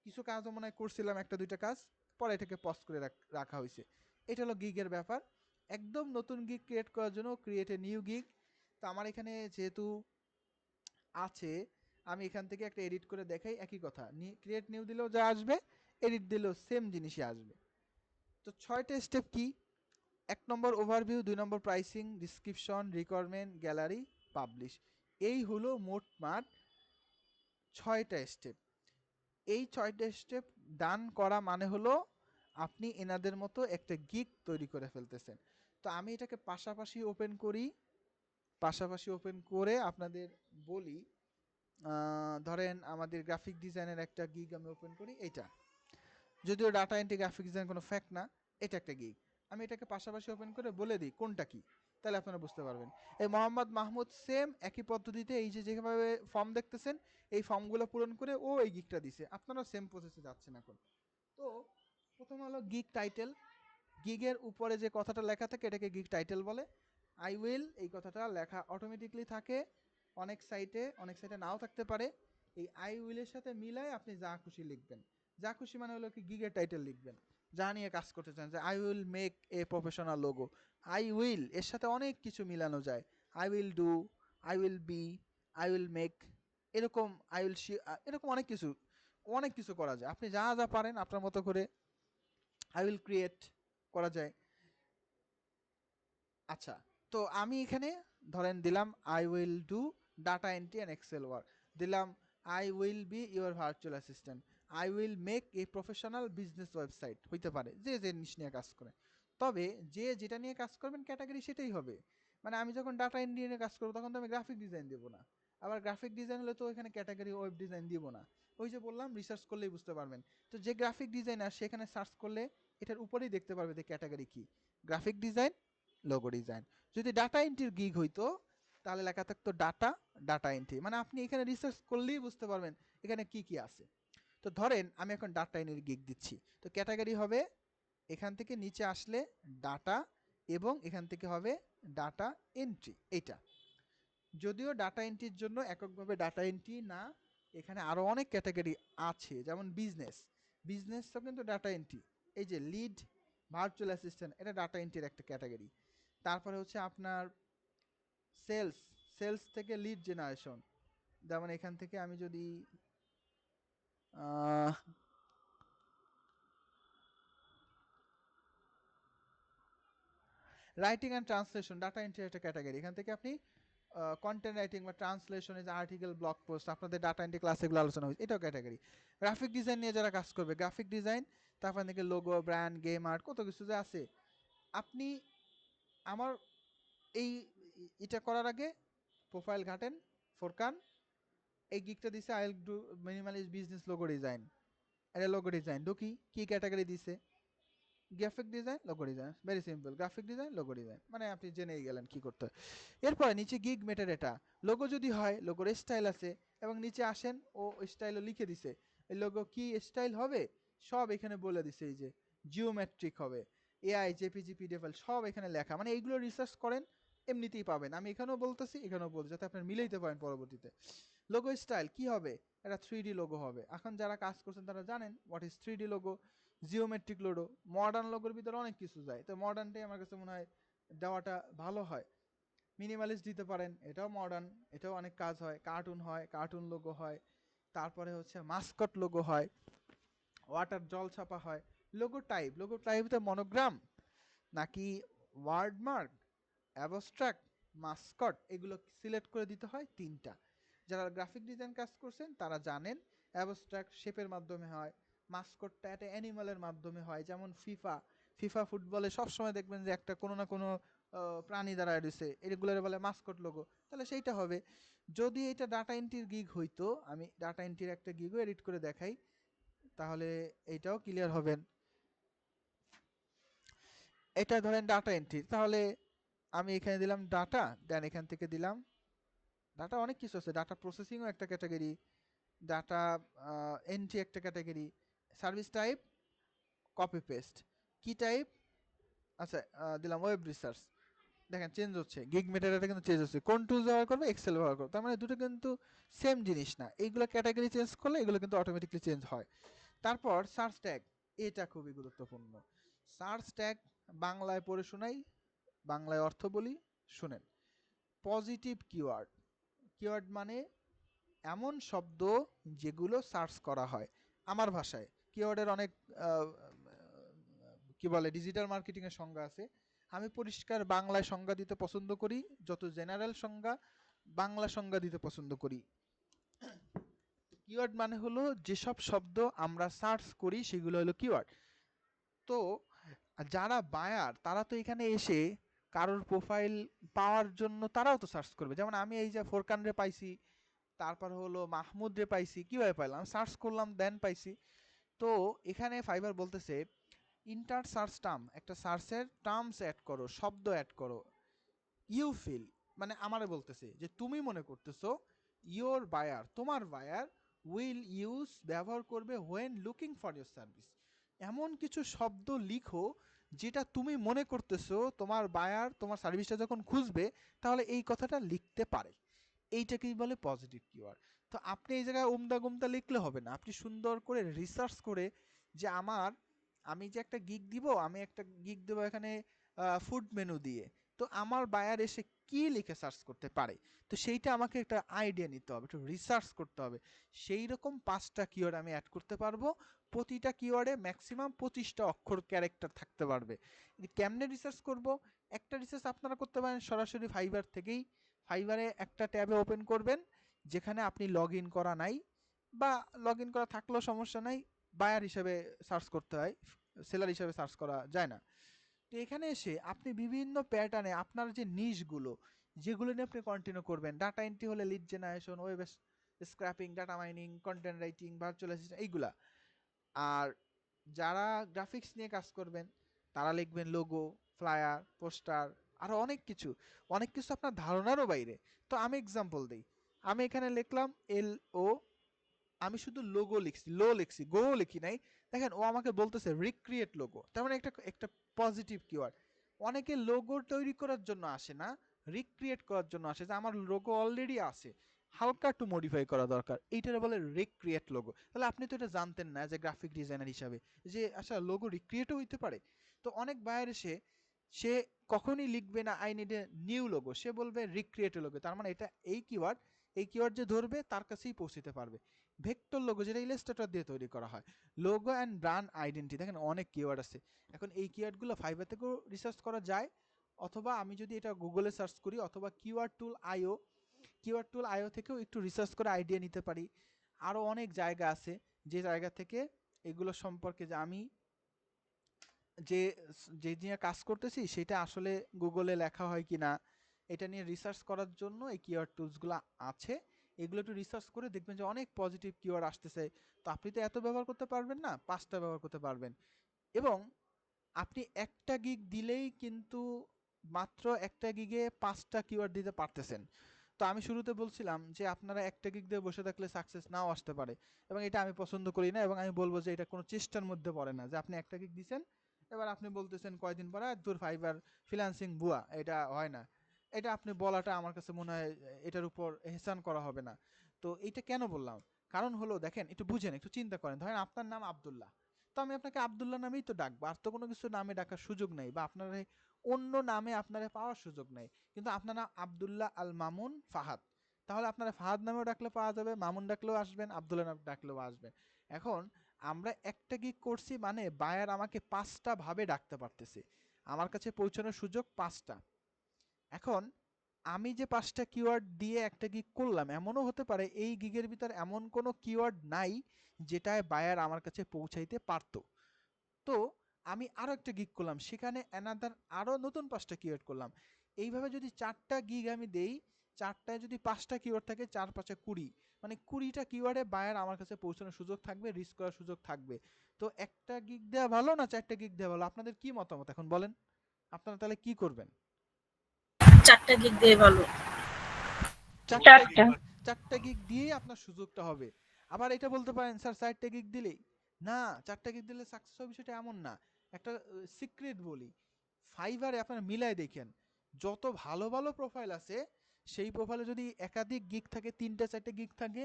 কিছু কাজও মনে হয় করছিলাম, একটা দুইটা কাজ, পরে এটাকে পজ করে রাখা হয়েছে। এটা হলো গিগের ব্যাপার। একদম নতুন গিগ ক্রিয়েট করার জন্য ক্রিয়েট এ নিউ গিগ। তো আমার এখানে যেহেতু আছে, আমি এখান থেকে একটা এডিট করে দেখাই, একই কথা, ক্রিয়েট নিউ দিলেও যা আসবে, এডিট দিলেও সেম জিনিসই আসবে। তো 6টা স্টেপ কি? 1 নম্বর ওভারভিউ, 2 নম্বর pricing, description, requirement, gallery, publish. এই হলো মোটমাট 6টা স্টেপ। এই 6টা স্টেপ ডান করা মানে হলো আপনি এনাদের মতো একটা গিগ তৈরি করে ফেলতেছেন। তো আমি এটাকে পাশাপাশি ওপেন করি, পাশাপাশি ওপেন করে আপনাদের বলি, ধরেন আমাদের গ্রাফিক ডিজাইনের একটা গিগ আমি ওপেন করি, এটা যদিও ডাটা এন্ট্রি গ্রাফিক ডিজাইন কোনো ফ্যাক্ট না, এটা একটা গিগ। আমি এটাকে পাশাপাশি ওপেন করে বলে দিই কোনটা কি, তাহলে আপনারা বুঝতে পারবেন। এই মোহাম্মদ মাহমুদ সেম একই পদ্ধতিতে এই যে যেভাবে ফর্ম দেখতেছেন এই ফর্মগুলো পূরণ করে ও এই গিগটা দিছে, আপনারা সেম প্রসেসে যাচ্ছেন এখন। তো প্রথম হলো গিগ টাইটেল। গিগের উপরে যে কথাটা লেখা থাকে এটাকে গিগ টাইটেল বলে। আই উইল এই কথাটা লেখা অটোমেটিকলি থাকে অনেক সাইটে, অনেক সাইটে নাও থাকতে পারে। এই আই উইলের সাথে মিলায় আপনি যা খুশি লিখবেন। যা খুশি মানে হলো কি গিগের টাইটেল লিখবেন, যা নিয়ে কাজ করতে চান। যে I will make a professional logo, I will এর সাথে অনেক কিছু মিলানো যায়। I will do, I will B, I will make, এরকম আই উইল এরকম অনেক কিছু, অনেক কিছু করা যায়। আপনি যা যা পারেন আপনার মতো করে আই উইল ক্রিয়েট করা যায়। আচ্ছা, তো আমি এখানে ধরেন দিলাম I will do data entry and Excel work, দিলাম I will be your virtual assistant, I will make a professional business website, হইতে পারে যে যে জিনিস নিয়ে কাজ করে। তবে যে যেটা নিয়ে কাজ করবেন ক্যাটাগরি সেটাই হবে। মানে আমি যখন ডাটা এন্ট্রি নিয়ে কাজ করবো তখন তো আমি গ্রাফিক ডিজাইন দেবো না, আবার গ্রাফিক ডিজাইন হলে তো এখানে ক্যাটাগরি ওয়েব ডিজাইন দিব না। ওই যে বললাম রিসার্চ করলেই বুঝতে পারবেন। তো যে গ্রাফিক ডিজাইনার সেখানে সার্চ করলে এটার উপরেই দেখতে পারবে যে ক্যাটাগরি কি, গ্রাফিক ডিজাইন, লোগো ডিজাইন। যদি ডাটা এন্ট্রির গিগ হইতো তাহলে লেখা থাকতো ডাটা, ডাটা এন্ট্রি, মানে আপনি এখানে রিসার্চ করলেই বুঝতে পারবেন এখানে কি কি আছে। তো ধরেন আমি এখন ডাটা এন্ট্রির গিগ দিচ্ছি, তো ক্যাটাগরি হবে এখান থেকে নিচে আসলে ডাটা, এবং এখান থেকে হবে ডাটা এন্ট্রি। এটা যদিও ডাটা এন্ট্রির জন্য এককভাবে ডাটা এন্ট্রি না, এখানে আরও অনেক ক্যাটাগরি আছে, যেমন বিজনেস, বিজনেসও কিন্তু ডাটা এন্ট্রি। এই যে লিড ভার্চুয়াল অ্যাসিস্ট্যান্ট, এটা ডাটা এন্ট্রির একটা ক্যাটাগরি। তারপরে হচ্ছে আপনার সেলস, সেলস থেকে লিড জেনারেশন, যেমন এখান থেকে আমি যদি writing and translation, data entry একটা ক্যাটাগরি। এখান থেকে আপনি কন্টেন্ট রাইটিং বা ট্রান্সলেশন, যে আর্টিকেল, ব্লগ পোস্ট, আপনাদের ডাটা এন্ট্রি ক্লাসে এগুলো আলোচনা হয়েছে, এটাও ক্যাটাগরি। গ্রাফিক ডিজাইন নিয়ে যারা কাজ করবে, গ্রাফিক ডিজাইন, তারপর থেকে লোগো, ব্র্যান্ড, গেম আর্ট, কত কিছু যে আছে। আপনি আমার এই এটা করার আগে প্রোফাইল ঘাটেন, ফোরকান এই গিকটা দিছে I will do minimalist business logo design, এটা লোগো ডিজাইন ঢুকি কি ক্যাটাগরি দিছে, graphic design, logo design, very simple, graphic design, logo design, মানে আপনি জেনেই গেলেন কি করতে হয়। এরপরে নিচে গিগ মেটার, এটা লোগো যদি হয় লোগোর স্টাইল আছে, এবং নিচে আসেন ও স্টাইলও লিখে দিছে, এই লোগো কি স্টাইল হবে সব এখানে বলে দিছে। এই যে জিওমেট্রিক হবে, এআই, জেপিজি, পিডিএফএল সব এখানে লেখা, মানে এইগুলো রিসার্চ করেন এমনিতেই পাবেন। আমি এখানেও বলতেছি এখানেও বলছি যাতে আপনার মিলাইতে পারেন পরবর্তীতে। লোগো স্টাইল কি হবে, এটা 3D লোগো হবে। এখন যারা কাজ করছেন তারা জানেন what is 3D logo, geometric logo. Modern লোগোর ভিতরে অনেক কিছু যায়, তো মডার্নটাই আমার কাছে মনে হয় দেওয়াটা ভালো হয়। মিনিমালিস্ট দিতে পারেন, এটাও মডার্ন, এটাও অনেক কাজ হয়। কার্টুন হয়, কার্টুন লোগো হয়। তারপরে হচ্ছে মাস্কট লোগো হয়, ওয়াটার জল ছাপা হয়। লোগো টাইপ, লোগো টাইপতে মনোগ্রাম নাকি ওয়ার্ডমার্ক, অ্যাবস্ট্রাক্ট, মাস্কট, এগুলো সিলেক্ট করে দিতে হয় 3টা। যারা গ্রাফিক ডিজাইন কাজ করছেন তারা জানেন অ্যাবস্ট্রাক্ট শেপের মাধ্যমে হয়, মাস্কটটা একটা অ্যানিমালের মাধ্যমে হয়, যেমন ফিফা, ফিফা ফুটবলে সবসময় দেখবেন যে একটা কোনো না কোনো প্রাণী দ্বারা রয়েছে, এগুলোর বলে মাস্কট লোগো, তাহলে সেইটা হবে। যদি এটা ডাটা এন্ট্রির গিগ হইতো, আমি ডাটা এন্ট্রির একটা গিগও এডিট করে দেখাই, তাহলে এইটাও ক্লিয়ার হবেন। এটা ধরেন ডাটা এন্ট্রি, তাহলে আমি এখানে দিলাম ডাটা, দেন এখান থেকে দিলাম ডাটা, অনেক কিছু আছে, ডাটা প্রসেসিংও একটা ক্যাটাগরি, ডাটা এন্ট্রি একটা category, service type, copy paste, কি টাইপ, আচ্ছা দিলাম ওয়েব রিসার্চ। দেখেন চেঞ্জ হচ্ছে, গিগ মেটারিয়ালটা কিন্তু চেঞ্জ হচ্ছে, কোন টুলস ব্যবহার করবে, এক্সেল ব্যবহার করবে, তার মানে দুটো কিন্তু সেম জিনিস না। এইগুলো ক্যাটাগরি চেঞ্জ করলে এগুলো কিন্তু অটোমেটিকলি চেঞ্জ হয়। তারপর সার্চ ট্যাগ, এটা খুবই গুরুত্বপূর্ণ। সার্চ ট্যাগ বাংলায় পড়ে শোনাই, বাংলায় অর্থ বলি, শুনেন। পজিটিভ কিওয়ার্ড, কিওয়ার্ড মানে এমন শব্দ যেগুলো সার্চ করা হয়। আমার ভাষায় কিওয়ার্ডের অনেক কি বলে ডিজিটাল মার্কেটিং এর সংজ্ঞা আছে, আমি পরিষ্কার বাংলায় সংজ্ঞা দিতে পছন্দ করি, যত জেনারেল সংজ্ঞা বাংলা সংজ্ঞা দিতে পছন্দ করি। কিওয়ার্ড মানে হলো যেসব শব্দ আমরা সার্চ করি সেগুলো হলো কিওয়ার্ড। তো যারা বায়ার তারা তো এখানে এসে কারোর প্রোফাইল পাওয়ার জন্য তারাও তো সার্চ করবে। যেমন আমি এই যে ফোরকান রে পাইছি, তারপর হলো মাহমুদ রে পাইছি, কিভাবে পাইলাম? সার্চ করলাম দেন পাইছি। তো এখানে ফাইবার বলতেছে ইন্টার সার্চ টার্ম, একটা সার্চের টার্মস অ্যাড করো, শব্দ অ্যাড করো। ইউ ফিল মানে আমারে বলতেছে যে তুমি মনে করতেছো ইয়োর বায়ার, তোমার বায়ার উইল ইউজ ব্যবহার করবে when looking for your service. এমন কিছু শব্দ লিখো যেটা তুমি মনে করতেছো তোমার বায়ার তোমার সার্ভিসটা যখন খুঁজবে তাহলে এই কথাটা লিখতে পারে। এইটাকেই বলে পজিটিভ কিওয়ার্ড। তো আপনি এই জায়গায় উমদা গুমদা লিখলে হবে না, আপনি সুন্দর করে রিসার্চ করে যে আমি যে একটা গিগ দিব, আমি একটা গিগ দেবো এখানে ফুড মেনু দিয়ে, তো আমার বায়ার এসে কি লিখে সার্চ করতে পারে, তো সেইটা আমাকে একটা আইডিয়া নিতে হবে, একটু রিসার্চ করতে হবে। সেই রকম 5টা কিওয়ার্ড আমি অ্যাড করতে পারবো। প্রতিটা কিওয়ার্ডে ম্যাক্সিমাম 25টা অক্ষর ক্যারেক্টার থাকতে পারবে। কেমনে রিসার্চ করব? একটা রিসার্চ আপনারা করতে পারেন সরাসরি ফাইবার থেকেই। ফাইবারে একটা ট্যাবে ওপেন করবেন যেখানে আপনি লগ ইন করা নাই, বা লগ ইন করা থাকলেও সমস্যা নাই, বায়ার হিসেবে সার্চ করতে হয়, সেলার হিসেবে সার্চ করা যায় না। তো এখানে এসে আপনি বিভিন্ন প্যাটার্নে আপনার যে নিশগুলো যেগুলো নিয়ে আপনি কন্টিনিউ করবেন, ডাটা এন্ট্রি হলে lead generation, web scraping, data mining, content writing, virtual assistant, এইগুলা। আর যারা গ্রাফিক্স নিয়ে কাজ করবেন তারা লিখবেন লোগো, ফ্লায়ার, পোস্টার, আরো অনেক কিছু, অনেক কিছু আপনার ধারণারও বাইরে। তো আমি এক্সাম্পল দিই, আমি এখানে লিখলাম এল ও, আমি শুধু লোগো লিখছি, লো লিখছি, গো লিখি নাই। দেখেন ও আমাকে বলতেছে রিক্রিয়েট লোগো, তার মানে একটা একটা পজিটিভ কিওয়ার্ড। অনেকে লোগো তৈরি করার জন্য আসে না, রিক্রিয়েট করার জন্য আসে, যে আমার লোগো অলরেডি আছে, হালকা একটু মডিফাই করা দরকার, এইটারে বলে রিক্রিয়েট লোগো। তাহলে আপনি তো এটা জানতেন না যে গ্রাফিক ডিজাইনার হিসাবে যে আচ্ছা লোগো রিক্রিয়েটও হইতে পারে। তো অনেক বায়ার এসে সে কখনই লিখবে না I need a new logo, সে বলবে রিক্রিয়েট লোগো, তার মানে এটা এই কিওয়ার্ড, এই কিওয়ার্ড যে ধরবে তার কাছেই পৌঁছতে পারবে। ভেক্টর লোগো যেটা ইলাস্ট্রেটর দিয়ে তৈরি করা হয়, লোগো অ্যান্ড ব্র্যান্ড আইডেন্টিটি, দেখেন অনেক কিওয়ার্ড আছে। এখন এই কিওয়ার্ডগুলো ফাইবার থেকেও রিসার্চ করা যায়, অথবা আমি যদি এটা গুগলে সার্চ করি, অথবা কিওয়ার্ড টুল আইও থেকেও একটু রিসার্চ করে আইডিয়া নিতে পারি। আরও অনেক জায়গা আছে যে জায়গা থেকে এগুলো সম্পর্কে যে আমি যে যে নিয়ে কাজ করতেছি সেটা আসলে গুগলে লেখা হয় কি না এটা নিয়ে রিসার্চ করার জন্য এই কিওয়ার্ড টুলসগুলো আছে। এগুলো একটু রিসার্চ করে দেখবেন যে অনেক পজিটিভ কিওয়ার্ড আসতেছে। তো আপনি তো এত ব্যবহার করতে পারবেন না, 5টা ব্যবহার করতে পারবেন। এবং আপনি একটা গিগ দিলেই কিন্তু মাত্র একটা গিগে 5টা কিওয়ার্ড দিতে পারতেছেন। তো আমি শুরুতে বলছিলাম যে আপনারা একটা গিগ দিয়ে বসে থাকলে সাকসেস নাও আসতে পারে, এবং এটা আমি পছন্দ করি না, এবং আমি বলবো যে এটা কোনো চেষ্টার মধ্যে পড়ে না যে আপনি একটা গিগ দিচ্ছেন এবার আপনি বলতেছেন কয়দিন পরে দূর ফাইবার ফ্রিল্যান্সিং ভুয়া, এটা হয় না। এটা আপনি বলাটা আমার কাছে মনে হয় এটার উপর এহসান করা হবে না। তো এইটা কেন বললাম, কারণ হলো দেখেন একটু বুঝেন, একটু চিন্তা করেন, ধরেন আপনার নাম আব্দুল্লাহ, তো আমি আপনাকে আব্দুল্লাহ নামেই তো ডাকবো, আর তো কোনো কিছু নামে ডাকার সুযোগ নেই, বা আপনার অন্য নামে আপনারা পাওয়ার সুযোগ নেই। কিন্তু আপনার নাম আব্দুল্লাহ আল মামুন ফাহাদ, তাহলে আপনারা ফাহাদ নামেও ডাকলে পাওয়া যাবে, মামুন ডাকলেও আসবেন, আব্দুল্লাহ নাম ডাকলেও আসবেন। এখন আমরা একটা গিগ করছি মানে বায়ার আমাকে 5টা ভাবে ডাকতে পারতেছে, আমার কাছে পৌঁছানোর সুযোগ 5টা। এখন আমি যে 5টা কিওয়ার্ড দিয়ে একটা গিগ করলাম, এমনও হতে পারে এই গিগের ভিতর এমন কোনো কিওয়ার্ড নাই যেটায় বায়ার আমার কাছে পৌঁছাইতে পারতো। তো আমি আরো একটা গিগ করলাম, সেখানে অ্যানাদার আরো নতুন 5টা কিওয়ার্ড করলাম। এইভাবে যদি 4টা গিগ আমি দেই, 4টায় যদি 5টা কিওয়ার্ড থাকে, 4 5 20, মানে 20টা কিওয়ার্ডে বায়ার আমার কাছে পৌঁছানোর সুযোগ থাকবে, রিস্ক করার সুযোগ থাকবে। তো একটা গিগ দেওয়া ভালো না 4টা গিগ দেওয়া ভালো? আপনাদের কি মতামত এখন বলেন, আপনারা তাহলে কি করবেন? 4টা গিগ দিয়ে ভালো। 4টা। 4টা গিগ দিয়ে আপনার সুযোগটা হবে। আবার এটা বলতে পারেন স্যার 4টা গিগ দিলেই না, 4টা গিগ দিলে সাকসেস হবে বিষয়টা এমন না। একটা সিক্রেট বলি, ফাইবারে আপনারা মিলাই দেখেন, যত ভালো ভালো প্রোফাইল আছে সেই প্রোফাইলে যদি একাধিক গিগ থাকে, 3টা 4টা গিগ থাকে,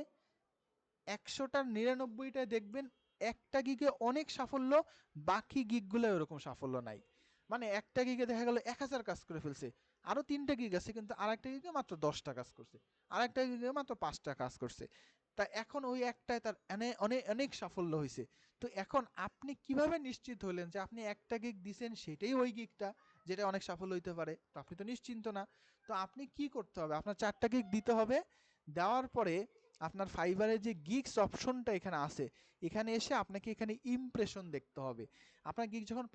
100টার 99টায় দেখবেন একটা গিগে অনেক সাফল্য, বাকি গিগগুলো এরকম সাফল্য নাই। মানে একটা গিগে দেখা গেল 1000 কাজ করে ফেলছে, আরও 3টা গিগ আছে কিন্তু আরেকটা গিগে মাত্র 10টা কাজ করছে, আরেকটা গিগে মাত্র 5টা কাজ করছে। তা এখন ওই একটায় তার অনেক অনেক সাফল্য হয়েছে। তো এখন আপনি কিভাবে নিশ্চিত হলেন যে আপনি একটা গিগ দিছেন সেটাই ওই গিগটা যেটা অনেক সাফল্য হইতে পারে? তো আপনি তো নিশ্চিন্ত না। তো আপনি কি করতে হবে, আপনার 4টা গিগ দিতে হবে। দেওয়ার পরে আপনার ফাইবারের যে গিগস অপশনটা এখানে আছে, এখানে এসে আপনাকে এখানে ইমপ্রেশন দেখতে হবে। আপনার গিগ যখন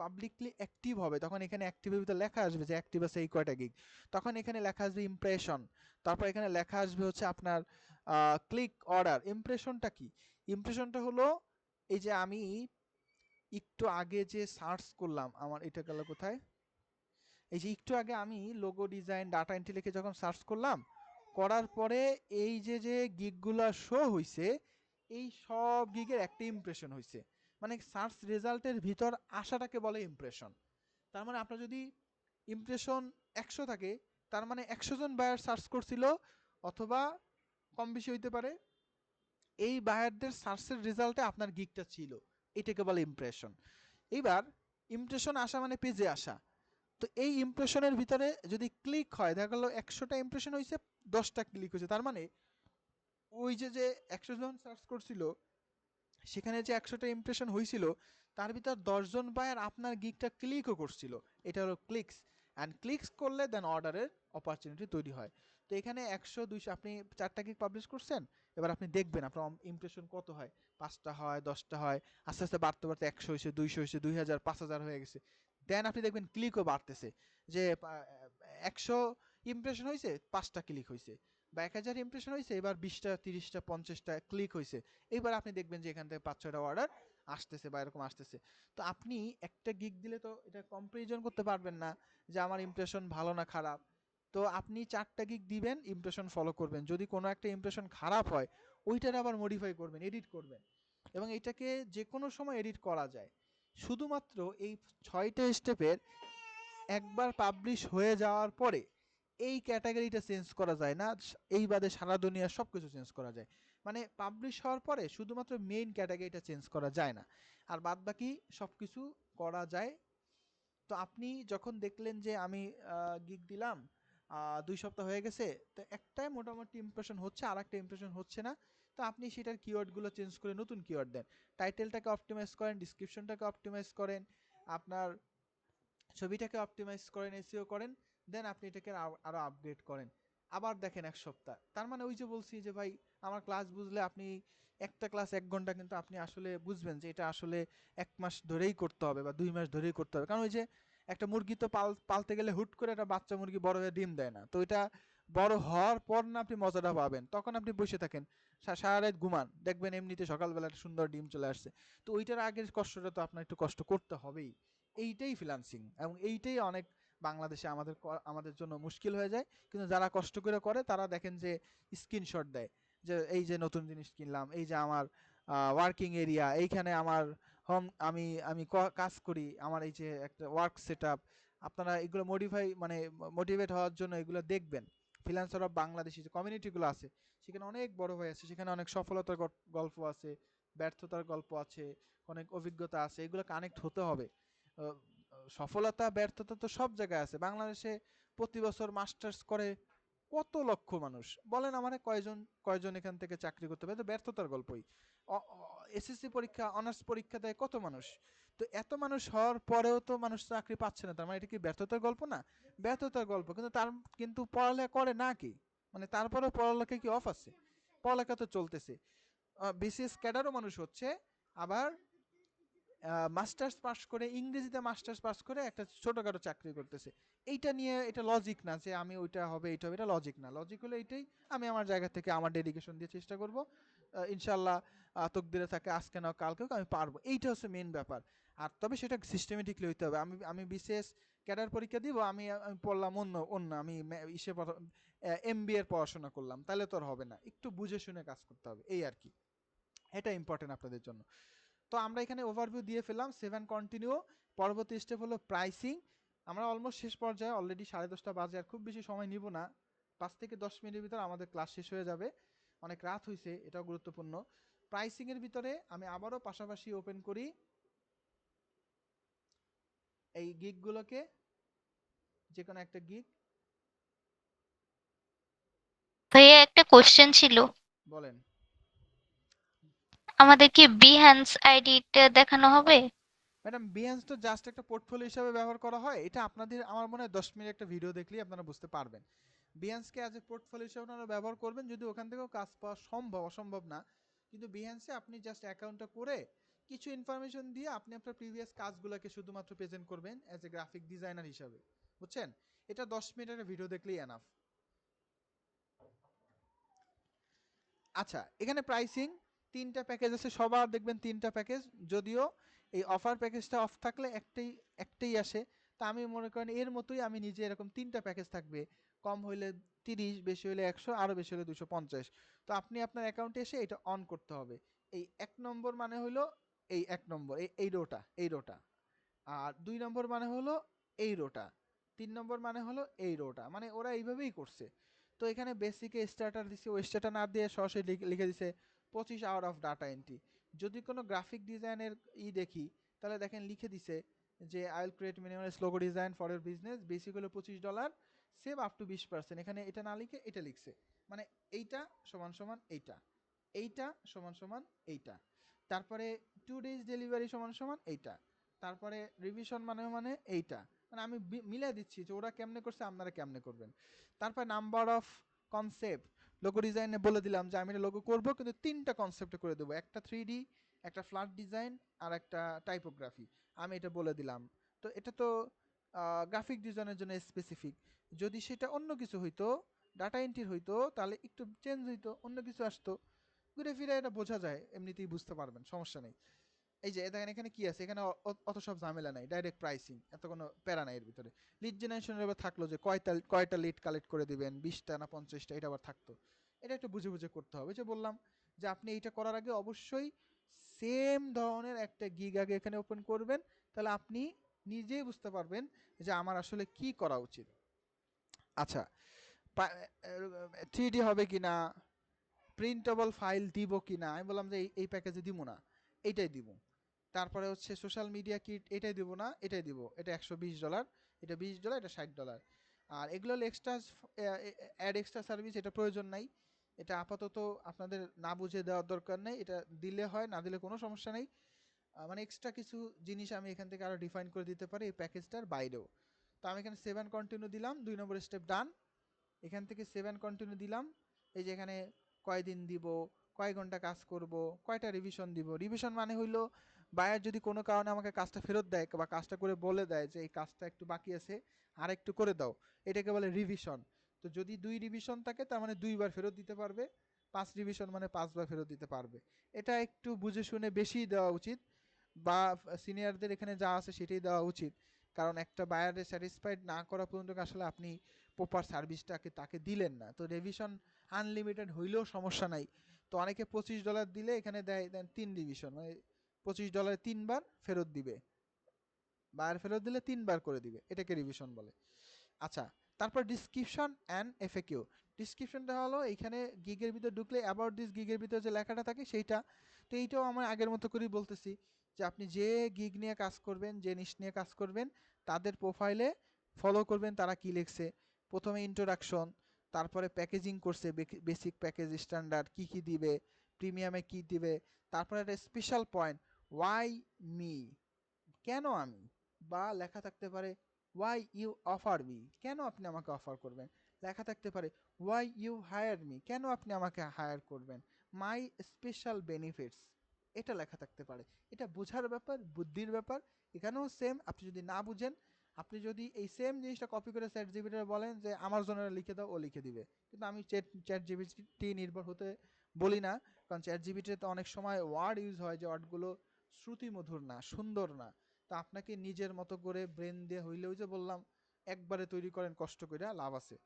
পাবলিকলি অ্যাক্টিভ হবে তখন এখানে অ্যাক্টিভের ভিতরে লেখা আসবে যে অ্যাক্টিভ আছে এই কয়টা গিগ, তখন এখানে লেখা আসবে ইমপ্রেশন। তারপর এখানে লেখা আসবে হচ্ছে আপনার ক্লিক অর্ডার। ইমপ্রেশনটা কি? ইমপ্রেশনটা হলো এই যে আমি একটু আগে যে সার্চ করলাম, আমার এটা গেল কোথায়, এই যে একটু আগে আমি লোগো ডিজাইন ডাটা এন্ট্রি লিখে যখন সার্চ করলাম, করার পরে এই যে যে গিগগুলো শো হইছে, এই সব গিগের একটা ইমপ্রেশন হইছে। মানে সার্চ রেজাল্টের ভিতর আসাটাকে বলে ইমপ্রেশন। তার মানে আপনার যদি ইমপ্রেশন 100 থাকে, তার মানে 100 জন বায়ার সার্চ করছিল, অথবা কম বেশি হইতে পারে, এই বায়ারদের সার্চের রেজাল্টে আপনার গিগটা ছিল, এটাকে বলে ইমপ্রেশন। এইবার ইমপ্রেশন আসা মানে পেজে আসা। তো এই ইমপ্রেশনের ভিতরে যদি ক্লিক হয়, দেখা গেল 100টা ইমপ্রেশন হয়েছে, 10টা ক্লিক হয়েছে, তার মানে ওই যে যে 100 জন সার্চ করছিল সেখানে যে 100টা ইমপ্রেশন হয়েছিল তার ভিতর 10 জন বায়ার আপনার গিগটা ক্লিকও করছিল। এটা হলো ক্লিকস। অ্যান্ড ক্লিকস করলে দেন অর্ডারের অপরচুনিটি তৈরি হয়। তো এখানে 100 200 আপনি 4টা গিগ পাবলিশ করছেন, এবার আপনি দেখবেন আপনার ইমপ্রেশন কত হয়, 5টা হয়, 10টা হয়, আস্তে আস্তে বাড়তে বাড়তে 100 হয়েছে, 200 হয়েছে, 2000, 5000 হয়ে গেছে। দেন আপনি দেখবেন ক্লিকও বাড়তেছে, যে 100 ইমপ্রেশন হয়েছে, 5টা ক্লিক হয়েছে, বা 1000 ইমপ্রেশন হয়েছে, এবার 20টা, 30টা, 50টা ক্লিক হয়েছে। এইবার আপনি দেখবেন যে এখান থেকে 5-6টা অর্ডার আসতেছে বা এরকম আসতেছে। তো আপনি একটা গিগ দিলে তো এটা কম্পারিজন করতে পারবেন না যে আমার ইমপ্রেশন ভালো না খারাপ। তো আপনি 4টা গিগ দিবেন, ইমপ্রেশন ফলো করবেন। যদি কোনো একটা ইমপ্রেশন খারাপ হয়, ওইটার আবার মডিফাই করবেন, এডিট করবেন, এবং এটাকে যে কোনো সময় এডিট করা যায়। শুধুমাত্র এই 6টা স্টেপের একবার পাবলিশ হয়ে যাওয়ার পরে এই ক্যাটাগরিটা চেঞ্জ করা যায় না, এই বাদে সারা দুনিয়ার সব কিছু চেঞ্জ করা যায়। মানে পাবলিশ হওয়ার পরে শুধুমাত্র মেইন ক্যাটাগরিটা চেঞ্জ করা যায় না, আর বাদ বাকি সব কিছু করা যায়। তো আপনি যখন দেখলেন যে আমি গিগ দিলাম, 2 সপ্তাহ হয়ে গেছে, তো একটাই মোটামুটি ইমপ্রেশন হচ্ছে, আর একটা ইমপ্রেশন হচ্ছে না, তো আপনি সেটার কিওয়ার্ডগুলো চেঞ্জ করে নতুন কিওয়ার্ড দেন, টাইটেলটাকে অপটিমাইজ করেন, ডিসক্রিপশনটাকে অপটিমাইজ করেন, আপনার ছবিটাকে অপটিমাইজ করেন, এসইও করেন, দেন আপনি এটাকে আরও আপগ্রেড করেন। আবার দেখেন 1 সপ্তাহ, তার মানে ওই যে বলছি যে ভাই আমার ক্লাস বুঝলে আপনি একটা ক্লাস 1 ঘন্টা, কিন্তু আপনি আসলে বুঝবেন যে এটা আসলে 1 মাস ধরেই করতে হবে বা 2 মাস ধরেই করতে হবে। কারণ ওই যে একটা মুরগি তো পালতে গেলে হুট করে একটা বাচ্চা মুরগি বড় হয়ে ডিম দেয় না, তো এটা বড় হওয়ার পর না আপনি মজাটা পাবেন, তখন আপনি বসে থাকেন, সারা রাত ঘুমান, দেখবেন এমনিতে সকালবেলা একটা সুন্দর ডিম চলে আসছে। তো ওইটার আগের কষ্টটা তো আপনার একটু কষ্ট করতে হবেই। এইটাই ফ্রিল্যান্সিং, এবং এইটাই অনেক বাংলাদেশে আমাদের জন্য মুশকিল হয়ে যায়। কিন্তু যারা কষ্ট করে তারা দেখেন যে স্ক্রিনশট দেয় যে এই যে নতুন জিনিস কিনলাম, এই যে আমার ওয়ার্কিং এরিয়া, এইখানে আমার হোম, আমি আমি কাজ করি, আমার এই যে একটা ওয়ার্ক সেট আপ। আপনারা এগুলো মানে মোটিভেট হওয়ার জন্য এগুলো দেখবেন। ফ্রিল্যান্সার অফ বাংলাদেশি যে কমিউনিটিগুলো আছে সেখানে অনেক বড় হয়ে আছে, সেখানে অনেক সফলতার গল্প আছে, ব্যর্থতার গল্প আছে, অনেক অভিজ্ঞতা আছে, এগুলো কানেক্ট হতে হবে। সফলতা ব্যর্থতা তো সব জায়গায় আছে। বাংলাদেশে প্রতি বছর মাস্টার্স করে কত লক্ষ মানুষ, বলেন আমারে কয়জন কয়জন এখান থেকে চাকরি করতে পারে? তো ব্যর্থতার গল্পই। এসএসসি পরীক্ষা, অনার্স পরীক্ষা দেয় কত মানুষ, তো এত মানুষ হওয়ার পরেও তো মানুষ চাকরি পাচ্ছে না, তার মানে এটা কি ব্যর্থতার গল্প না? ব্যর্থতার গল্প, কিন্তু পড়ালেখা করে না কি, মানে তারপরেও পড়ালেখা কি অফ আছে? পড়ালেখা তো চলতেছে। বিসিএস ক্যাডারও মানুষ হচ্ছে, আবার মাস্টার্স পাস করে, ইংরেজিতে মাস্টার্স পাস করে একটা ছোটোখাটো চাকরি করতেছে। এইটা নিয়ে এটা লজিক না যে আমি ওইটা হবে এইটা হবে, এটা লজিক না। লজিক হলো এইটাই, আমি আমার জায়গা থেকে আমার ডেডিকেশন দিয়ে চেষ্টা করব, ইনশাল্লাহ তকদিরে থাকে আজকে নাও কালকেও আমি পারবো, এইটা হচ্ছে মেন ব্যাপার। আর তবে সেটা সিস্টেমেটিকলি হইতে হবে। আমি বিশেষ ক্যাডার পরীক্ষা দিব, আমি পড়লাম অন্য আমি এমবিএ এর পড়াশোনা করলাম, তাহলে তো আর হবে না, একটু বুঝে শুনে কাজ করতে হবে, এই আর কি। এটা ইম্পর্টেন্ট আপনাদের জন্য। তো আমরা এখানে ওভারভিউ দিয়ে ফেললাম, 7 কন্টিনিউ। পরবর্তী স্টেপ হলো প্রাইসিং। আমরা অলমোস্ট শেষ পর্যায়ে, অলরেডি 10:30 বাজে, আর খুব বেশি সময় নিব না, 5 থেকে 10 মিনিটের ভিতর আমাদের ক্লাস শেষ হয়ে যাবে। অনেক রাত হয়েছে, এটাও গুরুত্বপূর্ণ। প্রাইসিং এর ভিতরে আমি আবারও পাশাপাশি ওপেন করি এই গিগগুলোকে, যে কোনো একটা গিগ। ভাইয়া একটা কোশ্চেন ছিল, বলেন। আমাদের কি বিহ্যান্স আইডিটা দেখানো হবে? ম্যাডাম বিহেন্স তো জাস্ট একটা পোর্টফোলিও হিসাবে ব্যবহার করা হয়, এটা আপনাদের আমার মনে হয় 10 মিনিট একটা ভিডিও দেখলেই আপনারা বুঝতে পারবেন। বিহেন্সকে অ্যাজ এ পোর্টফোলিও হিসাবে আপনারা ব্যবহার করবেন, যদি ওখান থেকেও কাজ পাওয়া সম্ভব, অসম্ভব না। কিন্তু বিহেন্সে আপনি জাস্ট অ্যাকাউন্টটা করে কিছু ইনফরমেশন দিয়ে আপনি আপনার প্রিভিয়াস কাজগুলোকে শুধুমাত্র প্রেজেন্ট করবেন অ্যাজ এ গ্রাফিক ডিজাইনার হিসাবে, বুঝছেন? এটা 10 মিনিটের ভিডিও দেখলেই এনাফ। আচ্ছা, এখানে প্রাইসিং 3টা প্যাকেজ আছে, সবার দেখবেন 3টা প্যাকেজ, যদিও এই অফার প্যাকেজটা অফ থাকলে একটাই আসে। তা আমি মনে করেন এর মতোই আমি নিজে এরকম 3টা প্যাকেজ থাকবে, কম হইলে 30, বেশি হইলে 100, আরো বেশি হলে 250। তো আপনি আপনার অ্যাকাউন্টে এসে এটা অন করতে হবে। এই 1 নম্বর মানে হলো এই 1 নম্বর, এই রোটা, আর 2 নম্বর মানে হলো এই রোটা, 3 নম্বর মানে হলো এই রোটা, মানে ওরা এইভাবেই করছে। তো এখানে বেসিকে স্টার্টার দিছে, ওই স্টার্টার না দিয়ে সরাসরি লিখে দিছে 25 আওয়ার অফ ডাটা এন্ট্রি। যদি কোনো গ্রাফিক ডিজাইনের দেখি, তাহলে দেখেন লিখে দিছে যে I will create minimalist logo design for your business, basic হলো $25, সেভ আপ টু 20%। এখানে এটা না লিখে এটা লিখছে, মানে এইটা সমান সমান এইটা, এইটা সমান সমান এইটা, তারপরে 2 ডেজ ডেলিভারি সমান সমান এইটা, তারপরে রিভিশন মানে এইটা। মানে আমি মিলাই দিচ্ছি যে ওরা কেমনে করছে আপনারা কেমনে করবেন। তারপর নাম্বার অফ কনসেপ্ট, লোগো ডিজাইনে বলে দিলাম যে আমি এটা লোগো করবো, কিন্তু 3টা কনসেপ্টে করে দেবো, একটা 3D, একটা ফ্ল্যাট ডিজাইন, আর একটা টাইপোগ্রাফি, আমি এটা বলে দিলাম। তো এটা তো গ্রাফিক ডিজাইনের জন্য স্পেসিফিক। যদি সেটা অন্য কিছু হইতো, ডাটা এন্ট্রির হইতো, তাহলে একটু চেঞ্জ হইতো, অন্য কিছু আসতো, ঘুরে ফিরে এটা বোঝা যায়, এমনিতেই বুঝতে পারবেন, সমস্যা নেই। এই যে দেখেন এখানে কি আছে, এখানে অত সব ঝামেলা নাই, ডাইরেক্ট প্রাইসিং, এত কোনো প্যারা নাই এর ভিতরে। লিড জেনারেশনের এবার থাকলো যে কয়টা লিড কালেক্ট করে দিবেন, 20টা না 50টা, এটা আবার থাকতো। এটা একটু বুঝে বুঝে করতে হবে। যে বললাম যে আপনি এইটা করার আগে অবশ্যই সেম ধরনের একটা গিগ আগে এখানে ওপেন করবেন, তাহলে আপনি নিজেই বুঝতে পারবেন যে আমার আসলে কি করা উচিত। আচ্ছা, 3D হবে কিনা, প্রিন্টেবল ফাইল দিব কিনা, আমি বললাম যে এই প্যাকেজে দিব না, এইটাই দিব। তারপরে হচ্ছে সোশ্যাল মিডিয়া কিট, এটাই দিব না, এটাই দিব, এটা $120, এটা $20, এটা $60। আর এগুলো হলো এক্সট্রা অ্যাড এক্সট্রা সার্ভিস, এটা প্রয়োজন নাই, এটা আপাতত আপনাদের না বুঝে দেওয়ার দরকার নেই, এটা দিলে হয়, না দিলে কোনো সমস্যা নেই। মানে এক্সট্রা কিছু জিনিস আমি এখান থেকে আরো ডিফাইন করে দিতে পারি এই প্যাকেজটার বাইরেও। তো আমি এখানে 7 কন্টিনিউ দিলাম, 2 নম্বর স্টেপ ডান। এখান থেকে 7 কন্টিনিউ দিলাম। এই যে এখানে কয়দিন দিব, কয় ঘন্টা কাজ করব, কয়টা রিভিশন দিব। রিভিশন মানে হইলো বায়ার যদি কোনো কারণে আমাকে কাজটা ফেরত দেয় বা কাজটা করে বলে দেয় যে এই কাজটা একটু বাকি আছে, আর একটু করে দাও, এটাকে বলে রিভিশন। তো যদি 2 রিভিশন থাকে তার মানে 2 বার ফেরত দিতে পারবে, 5 রিভিশন মানে 5 বার ফেরত দিতে পারবে। এটা একটু বুঝে শুনে বেশি দেওয়া উচিত, বা সিনিয়রদের এখানে যা আছে সেটাই দেওয়া উচিত। কারণ একটা বায়ারে স্যাটিসফাইড না করা পর্যন্ত আসলে আপনি প্রপার সার্ভিসটাকে তাকে দিলেন না। তো রিভিশন আনলিমিটেড হইলেও সমস্যা নাই। তো অনেকে $25 দিলে এখানে দেন 3 রিভিশন, মানে $25 3 বার ফেরত দিবে, বায়ার ফেরত দিলে 3 বার করে দিবে, এটাকে রিভিশন বলে। আচ্ছা, তারপর ডিসক্রিপশন অ্যান্ড এফএকিউ। ডিসক্রিপশনটা হলো এখানে গিগের ভিতরে ঢুকলে অ্যাবাউট দিস গিগের ভিতরে যে লেখাটা থাকে সেইটা। তো এইটাও আমার আগের মতো করেই বলতেছি যে আপনি যে গিগ নিয়ে কাজ করবেন, যে নিশ নিয়ে কাজ করবেন, তাদের প্রোফাইলে ফলো করবেন তারা কি লিখছে। প্রথমে ইন্ট্রোডাকশন, তারপরে প্যাকেজিং করছে, বেসিক প্যাকেজ, স্ট্যান্ডার্ড কি কি দিবে, প্রিমিয়ামে কি দিবে, তারপরে একটা স্পেশাল পয়েন্ট ওয়াই মি, কেন আমি, বা লেখা থাকতে পারে ওয়াই ইউ অফার মি, কেন আপনি আমাকে অফার করবেন। লেখা থাকতে পারে ওয়াই ইউ হায়ার মি, কেন আপনি আমাকে হায়ার করবেন। মাই স্পেশাল বেনিফিটস, এটা লেখা থাকতে পারে। এটা বোঝার ব্যাপার, বুদ্ধির ব্যাপার। এখানেও সেম, আপনি যদি না বুঝেন, আপনি যদি এই সেম জিনিসটা কপি করে চ্যাট জিপিটিতে বলেন যে আমার জন্য লিখে দাও, ও লিখে দিবে। কিন্তু আমি চ্যাট জিপিটি নির্ভর হতে বলি না, কারণ চ্যাট জিপিটিতে অনেক সময় ওয়ার্ড ইউজ হয় যে ওয়ার্ডগুলো শ্রুতিমধুর না, সুন্দর না। তা আপনাকে নিজের মতো করে ব্রেন দিয়ে হইলেও, যে বললাম একবারে তৈরি করেন কষ্ট করে, লাভ আছে।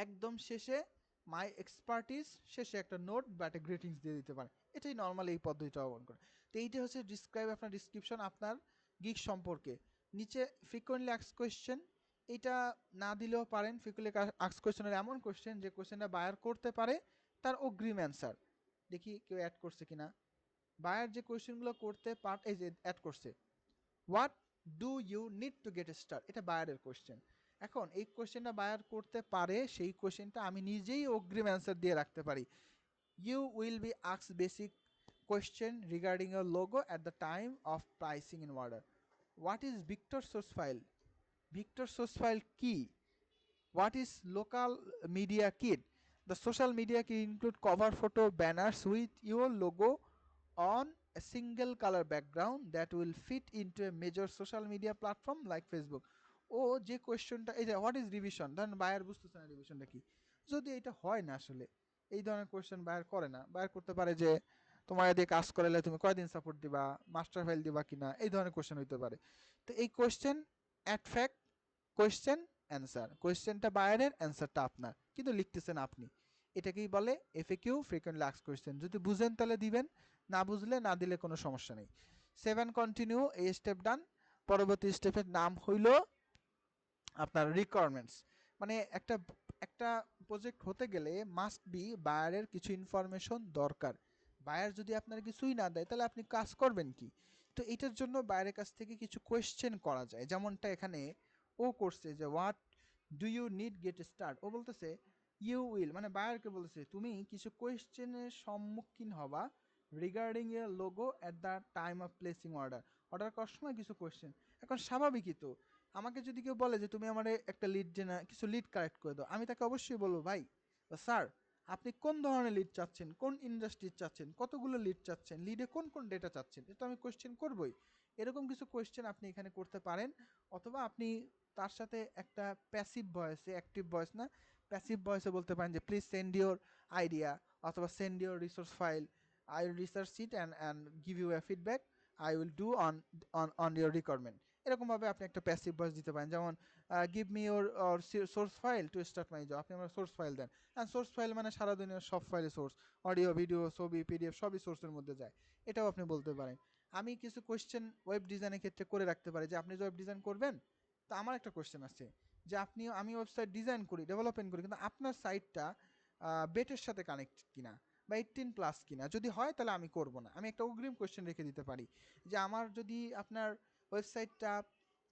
একদম শেষে মাই এক্সপার্টিস, শেষে একটা নোট বা একটা গ্রেটিংস দিয়ে দিতে পারেন। এটাই নর্মালি এই পদ্ধতিটা অবলম্বন করে। তো এইটা হচ্ছে ডিসক্রাইব, আপনার ডিসক্রিপশন আপনার গিগ সম্পর্কে। নিচে ফ্রিকোয়েন্টলি আস্কড কোয়েশ্চেন, এটা না দিলেও পারেন। ফ্রিকোয়েন্টলি আস্কড কোয়েশ্চেনের এমন কোয়েশ্চেন যে কোয়েশ্চেনটা বায়ার করতে পারে, তার অগ্রিম অ্যান্সার। দেখি কেউ অ্যাড করছে কিনা। বায়ার যে কোয়েশ্চেনগুলো করতে এই যে অ্যাড করছে, what do you need to get start, এটা বায়ারের কোয়েশ্চেন। এখন এই কোয়েশ্চেনটা বায়ার করতে পারে, সেই কোয়েশ্চেনটা আমি নিজেই অগ্রিম অ্যান্সার দিয়ে রাখতে পারি। You will be ask basic question regarding your logo at the time of pricing in order. What is vector source file? Vector source file কি? What is local media kit? The social media kit include cover photo banners with your logo on a single color background that will fit into a major social media platform like Facebook. ও যে কোয়েশ্চনটা, এই যে what is revision, ধরেন buyer বুঝতেছে না রিভিশনটা কি। যদি এটা হয় না, আসলে এই ধরনের কোয়েশ্চেন বায়ার করে না। বায়ার করতে পারে যে তোমার দিয়ে কাজ করালে তুমি কয়দিন সাপোর্ট দিবা, মাস্টার ফাইল দিবা কিনা, এই ধরনের কোয়েশ্চেন হইতে পারে। তো এই question at fact question answer, কোয়েশ্চেনটা বায়ারের, অ্যান্সারটা আপনার, কিন্তু লিখতেছেন আপনি। এটাকেই বলে এফএকিউ, ফ্রিকোয়েন্টলি আস্কড কোয়েশ্চেন। যদি বুঝেন তাহলে দিবেন, না বুঝলে না দিলে কোনো সমস্যা নেই। 7 কন্টিনিউ, এই স্টেপ ডান। পরবর্তী স্টেপের নাম হইল আপনার রিকোয়ারমেন্টস। মানে একটা প্রজেক্ট হতে গেলে মাস্ট বি বায়ারের কিছু ইনফরমেশন দরকার। বায়ার যদি আপনার কিছুই না দেয় তাহলে আপনি কাজ করবেন কি? তো এটার জন্য বায়ারের কাছ থেকে কিছু কোয়েশ্চেন করা যায়, যেমনটা এখানে ও করছে যে what do you need get start. ও বলতেছে ইউ উইল, মানে বায়ারকে বলতেছে তুমি কিছু কোয়েশ্চেনের সম্মুখীন হবা regarding A logo at the time of placing order. Order করার সময় কিছু কোয়েশ্চেন। এখন স্বাভাবিকই তো, আমাকে যদি কেউ বলে যে তুমি আমার একটা লিড কিছু লিড কালেক্ট করে দাও, আমি তাকে অবশ্যই বলবো ভাই স্যার আপনি কোন ধরনের লিড চাচ্ছেন, কোন ইন্ডাস্ট্রির চাচ্ছেন, কতগুলো লিড চাচ্ছেন, লিডে কোন কোন ডেটা চাচ্ছেন, এটা আমি কোয়েশ্চেন করবই। এরকম কিছু কোয়েশ্চেন আপনি এখানে করতে পারেন। অথবা আপনি তার সাথে একটা প্যাসিভ ভয়েসে, অ্যাক্টিভ ভয়েস না, প্যাসিভ ভয়েসে বলতে পারেন যে প্লিজ সেন্ড ইউর আইডিয়া, অথবা send your resource file, I will research it and give you a feedback, I will do on your requirement. এরকমভাবে আপনি একটা প্যাসিভ ভয়েস দিতে পারেন, যেমন give me your source file to start my job. আপনি আমার source file দেন। And source file মানে সারা দুনিয়ার সব ফাইলে সোর্স, অডিও, ভিডিও, ছবি, পিডিএফ সবই সোর্সের মধ্যে যায়, এটাও আপনি বলতে পারেন। আমি কিছু কোয়েশ্চেন ওয়েব ডিজাইনের ক্ষেত্রে করে রাখতে পারি, যে আপনি যে ওয়েব ডিজাইন করবেন, তো আমার একটা কোয়েশ্চেন আছে যে আমি ওয়েবসাইট ডিজাইন করি, ডেভেলপমেন্ট করি, কিন্তু আপনার সাইটটা বেটের সাথে কানেক্টেড কিনা বা 18+ কিনা, যদি হয় তাহলে আমি করব না। আমি একটা অগ্রিম কোয়েশ্চেন রেখে দিতে পারি যে আমার যদি আপনার ওয়েবসাইটটা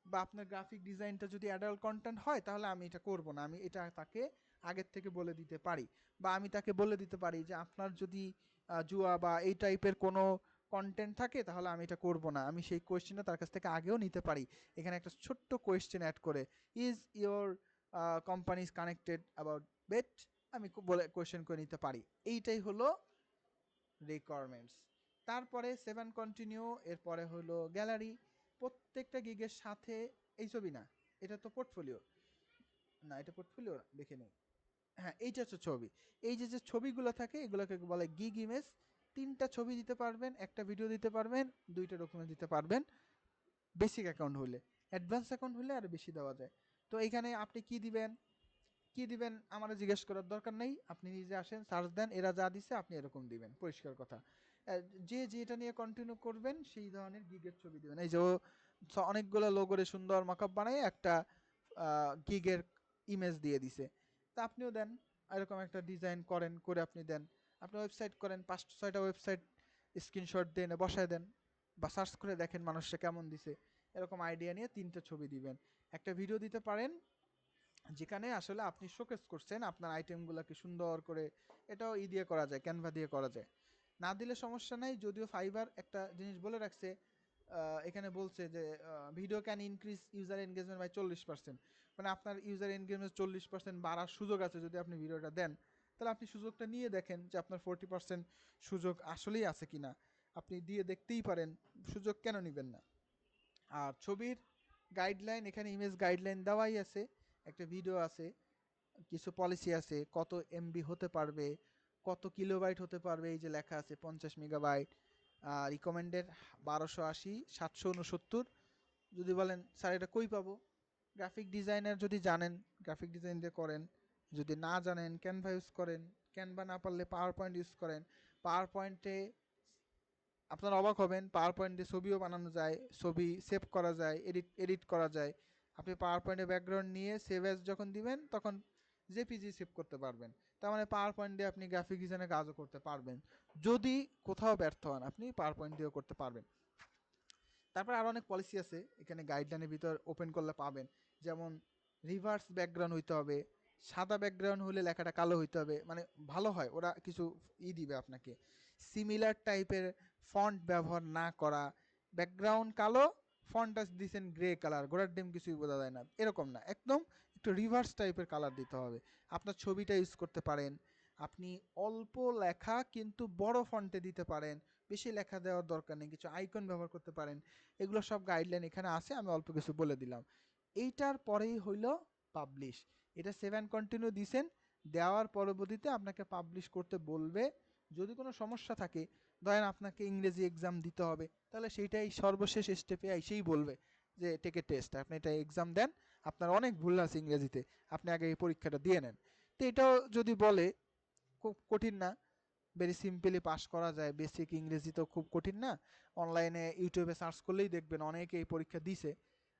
বা আপনার গ্রাফিক ডিজাইনটা যদি অ্যাডাল্ট কন্টেন্ট হয় তাহলে আমি এটা করব না, আমি এটা তাকে আগের থেকে বলে দিতে পারি। বা আমি তাকে বলে দিতে পারি যে আপনার যদি জুয়া বা এই টাইপের কোনো কন্টেন্ট থাকে তাহলে আমি এটা করব না, আমি সেই কোয়েশ্চেনটা তার কাছ থেকে আগেও নিতে পারি। এখানে একটা ছোট্ট কোয়েশ্চেন অ্যাড করে, is your company is connected about bet, আমি বলে কোয়েশ্চেন করে নিতে পারি। এইটাই হলো রিকোয়ারমেন্টস। তারপরে 7 কন্টিনিউ, এরপরে হলো গ্যালারি। প্রত্যেকটা গিগের সাথে এই ছবি না, এটা তো পোর্টফোলিও না, এটা পোর্টফোলিও দেখে নেই, হ্যাঁ এইটা হচ্ছে ছবি। এই যে ছবিগুলো থাকে এগুলোকে বলে গিগ ইমেজ। 3টা ছবি দিতে পারবেন, একটা ভিডিও দিতে পারবেন, 2টা ডকুমেন্ট দিতে পারবেন বেসিক অ্যাকাউন্ট হলে। অ্যাডভান্স অ্যাকাউন্ট হলে আর বেশি দেওয়া যায়। তো এইখানে আপনি কি দিবেন আমার জিজ্ঞেস করার দরকার নেই, আপনি নিজে আসেন, সার্চ দেন, এরা যা দিছে আপনি এরকম দিবেন, পরিষ্কার কথা। যে যেটা নিয়ে কন্টিনিউ করবেন সেই ধরনের গিগের ছবি দিবেন। এই যে অনেকগুলো লোগোরে সুন্দর মাকআপ বানায় একটা গিগের ইমেজ দিয়ে দিছে, তা আপনিও দেন, এরকম একটা ডিজাইন করেন, করে আপনি দেন। আপনি ওয়েবসাইট করেন, 5-6টা ওয়েবসাইট স্ক্রিনশট দেন, বসায় দেন, বা সার্চ করে দেখেন মানুষটা কেমন দিছে, এরকম আইডিয়া নিয়ে 3টা ছবি দিবেন। একটা ভিডিও দিতে পারেন যেখানে আসলে আপনি শোকেস করছেন আপনার আইটেমগুলোকে সুন্দর করে, এটাও দিয়ে করা যায়, ক্যানভা দিয়ে করা যায়। না দিলে সমস্যা নাই, যদিও ফাইবার একটা জিনিস বলে রাখছে, এখানে বলছে যে video can increase user engagement by 40%, মানে আপনার ইউজার এনগেজমেন্ট 40% বাড়ার সুযোগ আছে যদি আপনি ভিডিওটা দেন। তাহলে আপনি সুযোগটা নিয়ে দেখেন যে আপনার 40% সুযোগ আসলেই আছে কিনা, আপনি দিয়ে দেখতেই পারেন, সুযোগ কেন নেবেন না। আর ছবির গাইডলাইন, এখানে ইমেজ গাইডলাইন দেওয়াই আছে, একটা ভিডিও আছে, কিছু পলিসি আছে, কত এমবি হতে পারবে, কত কিলোবাইট হতে পারবে, এই যে লেখা আছে 50 মেগাবাইট, রিকমেন্ডেড 1280, 769। যদি বলেন স্যার এটা কই পাবো, গ্রাফিক ডিজাইনার যদি জানেন গ্রাফিক ডিজাইন দিয়ে করেন, যদি না জানেন ক্যানভা ইউজ করেন, ক্যানভা না পারলে পাওয়ার পয়েন্ট ইউজ করেন। পাওয়ার পয়েন্টে আপনারা অবাক হবেন, পাওয়ার পয়েন্টে ছবিও বানানো যায়, ছবি সেভ করা যায়, এডিট করা যায়। আপনি পাওয়ার পয়েন্টে ব্যাকগ্রাউন্ড নিয়ে সেভ অ্যাজ যখন দিবেন তখন জেপিজি সেভ করতে পারবেন। তার মানে পাওয়ার পয়েন্ট দিয়ে আপনি গ্রাফিক ডিজাইনের কাজও করতে পারবেন। যদি কোথাও ব্যর্থ হন আপনি পাওয়ার পয়েন্ট দিয়েও করতে পারবেন। তারপর আরো অনেক পলিসি আছে এখানে, গাইডলাইনের ভিতর ওপেন করলে পাবেন। যেমন রিভার্স ব্যাকগ্রাউন্ড হইতে হবে, সাদা ব্যাকগ্রাউন্ড হলে লেখাটা কালো হইতে হবে, মানে ভালো হয় ওরা কিছু দিবে আপনাকে। সিমিলার টাইপের ফন্ট ব্যবহার না করা, ব্যাকগ্রাউন্ড কালো ফন্টটা দিছেন গ্রে কালার, গোড়ার ডিম কিছুই বোঝা যায় না, এরকম না, একদম একটু রিভার্স টাইপের কালার দিতে হবে। আপনার ছবিটা ইউজ করতে পারেন, আপনি অল্প লেখা কিন্তু বড় ফন্টে দিতে পারেন, বেশি লেখা দেওয়ার দরকার নেই, কিছু আইকন ব্যবহার করতে পারেন। এগুলো সব গাইডলাইন এখানে আছে, আমি অল্প কিছু বলে দিলাম। এইটার পরেই হইল পাবলিশ। এটা সেভ অ্যান্ড কন্টিনিউ দিছেন, দেওয়ার পরবর্তীতে আপনাকে পাবলিশ করতে বলবে। যদি কোনো সমস্যা থাকে, ধরেন আপনাকে ইংরেজি এক্সাম দিতে হবে, তাহলে সেইটাই সর্বশেষ স্টেপে এসেই বলবে যে টেকে টেস্ট, আপনি এটা এক্সাম দেন, আপনার অনেক ভুল আছে ইংরেজিতে, আপনি আগে এই পরীক্ষাটা দিয়ে নেন। তো এটাও যদি বলে, খুব কঠিন না, ভেরি সিম্পলি পাস করা যায়। বেসিক ইংরেজি তো খুব কঠিন না, অনলাইনে ইউটিউবে সার্চ করলেই দেখবেন অনেকে এই পরীক্ষা দিছে।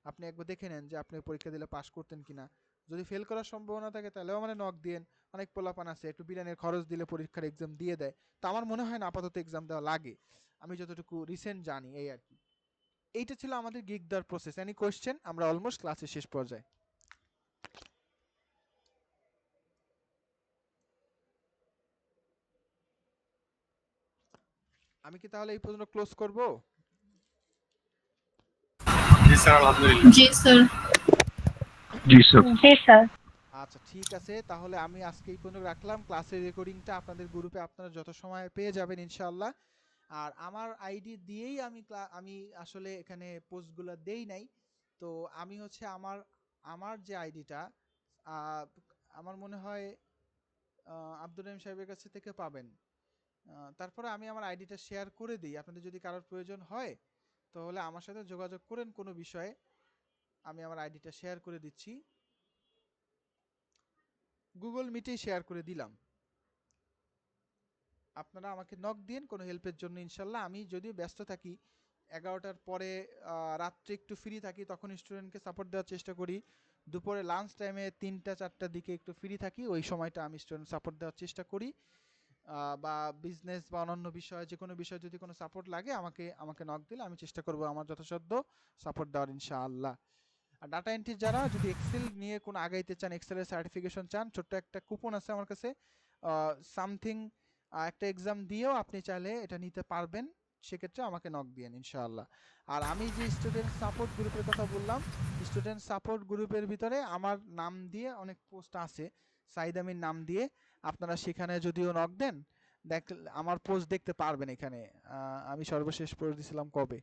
আপনি একবার দেখে নেন যে আপনি পরীক্ষা দিলে পাস করতেন কিনা। যদি ফেল করার সম্ভাবনা থাকে তাহলেও মানে নক দিয়েন। অনেক পোলাপান আছে একটু বিরিয়ানির খরচ দিলে পরীক্ষার এক্সাম দিয়ে দেয়, তো আমার মনে হয় না আপাতত এক্সাম দেওয়া লাগে, আমি যতটুকু রিসেন্ট জানি এই আর কি। এইটা ছিল আমাদের গিগ দেওয়ার প্রসেস। Any question? আমরা অলমোস্ট ক্লাসের শেষ পর্যায়ে। আমি কি তাহলে এই পর্যন্ত ক্লোজ করব? জি স্যার, আলহামদুলিল্লাহ। জি স্যার। জি স্যার। আচ্ছা ঠিক আছে, তাহলে আমি আজকে এই পর্যন্ত রাখলাম। ক্লাসের রেকর্ডিংটা আপনাদের গ্রুপে আপনারা যত সময় পেয়ে যাবেন ইনশাআল্লাহ। আর আমার আইডি দিয়েই আমি আসলে এখানে পোস্টগুলো দেই নাই। তো আমি হচ্ছে আমার আমার যে আইডিটা আমার মনে হয় আব্দুর রহিম সাহেবের কাছে থেকে পাবেন। তারপরে আমি আমার আইডিটা শেয়ার করে দিই, আপনাদের যদি কারোর প্রয়োজন হয় তাহলে আমার সাথে যোগাযোগ করেন কোনো বিষয়ে। আমি আমার আইডিটা শেয়ার করে দিচ্ছি, গুগল মিটেই শেয়ার করে দিলাম। আপনারা আমাকে নক দিন কোনো হেল্পের জন্য ইনশাল্লাহ। আমি যদিও ব্যস্ত থাকি, 11টার পরে রাত্রে একটু ফ্রি থাকি, তখন স্টুডেন্টকে সাপোর্ট দেওয়ার চেষ্টা করি। দুপুরে লাঞ্চ টাইমে 3টা-4টার দিকে একটু ফ্রি থাকি, ওই সময়টা আমি স্টুডেন্ট সাপোর্ট দেওয়ার চেষ্টা করি। বা বিজনেস বা অন্যান্য বিষয়ে যে কোনো বিষয়ে যদি কোনো সাপোর্ট লাগে আমাকে নক দিলে আমি চেষ্টা করব আমার যথাসাধ্য সাপোর্ট দেওয়ার ইনশাআল্লাহ। আর ডাটা এন্ট্রি যারা যদি এক্সেল নিয়ে কোনো আগাইতে চান, এক্সেলের সার্টিফিকেশন চান, ছোট্ট একটা কুপন আছে আমার কাছে, সামথিং একটা এক্সাম দিয়েও আপনি চাইলে এটা নিতে পারবেন, সেক্ষেত্রে আমাকে নক দিয়েন ইনশাআল্লাহ। আর আমি যে স্টুডেন্ট সাপোর্ট গ্রুপের কথা বললাম, স্টুডেন্ট সাপোর্ট গ্রুপের ভিতরে আমার নাম দিয়ে অনেক পোস্ট আছে, সাইদ আমির নাম দিয়ে, আপনারা সেখানে যদিও নক দেন দেখ আমার পোস্ট দেখতে পারবেন এখানে। আমি সর্বশেষ পোস্ট দিছিলাম কবে,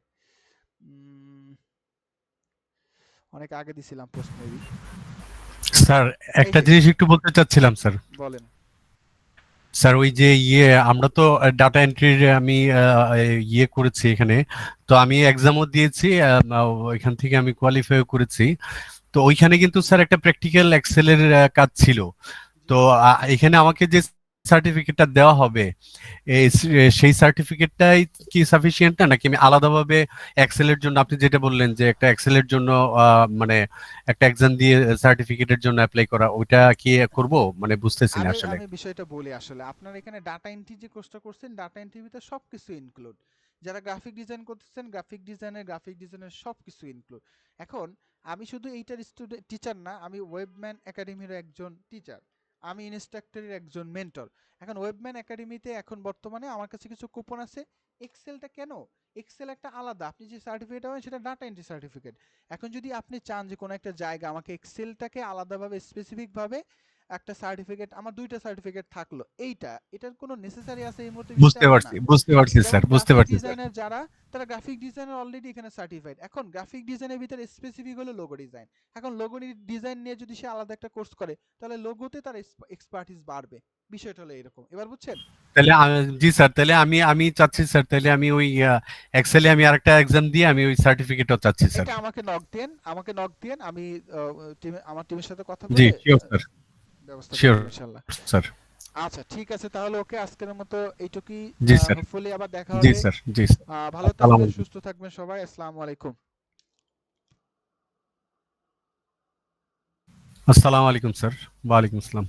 অনেক আগে দিছিলাম পোস্ট মেবি। স্যার এই একটা যে জিনিস একটু বলতে চাচ্ছিলাম স্যার। বলেন। স্যার ওই যে আমরা তো ডাটা এন্ট্রির আমি করেছি এখানে, তো আমি এক্সামও দিয়েছি, ওইখান থেকে আমি কোয়ালিফাই করেছি। তো ওইখানে কিন্তু স্যার একটা প্র্যাকটিক্যাল এক্সেলের কাজ ছিল। তো এখানে আমাকে যে সার্টিফিকেটটা দেওয়া হবে, সেই সার্টিফিকেটটাই কি সাফিসিয়েন্ট না, নাকি আমি আলাদাভাবে এক্সেলের জন্য, আপনি যেটা বললেন যে একটা এক্সেলের জন্য মানে একটা এক্সাম দিয়ে সার্টিফিকেটের জন্য অ্যাপ্লাই করা, ওইটা কি করব, মানে বুঝতেছি না আমি আসলে। আমি বিষয়টা বলি। আসলে আপনার এখানে ডাটা এন্ট্রি যে কোর্সটা করছেন, ডাটা এন্ট্রির ভিতরে সবকিছু ইনক্লুড। যারা গ্রাফিক ডিজাইন করতেছেন, গ্রাফিক ডিজাইনের সবকিছু ইনক্লুড। এখন আমি শুধু এইটার স্টুডেন্ট টিচার না, আমি ওয়েবম্যান একাডেমির একজন টিচার, আমি ইনস্ট্রাক্টরের একজন মেন্টর। এখন ওয়েবম্যান একাডেমিতে এখন বর্তমানে আমার কাছে কিছু কুপন আছে। এক্সেলটা কেন, এক্সেল একটা আলাদা, আপনি যে সার্টিফিকেট পাবেন সেটা ডাটা এন্ট্রি সার্টিফিকেট। এখন যদি আপনি চান যে কোনো একটা জায়গা আমাকে এক্সেলটাকে আলাদাভাবে স্পেসিফিকভাবে একটা সার্টিফিকেট, আমার 2টা সার্টিফিকেট থাকলো, এটার কোনো নেসেসারি আছে এই মুহূর্তে বিষয়টা এমন না। বুঝতে পারছি যেমন স্যার, বুঝতে গ্রাফিক পারছি স্যার। ডিজাইনার যারা, তারা গ্রাফিক ডিজাইনার অলরেডি এখানে সার্টিফাইড। এখন গ্রাফিক ডিজাইনের ভিতরে স্পেসিফিক হলো লোগো ডিজাইন। এখন লোগো ডিজাইন নিয়ে যদি সে আলাদা একটা কোর্স করে, তাহলে লোগোতে তার এক্সপার্টিস বাড়বে। বিষয়টা হলো এরকম, এবার বুঝছেন? তাহলে জি স্যার, তাহলে আমি আমি চাচ্ছি স্যার, তাহলে আমি ওই এক্সেলে আমি আরেকটা এক্সাম দিয়ে আমি ওই সার্টিফিকেটও চাচ্ছি স্যার। এটা আমাকে নক দেন, আমি আমার টিমের সাথে কথা জি বলে শিওর স্যার, ব্যবস্থা করে শিওর দেব ইনশাআল্লাহ। স্যার। আচ্ছা ঠিক আছে, তাহলে ওকে, আজকের মতো এইটুকুই। জি স্যার, হোপফুলি আবার দেখা জি হবে। স্যার, জি স্যার। ভালো আসসালামু থাকবেন, আলাইকুম। সুস্থ থাকবেন সবাই। আসসালামু আলাইকুম। আসসালামু আলাইকুম স্যার। ওয়ালাইকুম আসসালাম।